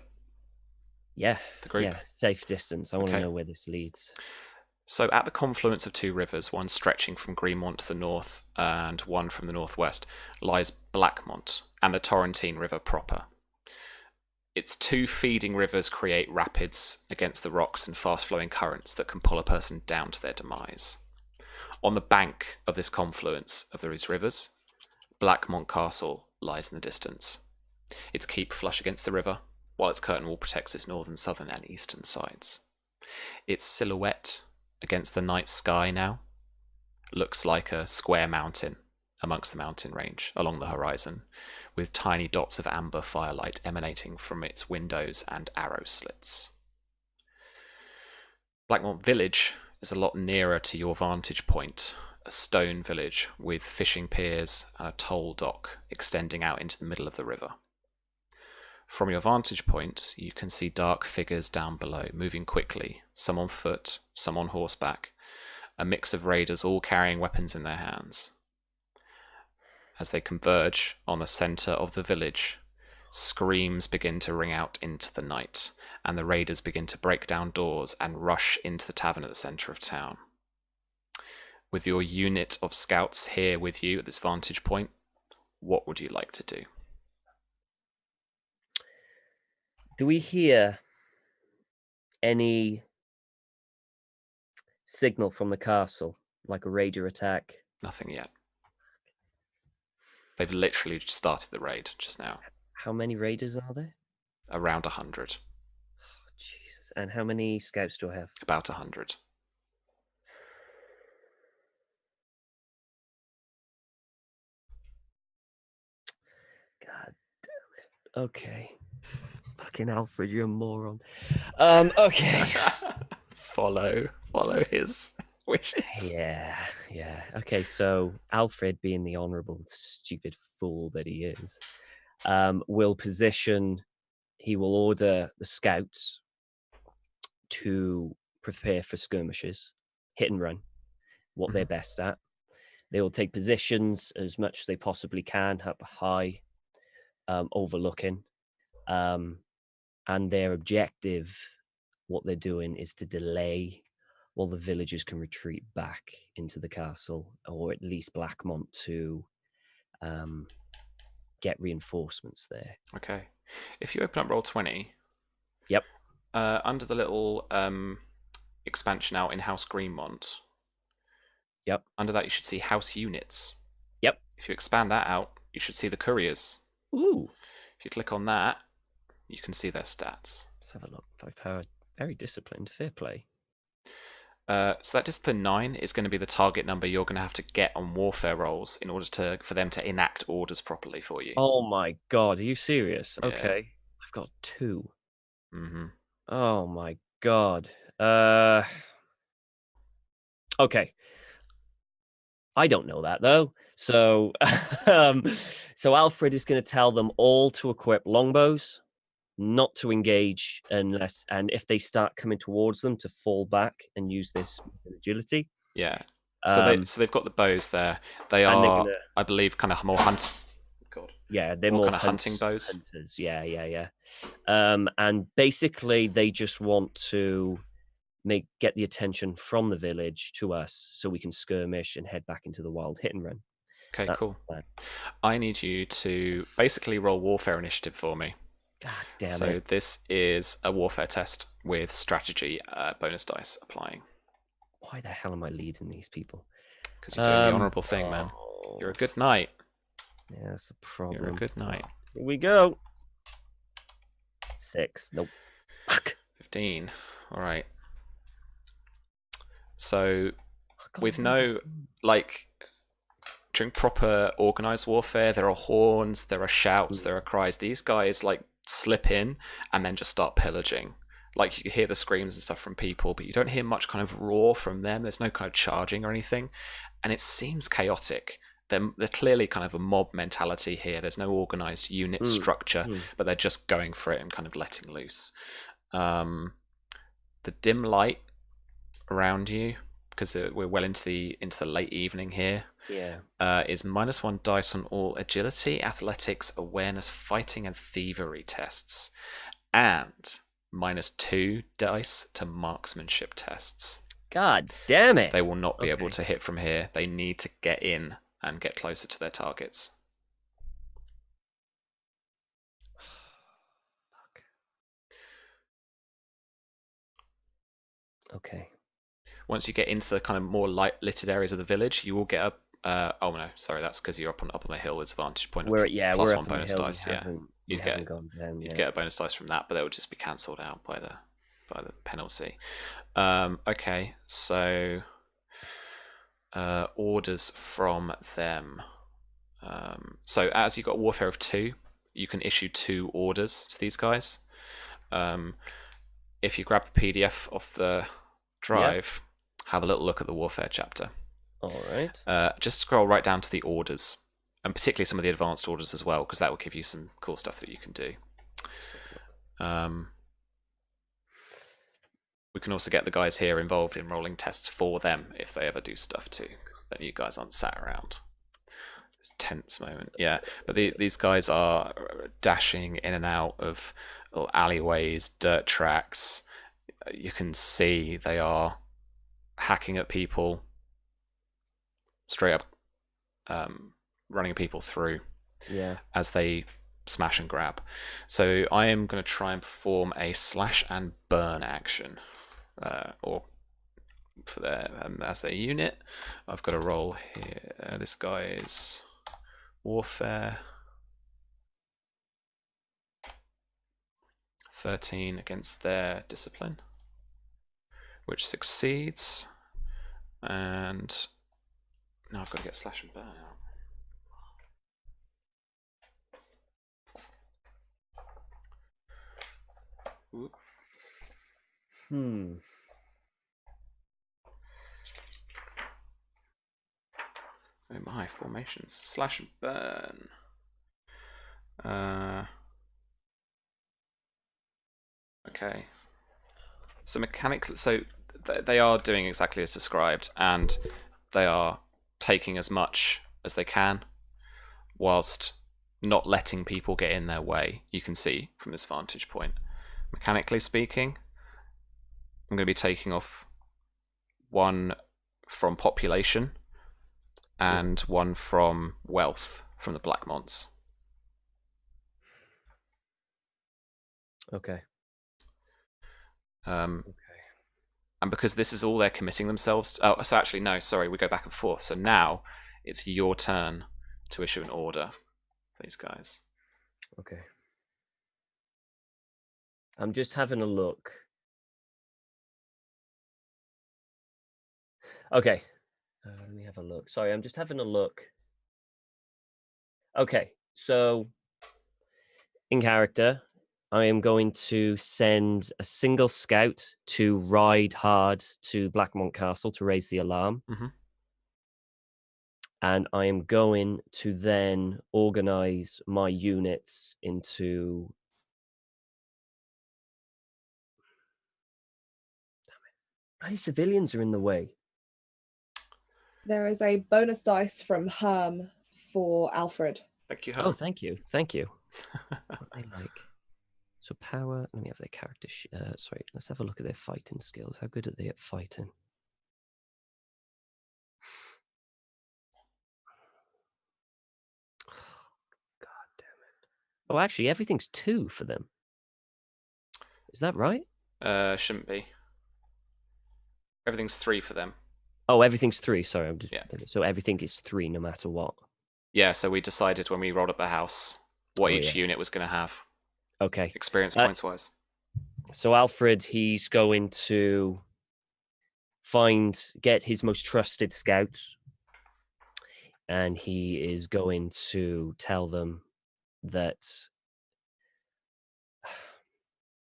Yeah. The group. Yeah. Safe distance. I want to know where this leads. So at the confluence of 2 rivers, one stretching from Greenmont to the north and one from the northwest, lies Blackmont and the Torrentine River proper. Its 2 feeding rivers create rapids against the rocks and fast-flowing currents that can pull a person down to their demise. On the bank of this confluence of these rivers, Blackmont Castle lies in the distance. Its keep flush against the river, while its curtain wall protects its northern, southern, and eastern sides. Its silhouette against the night sky now looks like a square mountain amongst the mountain range along the horizon, with tiny dots of amber firelight emanating from its windows and arrow slits. Blackmont Village is a lot nearer to your vantage point, a stone village with fishing piers and a toll dock extending out into the middle of the river. From your vantage point, you can see dark figures down below, moving quickly, some on foot, some on horseback, a mix of raiders all carrying weapons in their hands. As they converge on the centre of the village, screams begin to ring out into the night, and the raiders begin to break down doors and rush into the tavern at the centre of town. With your unit of scouts here with you at this vantage point, what would you like to do? Do we hear any signal from the castle, like a raider attack? Nothing yet. They've literally just started the raid just now. How many raiders are there? Around 100. Oh, Jesus. And how many scouts do I have? About 100. God damn it. Okay. Fucking Alfred, you're a moron. Okay. Follow his wishes. Yeah. Okay, so Alfred, being the honourable, stupid fool that he is, will position. He will order the scouts to prepare for skirmishes, hit and run, what they're best at. They will take positions as much as they possibly can, up high, overlooking. And their objective, what they're doing, is to delay while the villagers can retreat back into the castle, or at least Blackmont, to get reinforcements there. Okay. If you open up Roll20... Yep. Under the little expansion out in House Greenmont... Yep. Under that, you should see House Units. Yep. If you expand that out, you should see the Couriers. Ooh. If you click on that, you can see their stats. Let's have a look. Very disciplined. Fair play. So that discipline 9 is going to be the target number you're going to have to get on warfare rolls in order for them to enact orders properly for you. Oh my god, are you serious? Yeah. Okay. I've got 2. Mm-hmm. Oh my god. Okay. I don't know that though. So so Alfred is going to tell them all to equip longbows, not to engage unless, and if they start coming towards them, to fall back and use this agility. Yeah. So they've got the bows there. They are, I believe, kind of more hunt. God. Yeah, they're more kind of hunting bows. Hunters. Yeah. And basically, they just want to get the attention from the village to us, so we can skirmish and head back into the wild, hit and run. Okay, That's cool. I need you to basically roll warfare initiative for me. God damn it. So this is a warfare test with strategy bonus dice applying. Why the hell am I leading these people? Because you're doing the honourable thing, man. You're a good knight. Yeah, that's a problem. You're a good knight. Here we go. 6. Nope. Fuck. 15. All right. So with no, like, during proper organised warfare, there are horns, there are shouts, there are cries. These guys, like, slip in and then just start pillaging. Like, you hear the screams and stuff from people, but you don't hear much kind of roar from them. There's no kind of charging or anything. And it seems chaotic. They're clearly kind of a mob mentality here. There's no organised unit structure, but they're just going for it and kind of letting loose. The dim light around you, because we're well into the late evening here, is -1 dice on all agility, athletics, awareness, fighting, and thievery tests, and -2 dice to marksmanship tests. God damn it! They will not be able to hit from here. They need to get in and get closer to their targets. Fuck. Okay. Once you get into the kind of more light littered areas of the village, you will get a oh no, sorry, that's because you're up on the hill. It's a vantage point. We're plus up 1 bonus dice. You'd get a bonus dice from that, but they would just be cancelled out by the penalty. Okay, so orders from them. So as you've got a warfare of 2, you can issue 2 orders to these guys. If you grab the PDF off the drive, have a little look at the warfare chapter. All right. Just scroll right down to the orders, and particularly some of the advanced orders as well, because that will give you some cool stuff that you can do. We can also get the guys here involved in rolling tests for them if they ever do stuff too, because then you guys aren't sat around. This tense moment, yeah. But these guys are dashing in and out of little alleyways, dirt tracks. You can see they are hacking at people, straight up running people through as they smash and grab. So I am going to try and perform a slash and burn action. Or for their as their unit. I've got a roll here. This guy is warfare. 13 against their discipline, which succeeds. And now I've got to get slash and burn out. Ooh. Oh my, formations. Slash and burn. Okay. So mechanically, they are doing exactly as described, and they are taking as much as they can, whilst not letting people get in their way. You can see from this vantage point. Mechanically speaking, I'm going to be taking off 1 from population and 1 from wealth from the Blackmonts. Okay. And because this is all they're committing themselves to, oh, so actually no, sorry, we go back and forth. So now it's your turn to issue an order for these guys. Okay. I'm just having a look. Okay. Let me have a look. Sorry, I'm just having a look. Okay, so in character, I am going to send a single scout to ride hard to Blackmont Castle to raise the alarm. And I am going to then organize my units into... Damn it. Bloody civilians are in the way. There is a bonus dice from Herm for Alfred. Thank you, Herm. Oh, thank you. Thank you. What I like. So power, let me have their character. Sorry, let's have a look at their fighting skills. How good are they at fighting? God damn it. Oh, actually, everything's 2 for them. Is that right? Shouldn't be. Everything's 3 for them. Oh, everything's 3. Sorry, I'm just... Yeah. So everything is 3 no matter what. Yeah, so we decided when we rolled up the house what each unit was going to have. Okay. Experience points wise. So Alfred, he's going to get his most trusted scouts, and he is going to tell them that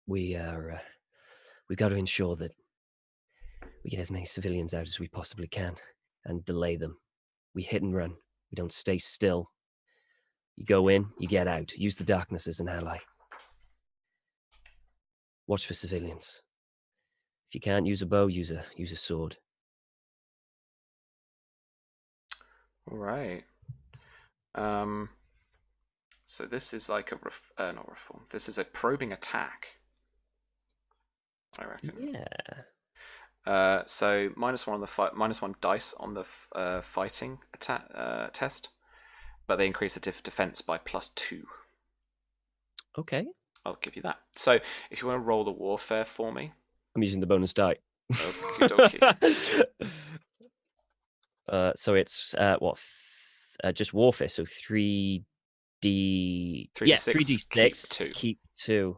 we've got to ensure that we get as many civilians out as we possibly can and delay them. We hit and run. We don't stay still. You go in, you get out. Use the darkness as an ally. Watch for civilians. If you can't use a bow, use a sword. All right. So this is like not reform. This is a probing attack, I reckon. Yeah. So -1 on the -1 dice on the fighting attack test, but they increase the defense by +2. Okay. I'll give you that. So if you want to roll the warfare for me, I'm using the bonus die. Okie dokie. So it's just warfare. So 3D. 3d6. Keep 2.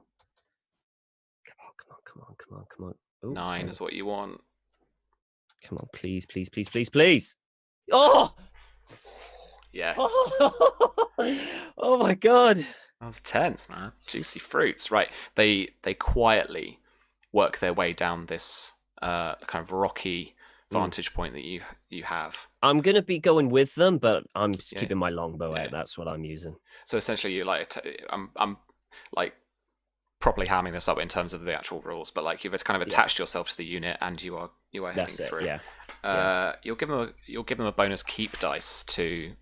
Come on. Ooh, 9 sorry. is what you want. Come on, please. Oh! Yes. Oh my god. That was tense, man. Juicy fruits. Right. They quietly work their way down this kind of rocky vantage point that you have. I'm gonna be going with them, but I'm keeping my longbow out. That's what I'm using. So essentially, you I'm like properly hamming this up in terms of the actual rules, but like you've kind of attached yourself to the unit and you are heading That's it, through. yeah. You'll give them a bonus keep dice to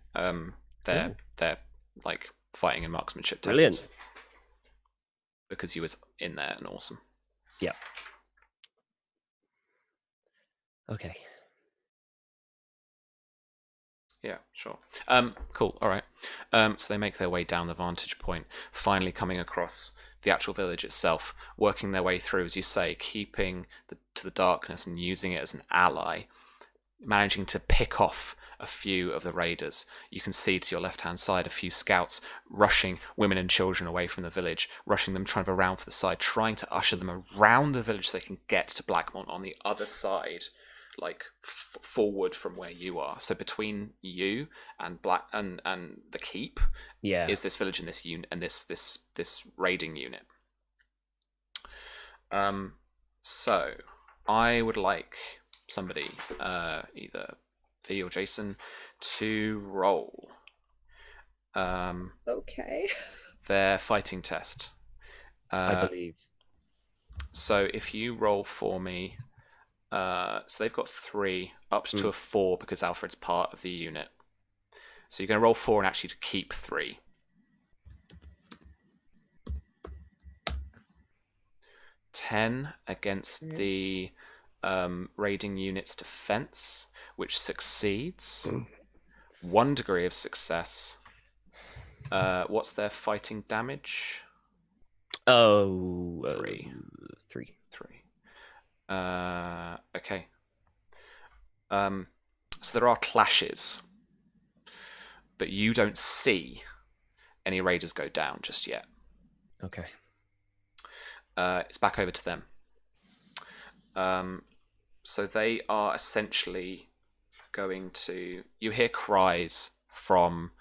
their like fighting and marksmanship tests. Brilliant. Because you was in there and awesome. Yeah. Okay. Yeah, sure. Cool. All right. So they make their way down the vantage point, finally coming across the actual village itself, working their way through, as you say, keeping to the darkness and using it as an ally, managing to pick off a few of the raiders. You can see to your left-hand side a few scouts rushing women and children away from the village, rushing them kind of around for the side, trying to usher them around the village so they can get to Blackmont on the other side, like forward from where you are. So between you and the keep, is this village and this unit and this raiding unit. So I would like somebody, either V or Jason, to roll Okay. their fighting test. I believe. So if you roll for me, so they've got 3 up to a 4 because Alfred's part of the unit. So you're going to roll 4 and actually to keep 3. 10 against the raiding unit's defense, which succeeds. 1 degree of success. What's their fighting damage? 3. 3. Okay. So there are clashes, but you don't see any raiders go down just yet. Okay. It's back over to them. So they are essentially going to... You hear cries from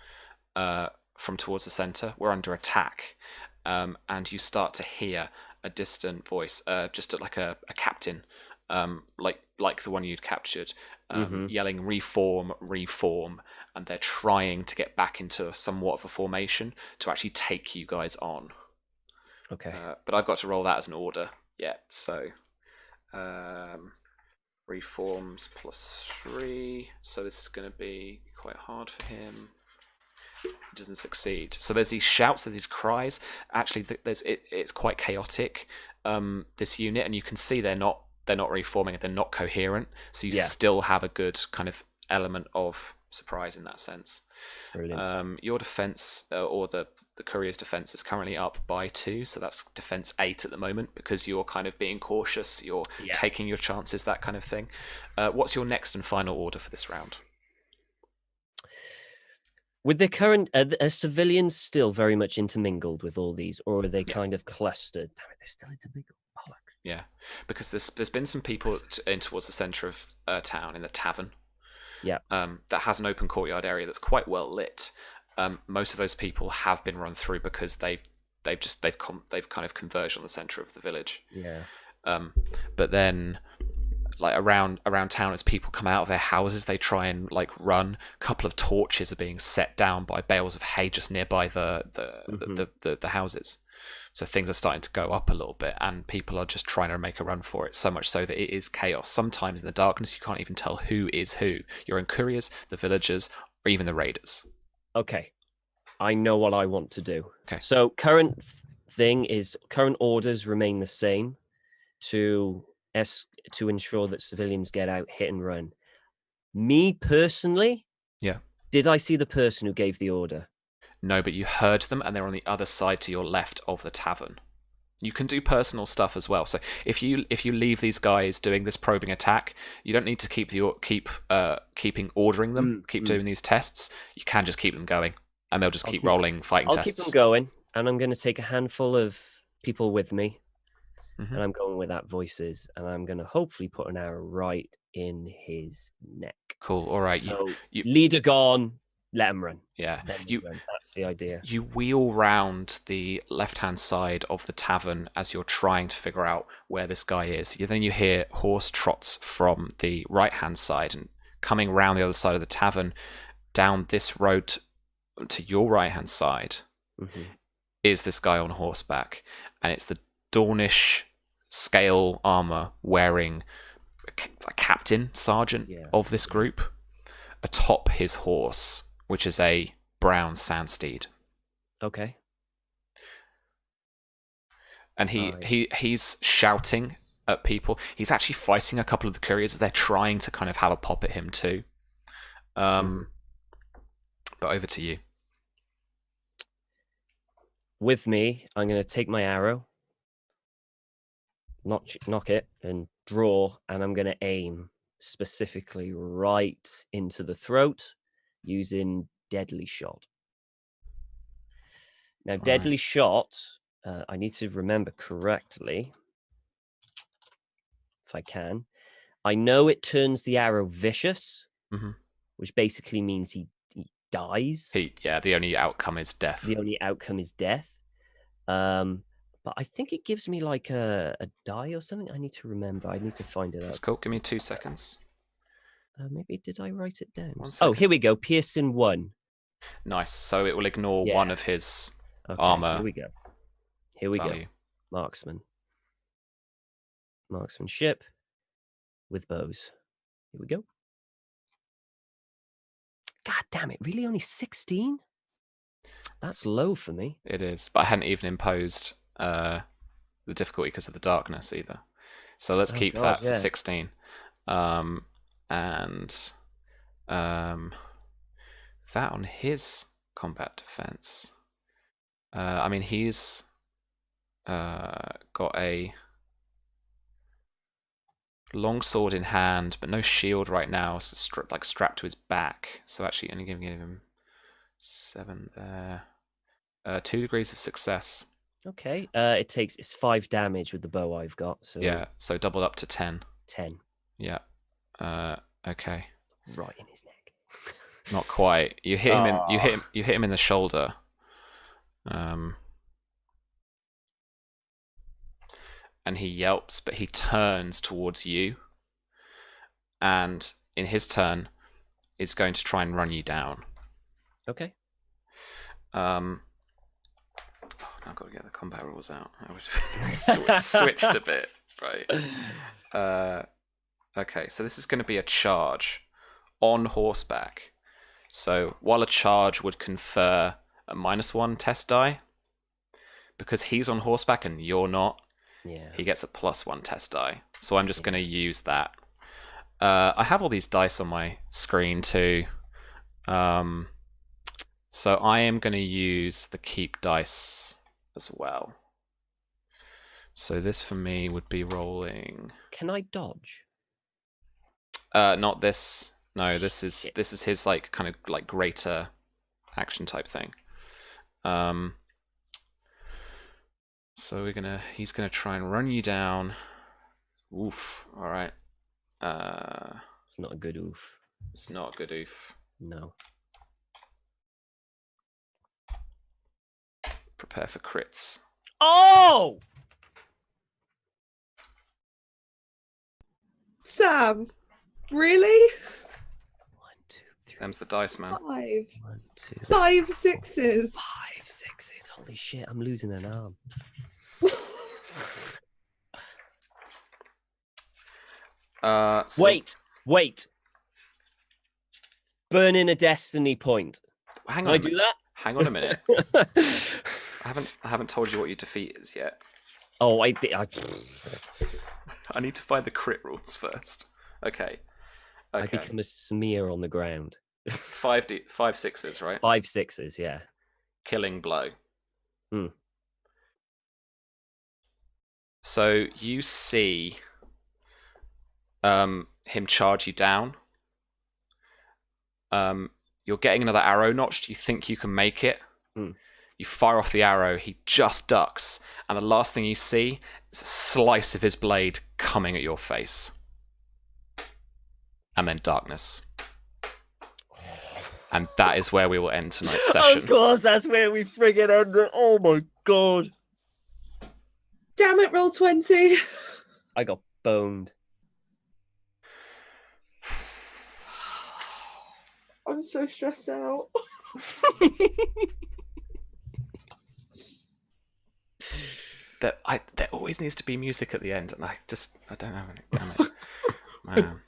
towards the center. We're under attack. And you start to hear a distant voice, just like a captain, like the one you'd captured, yelling reform, and they're trying to get back into somewhat of a formation to actually take you guys on. Okay. But I've got to roll that as an order yet, so reforms +3, so this is going to be quite hard for him. He doesn't succeed. So there's these shouts, there's these cries. Actually, it's quite chaotic, this unit, and you can see they're not reforming, they're not coherent. So you still have a good kind of element of surprise in that sense. Brilliant. Your defense, or the courier's defense, is currently up by 2, so that's defense 8 at the moment because you're kind of being cautious, you're taking your chances, that kind of thing. What's your next and final order for this round? With the current, are civilians still very much intermingled with all these, or are they kind of clustered? Damn it, they're still intermingled. Bollocks. Yeah, because there's been some people in towards the centre of town in the tavern. Yeah. That has an open courtyard area that's quite well lit. Most of those people have been run through because they've kind of converged on the centre of the village. Yeah. But then, like around town, as people come out of their houses, they try and like run. A couple of torches are being set down by bales of hay just nearby the houses. So things are starting to go up a little bit, and people are just trying to make a run for it, so much so that it is chaos. Sometimes in the darkness, you can't even tell who is who. Your own couriers, the villagers, or even the raiders. Okay. I know what I want to do. Okay. So current orders remain the same to ensure that civilians get out, hit and run. Me personally, did I see the person who gave the order? No, but you heard them, and they're on the other side to your left of the tavern. You can do personal stuff as well. So if you leave these guys doing this probing attack, you don't need to keep ordering them, doing these tests. You can just keep them going, and they'll just keep rolling fighting tests. I'll keep them going, and I'm going to take a handful of people with me, and I'm going where that voice is, and I'm going to hopefully put an arrow right in his neck. Cool. All right. So leader gone. Let them run. Yeah, that's the idea. You wheel round the left-hand side of the tavern as you're trying to figure out where this guy is. Then you hear horse trots from the right-hand side, and coming round the other side of the tavern, down this road to your right-hand side, is this guy on horseback, and it's Dornish scale armor wearing a captain, sergeant of this group, atop his horse, which is a brown sandsteed. Okay. And he's shouting at people. He's actually fighting a couple of the couriers. They're trying to kind of have a pop at him too. But over to you. With me, I'm going to take my arrow, knock it, and draw, and I'm going to aim specifically right into the throat using deadly shot. Now, deadly shot, I need to remember correctly, if I can. I know it turns the arrow vicious, which basically means he dies. The only outcome is death. The only outcome is death. But I think it gives me like a die or something. I need to remember. I need to find it out. That's cool. Give me 2 seconds. Maybe did I write it down? 1 second. Oh, here we go. Piercing 1. Nice. So it will ignore one of his armor. Here we go. Here we go. Marksman. Marksmanship with bows. Here we go. God damn it. Really? Only 16? That's low for me. It is. But I hadn't even imposed the difficulty because of the darkness either. So let's keep that for 16. And that on his combat defense. I mean, he's got a long sword in hand, but no shield right now, so strapped to his back. So actually, only giving him 7 there. 2 degrees of success. Okay. It's 5 damage with the bow I've got. So so doubled up to 10. 10. Yeah. Okay. Right in his neck. Not quite. You hit him in. You hit him in the shoulder. And he yelps, but he turns towards you, and in his turn, is going to try and run you down. Okay. I've got to get the combat rules out. I would switched a bit, right? Okay, so this is going to be a charge on horseback. So while a charge would confer a -1 test die, because he's on horseback and you're not, he gets a +1 test die. So I'm just going to use that. I have all these dice on my screen too. So I am going to use the keep dice as well. So this for me would be rolling. Can I dodge? Not this. No, this is his like kind of like greater action type thing. So he's gonna try and run you down. Oof. All right. It's not a good oof. It's not a good oof. No. Prepare for crits. Oh! Sam, really? 1, 2, 3. Them's the dice, man. 5. 1, 2. 5 6s. 5 6s. Holy shit! I'm losing an arm. Wait. Burn in a destiny point. Hang Can on. I do that? Hang on a minute. I haven't told you what your defeat is yet. Oh, I did. I need to find the crit rules first. Okay. I become a smear on the ground. 5 6s, right? 5 6s, yeah. Killing blow. So you see him charge you down. You're getting another arrow notched. You think you can make it. You fire off the arrow. He just ducks. And the last thing you see is a slice of his blade coming at your face. And then darkness. And that is where we will end tonight's session. Of course, that's where we friggin' end it. Oh my god. Damn it, roll 20. I got boned. I'm so stressed out. there always needs to be music at the end, and I don't have any. Damn it, man.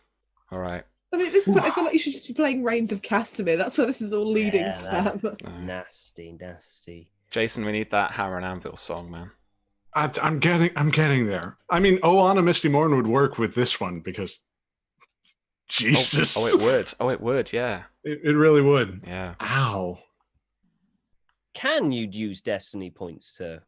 All right. I mean, at this point, I feel like you should just be playing Reigns of Castamere. That's where this is all leading, Sam. Nasty. Jason, we need that Hammer and Anvil song, man. I'm getting there. I mean, Oana Misty Morn would work with this one because Jesus. Oh, it would. Oh, it would. Yeah. It really would. Yeah. Ow. Can you use destiny points to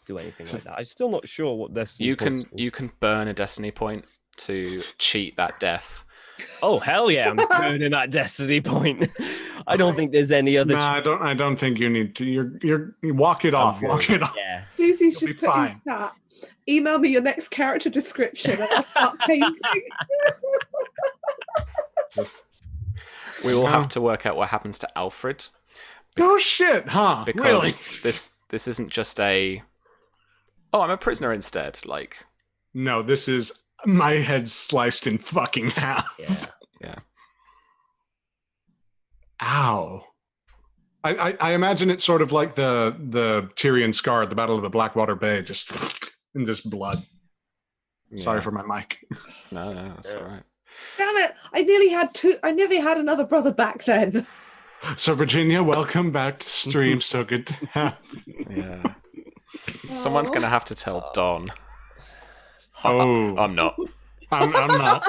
do anything like that? I'm still not sure what destiny points You can burn a destiny point to cheat that death. Oh hell yeah! I'm burning that destiny point. I don't think there's any other. No, I don't think you need to. You walk it off. Walk it off. Yeah. Susie's just put in chat. Email me your next character description and I'll start painting. We will have to work out what happens to Alfred. No shit, huh? Because really? this isn't just a. Oh, I'm a prisoner instead. Like. No, this is my head sliced in fucking half. Yeah. Ow. I imagine it's sort of like the Tyrion scar at the Battle of the Blackwater Bay, just in this blood. Yeah. Sorry for my mic. No, that's all right. Damn it! I nearly had another brother back then. So Virginia, welcome back to stream. So good to have. Yeah. Someone's gonna have to tell Don. Oh, I'm not. I'm not.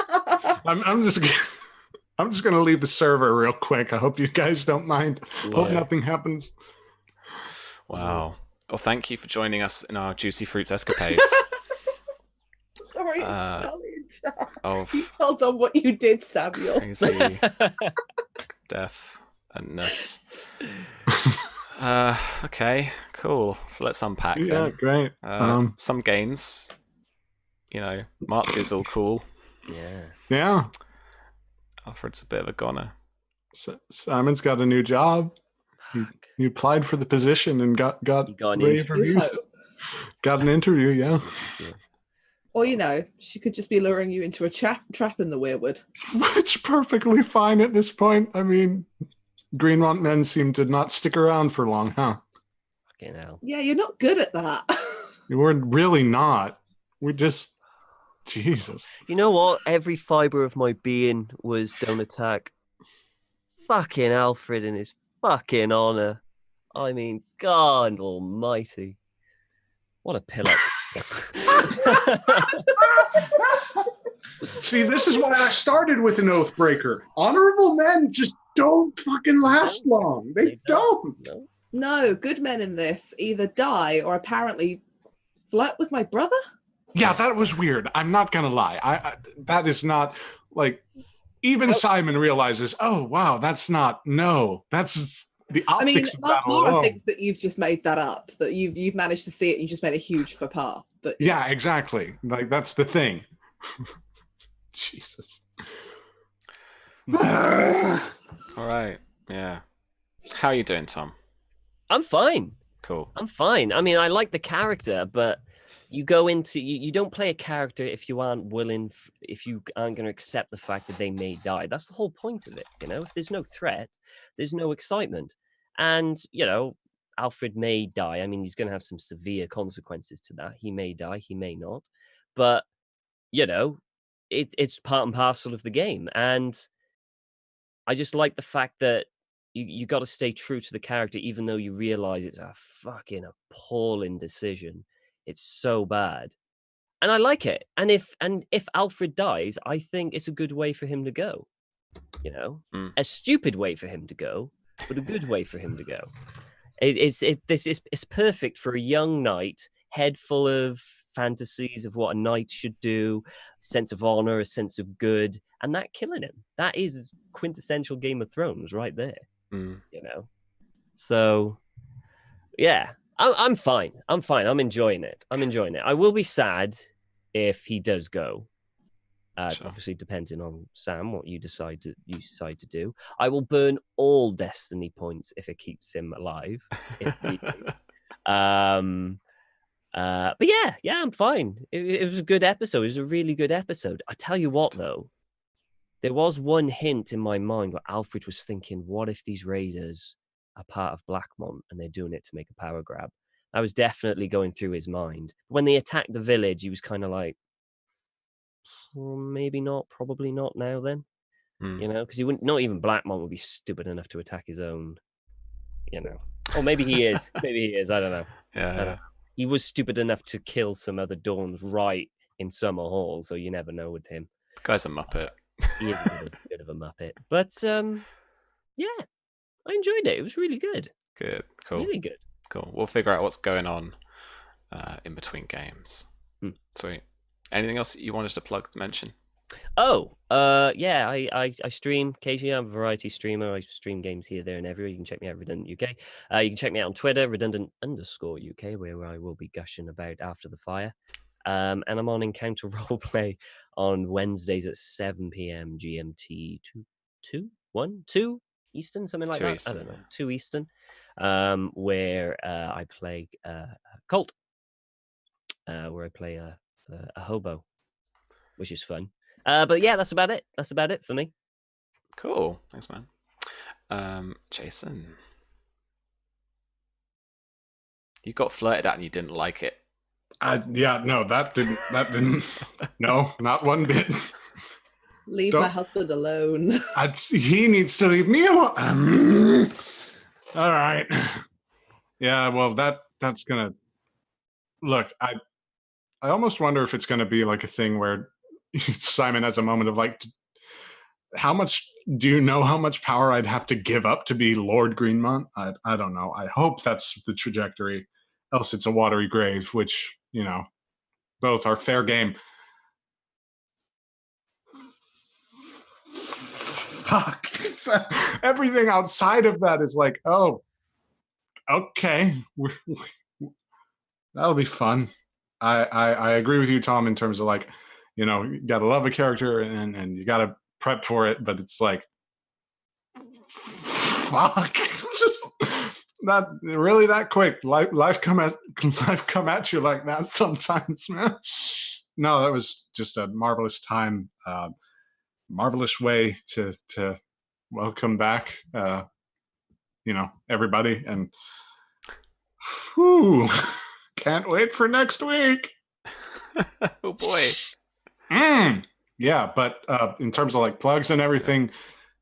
I'm just gonna leave the server real quick. I hope you guys don't mind. Hope nothing happens. Wow. Well, thank you for joining us in our Juicy Fruits escapades. Sorry, Oh, you told on what you did, Samuel. Crazy death and ness. Okay, cool. So let's unpack. Yeah, then. great. Some gains. You know, Marzia's all cool. Yeah. Alfred's a bit of a goner. Simon's got a new job. He applied for the position and got an interview. Got an interview, yeah. Or, she could just be luring you into a trap in the Weirwood. Which perfectly fine at this point. I mean, Greenmont men seem to not stick around for long, huh? Fucking hell. Yeah, you're not good at that. We're really not. We just... Jesus. You know what? Every fiber of my being was don't attack. Fucking Alfred and his fucking honor. I mean, God almighty. What a pillow. See, this is why I started with an Oathbreaker. Honorable men just don't fucking last long. They don't. No, good men in this either die or apparently flirt with my brother. Yeah, that was weird. I'm not gonna lie. I that is not like even Symon realizes. Oh wow, that's not that's the optics of that Laura alone. thinks that you've just made that up. That you've managed to see it and you just made a huge faux pas. But yeah, exactly. Like that's the thing. Jesus. All right. Yeah. How are you doing, Tom? I'm fine. Cool. I'm fine. I mean, I like the character, but you go into you don't play a character if you aren't willing, if you aren't going to accept the fact that they may die. That's the whole point of it. If there's no threat, there's no excitement. And Alfred may die. I mean, he's going to have some severe consequences to that. He may die, he may not, but it's part and parcel of the game. And I just like the fact that you got to stay true to the character, even though you realize it's a fucking appalling decision. It's so bad, and I like it. And if Alfred dies, I think it's a good way for him to go. A stupid way for him to go, but a good way for him to go. It's perfect for a young knight, head full of fantasies of what a knight should do, a sense of honor, a sense of good, and that killing him. That is quintessential Game of Thrones right there. So yeah. I'm fine. I'm enjoying it. I will be sad if he does go. Sure. Obviously, depending on Sam, what you decide to do. I will burn all destiny points if it keeps him alive. But yeah, I'm fine. It was a good episode. It was a really good episode. I tell you what, though, there was one hint in my mind where Alfred was thinking, "What if these raiders are part of Blackmont and they're doing it to make a power grab?" I was definitely going through his mind. When they attacked the village, he was kind of like, well, maybe not, probably not now then. You know, because he wouldn't, not even Blackmont would be stupid enough to attack his own, you know. Or maybe he is. Maybe he is. I don't know. Yeah. He was stupid enough to kill some other Dawns right in Summer Hall, so you never know with him. The guy's a muppet. He is a bit of a muppet. But yeah, I enjoyed it. It was really good. Good. Cool. Really good. Cool. We'll figure out what's going on in between games. Sweet. Anything else you wanted to plug to mention? Oh, yeah, I stream occasionally. I'm a variety streamer. I stream games here, there, and everywhere. You can check me out, Redundant UK. You can check me out on Twitter, Redundant_UK, where I will be gushing about after the fire. And I'm on Encounter Roleplay on Wednesdays at 7 p.m. GMT, 2 Eastern, something like 2 that. Eastern, I don't know, 2 Eastern, where I play Cult, where I play a hobo, which is fun. But yeah, that's about it. That's about it for me. Cool. Thanks, man. Jason, you got flirted at and you didn't like it. No, that didn't. No, not one bit. Leave my husband alone. He needs to leave me alone. All right. Yeah, well, that's gonna look. I almost wonder if it's gonna be like a thing where Symon has a moment of like, how much do you know how much power I'd have to give up to be Lord Greenmont? I don't know. I hope that's the trajectory. Else it's a watery grave, which, you know, both are fair game. Fuck. Everything outside of that is like, oh, okay. That'll be fun. I agree with you, Tom, in terms of like, you know, you gotta love a character and you gotta prep for it, but it's like, fuck, just not really that quick. Life come at you like that sometimes, man. No, that was just a marvelous time, marvelous way to welcome back, you know, everybody, and whew, can't wait for next week. Oh boy. Yeah, but in terms of like plugs and everything,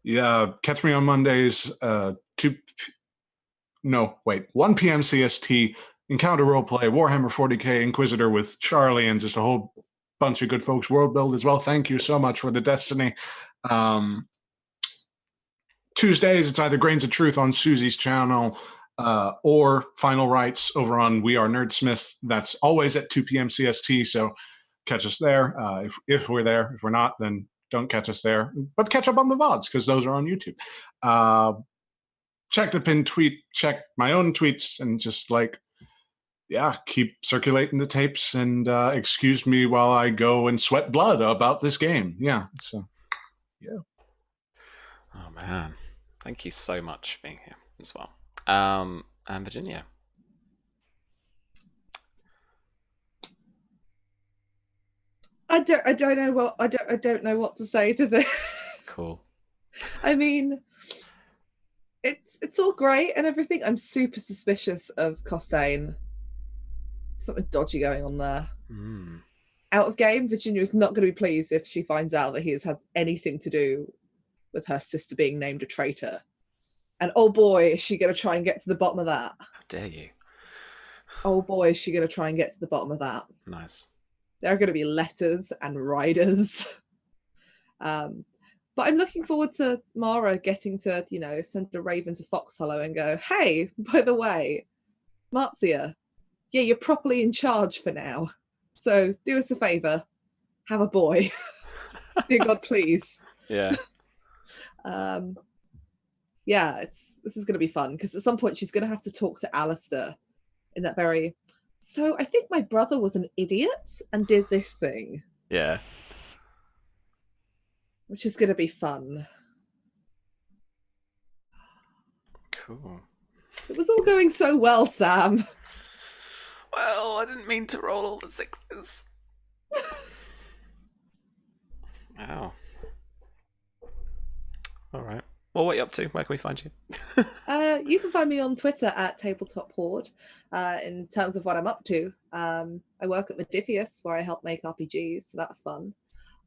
yeah, catch me on Mondays, 1 p.m. CST, Encounter Roleplay, Warhammer 40k, Inquisitor with Charlie, and just a whole bunch of good folks. World Build as well. Thank you so much for the Destiny. Tuesdays, it's either Grains of Truth on Susie's channel or Final Rights over on We Are Nerdsmith. That's always at 2 p.m. CST, so catch us there. If we're there. If we're not, then don't catch us there. But catch up on the VODs, because those are on YouTube. Check the pinned tweet, check my own tweets, and just like, yeah, keep circulating the tapes, and excuse me while I go and sweat blood about this game. Yeah, so, yeah. Oh, man. Thank you so much for being here as well. And Virginia. I don't know what to say to this. Cool. I mean, it's all great and everything. I'm super suspicious of Costain. Something dodgy going on there. Out of game, Virginia is not going to be pleased if she finds out that he has had anything to do with her sister being named a traitor. And oh boy, is she going to try and get to the bottom of that. How dare you? Oh boy, is she going to try and get to the bottom of that. Nice. There are going to be letters and riders. But I'm looking forward to Mara getting to, you know, send a raven to Foxhollow and go, hey, by the way, Marcia, yeah, you're properly in charge for now. So do us a favour, have a boy. Dear God, please. Yeah. Yeah, this is going to be fun, because at some point she's going to have to talk to Alistar in that very, so I think my brother was an idiot and did this thing. Yeah. Which is going to be fun. Cool. It was all going so well, Sam. Well, I didn't mean to roll all the sixes. Wow. All right. Well, what are you up to? Where can we find you? You can find me on Twitter at Tabletop Horde. In terms of what I'm up to, I work at Modifius, where I help make RPGs, so that's fun.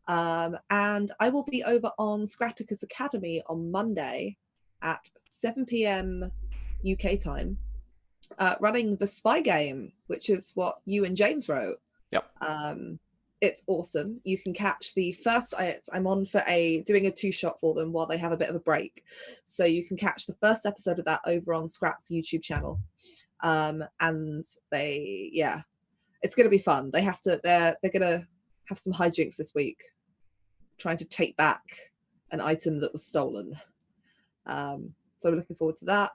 And I will be over on Scraticus Academy on Monday at 7 p.m. UK time, running the Spy Game, which is what you and James wrote. Yep. It's awesome. You can catch the first. I'm on for doing a 2-shot for them while they have a bit of a break, so you can catch the first episode of that over on Scrat's YouTube channel. And it's going to be fun. They're going to have some hijinks this week, trying to take back an item that was stolen. So I'm looking forward to that.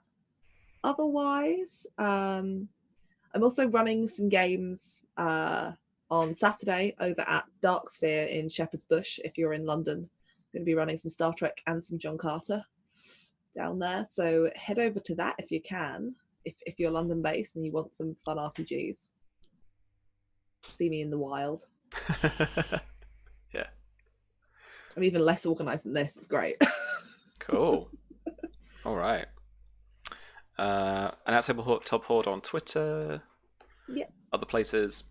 Otherwise, I'm also running some games on Saturday over at Dark Sphere in Shepherd's Bush. If you're in London, I'm going to be running some Star Trek and some John Carter down there. So head over to that if you can, if you're London based and you want some fun RPGs. See me in the wild. Yeah. I'm even less organised than this. It's great. Cool. All right. And at Tabletop Horde on Twitter. Yeah. Other places.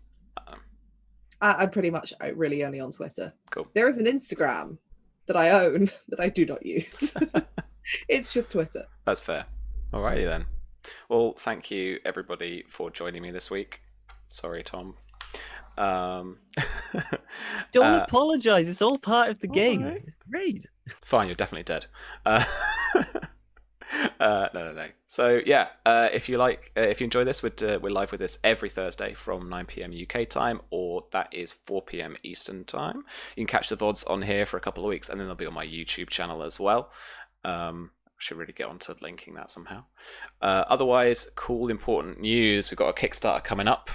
I'm pretty much really only on Twitter. Cool. There is an Instagram that I own that I do not use. It's just Twitter. That's fair. Alrighty then. Well, thank you everybody for joining me this week. Sorry, Tom. Don't apologise. It's all part of the game. Right. It's great. Fine, you're definitely dead. No. So yeah, if you enjoy this, we're live with this every Thursday from 9 p.m. UK time, or that is 4 p.m. Eastern time. You can catch the VODs on here for a couple of weeks, and then they'll be on my YouTube channel as well. Should really get onto linking that somehow. Otherwise, cool, important news. We've got a Kickstarter coming up.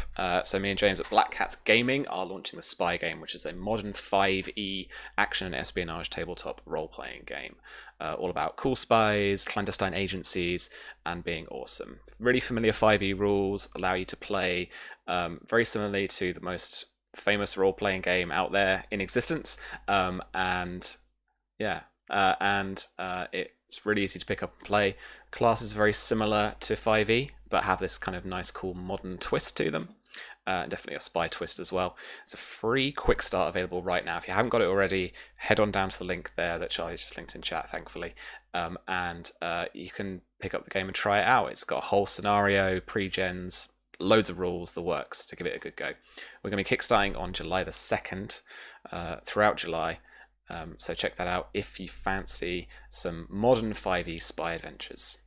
So me and James at Black Cats Gaming are launching the Spy Game, which is a modern 5e action and espionage tabletop role-playing game. All about cool spies, clandestine agencies, and being awesome. Really familiar 5e rules allow you to play very similarly to the most famous role-playing game out there in existence. It's really easy to pick up and play. Classes are very similar to 5e, but have this kind of nice, cool, modern twist to them. Definitely a spy twist as well. It's a free quick start available right now. If you haven't got it already, head on down to the link there that Charlie's just linked in chat, thankfully. And you can pick up the game and try it out. It's got a whole scenario, pre-gens, loads of rules, the works, to give it a good go. We're going to be kickstarting on July the 2nd, throughout July. So check that out if you fancy some modern 5e spy adventures.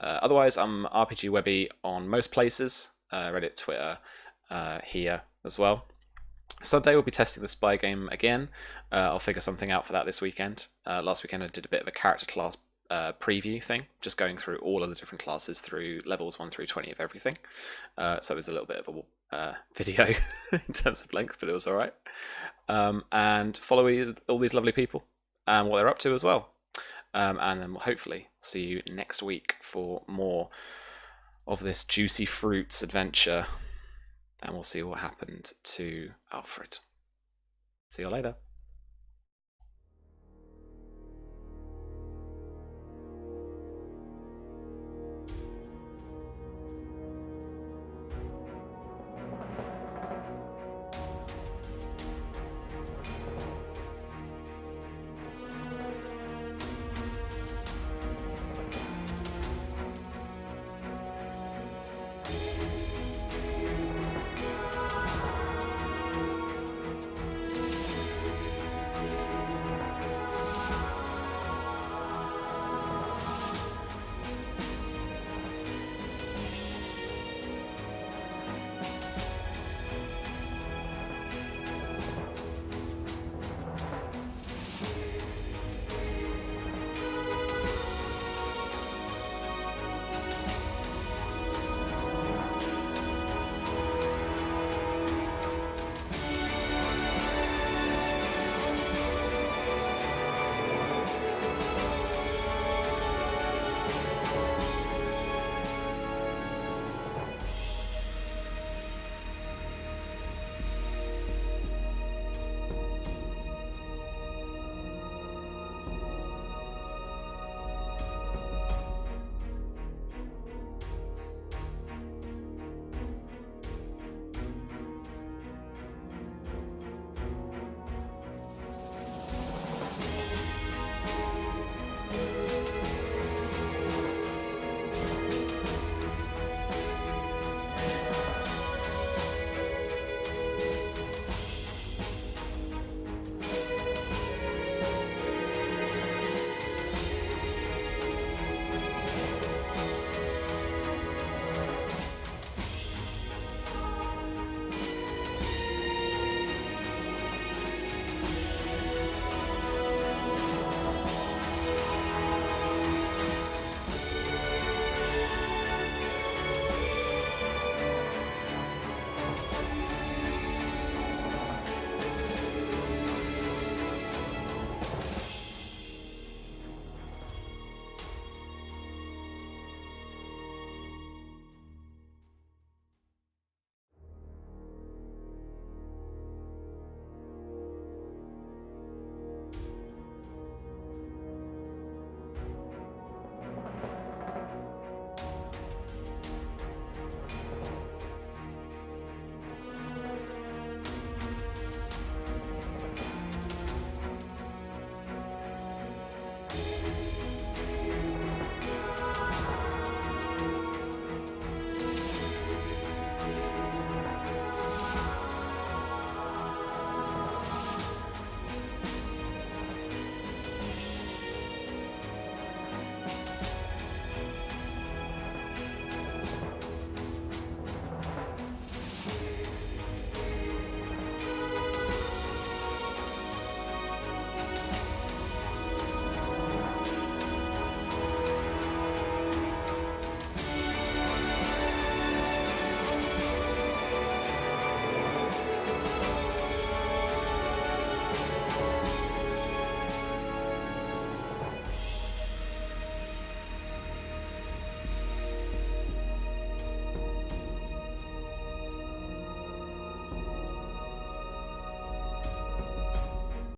Otherwise, I'm RPG Webby on most places, Reddit, Twitter, here as well. Sunday we'll be testing the Spy Game again. I'll figure something out for that this weekend. Last weekend I did a bit of a character class preview thing, just going through all of the different classes through levels 1 through 20 of everything. So it was a little bit of a video in terms of length, but it was all right. And follow all these lovely people and what they're up to as well. And then we'll hopefully see you next week for more of this juicy fruits adventure. And we'll see what happened to Alfred. See you later.